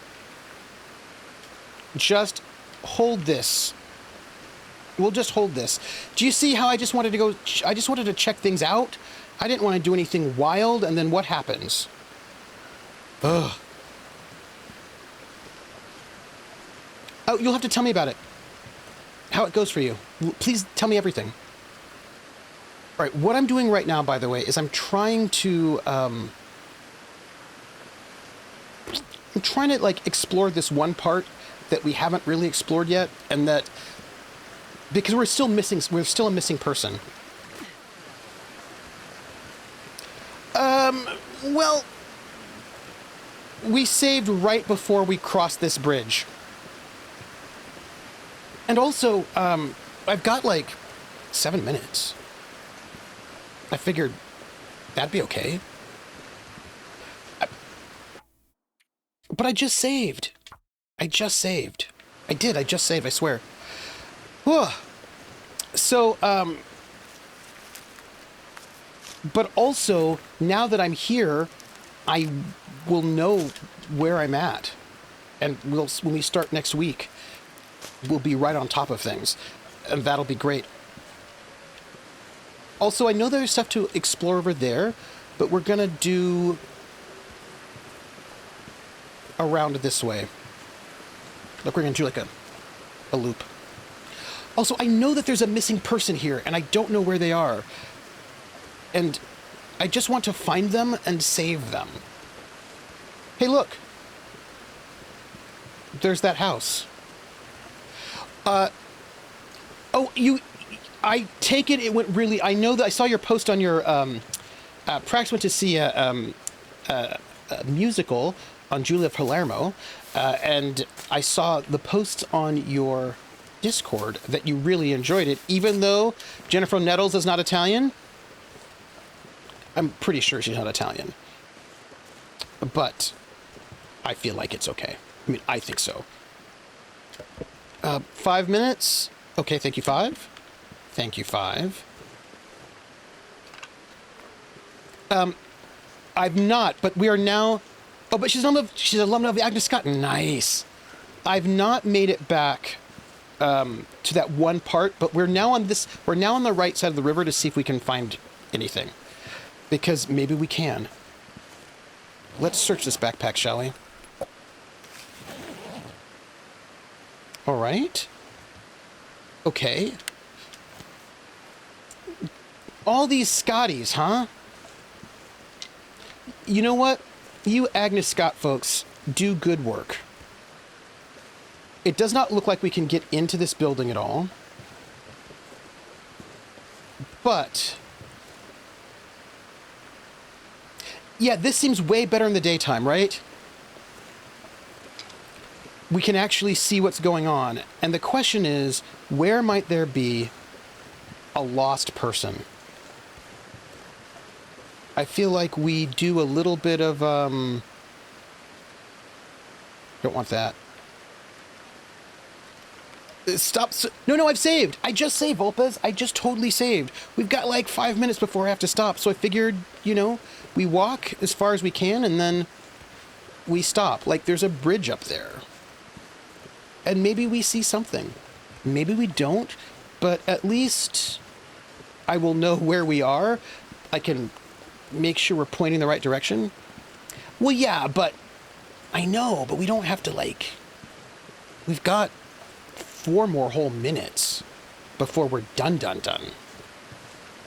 Speaker 1: just hold this? We'll just hold this. Do you see how I just wanted to check things out? I didn't want to do anything wild, and then what happens? Ugh. Oh, you'll have to tell me about it. How it goes for you. Please tell me everything. All right, what I'm doing right now, by the way, is I'm trying to like explore this one part that we haven't really explored yet, and that because we're still a missing person. Well, we saved right before we crossed this bridge. And also, I've got like 7 minutes. I figured that'd be okay. But I just saved. I just saved, I swear. Whew. So, but also, now that I'm here, I will know where I'm at. And when we start next week, we'll be right on top of things. And that'll be great. Also, I know there's stuff to explore over there, but we're gonna do... around this way. Look, we're going to do like a loop. Also, I know that there's a missing person here, and I don't know where they are. And I just want to find them and save them. Hey, look. There's that house. Oh, I take it went really... I know that I saw your post on your... Prax went to see a musical on Julia Palermo, and I saw the post on your Discord that you really enjoyed it, even though Jennifer Nettles is not Italian. I'm pretty sure she's not Italian. But I feel like it's okay. I mean, I think so. 5 minutes. Okay, thank you, 5. Thank you, 5. I've not, but we are now... Oh, but she's an alumna of the Agnes Scott. Nice. I've not made it back to that one part, but we're now on the right side of the river to see if we can find anything. Because maybe we can. Let's search this backpack, shall we? All right. Okay. All these Scotties, huh? You know what? You Agnes Scott folks do good work. It does not look like we can get into this building at all. But... yeah, this seems way better in the daytime, right? We can actually see what's going on. And the question is, where might there be a lost person? I feel like we do a little bit of, don't want that. Stop. No, I've saved. I just saved, Volpez. I just totally saved. We've got like 5 minutes before I have to stop. So I figured, we walk as far as we can and then we stop. Like there's a bridge up there. And maybe we see something. Maybe we don't. But at least I will know where we are. I can make sure we're pointing the right direction. Well, yeah, but I know, but we don't have to we've got 4 more whole minutes before we're done.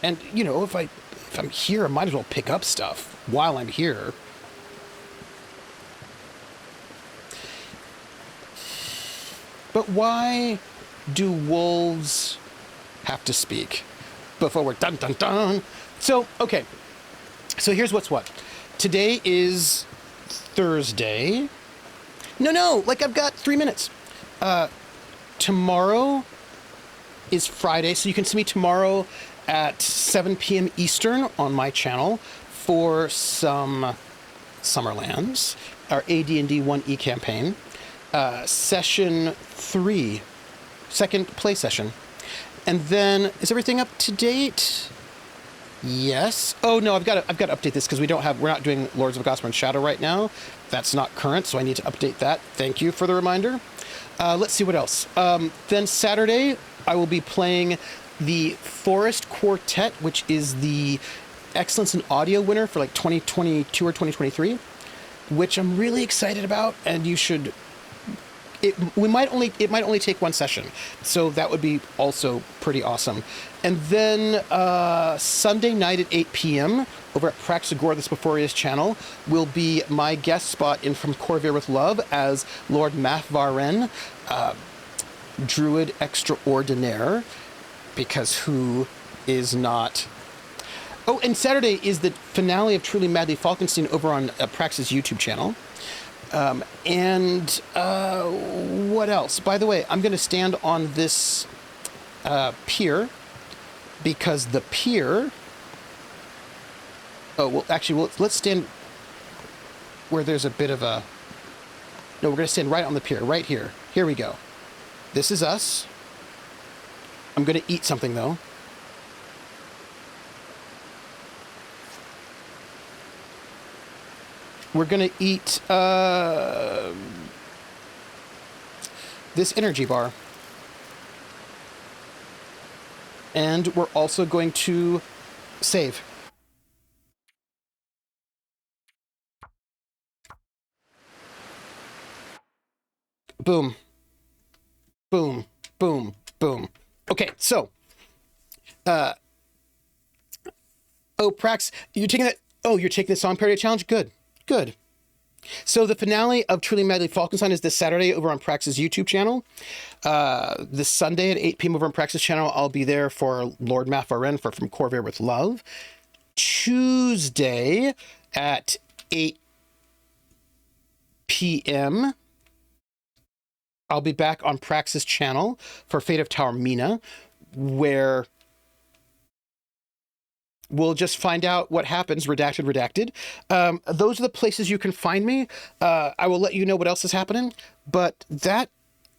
Speaker 1: And, if I'm here, I might as well pick up stuff while I'm here. But why do wolves have to speak before we're done? So, okay. So here's what's what. Today is Thursday. No, I've got 3 minutes. Tomorrow is Friday, so you can see me tomorrow at 7 p.m. Eastern on my channel for some Summerlands, our AD&D 1E campaign. Session 3, second play session. And then, is everything up to date? Yes. Oh no, I've got to update this because we're not doing Lords of Gospel and Shadow right now. That's not current, so I need to update that. Thank you for the reminder. Let's see what else. Then Saturday, I will be playing the Forest Quartet, which is the Excellence in Audio winner for 2022 or 2023, which I'm really excited about, and you should... It might only take 1 session, so that would be also pretty awesome. And then Sunday night at 8 p.m. over at Praxagor, this Beforia's channel, will be my guest spot in From Corvair with Love as Lord Mathvaren, Druid Extraordinaire, because who is not... Oh, and Saturday is the finale of Truly Madly Falkenstein over on Prax's YouTube channel. What else? By the way, I'm going to stand on this pier because the pier... Oh, well, actually, let's stand where there's a bit of a... No, we're going to stand right on the pier, right here. Here we go. This is us. I'm going to eat something, though. We're going to eat this energy bar. And we're also going to save. Boom. Boom. Boom. Boom. Okay, so. Oh, Prax, you're taking that. Oh, you're taking the song parody challenge? Good. Good. So the finale of Truly Madly Falkenstein is this Saturday over on Prax's YouTube channel. This Sunday at 8 p.m. over on Prax's channel, I'll be there for Lord Mafaren for From Corvair with Love. Tuesday at 8 p.m. I'll be back on Prax's channel for Fate of Taormina, where we'll just find out what happens, redacted. Those are the places you can find me. I will let you know what else is happening, but that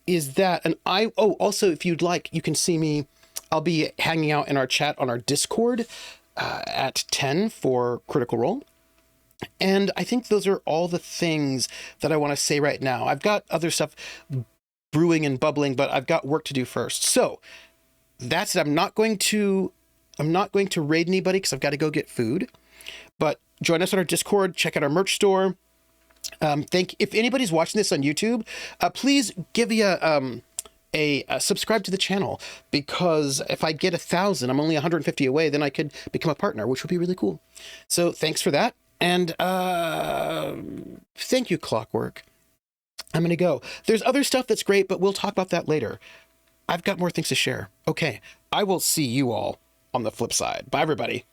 Speaker 1: is that. And also, if you'd like, you can see me. I'll be hanging out in our chat on our Discord at 10 for Critical Role. And I think those are all the things that I want to say right now. I've got other stuff brewing and bubbling, but I've got work to do first. So that's it. I'm not going to raid anybody because I've got to go get food. But join us on our Discord. Check out our merch store. If anybody's watching this on YouTube, please give me a subscribe to the channel, because if I get 1,000, I'm only 150 away. Then I could become a partner, which would be really cool. So thanks for that. And thank you, Clockwork. I'm going to go. There's other stuff that's great, but we'll talk about that later. I've got more things to share. Okay, I will see you all on the flip side. Bye, everybody.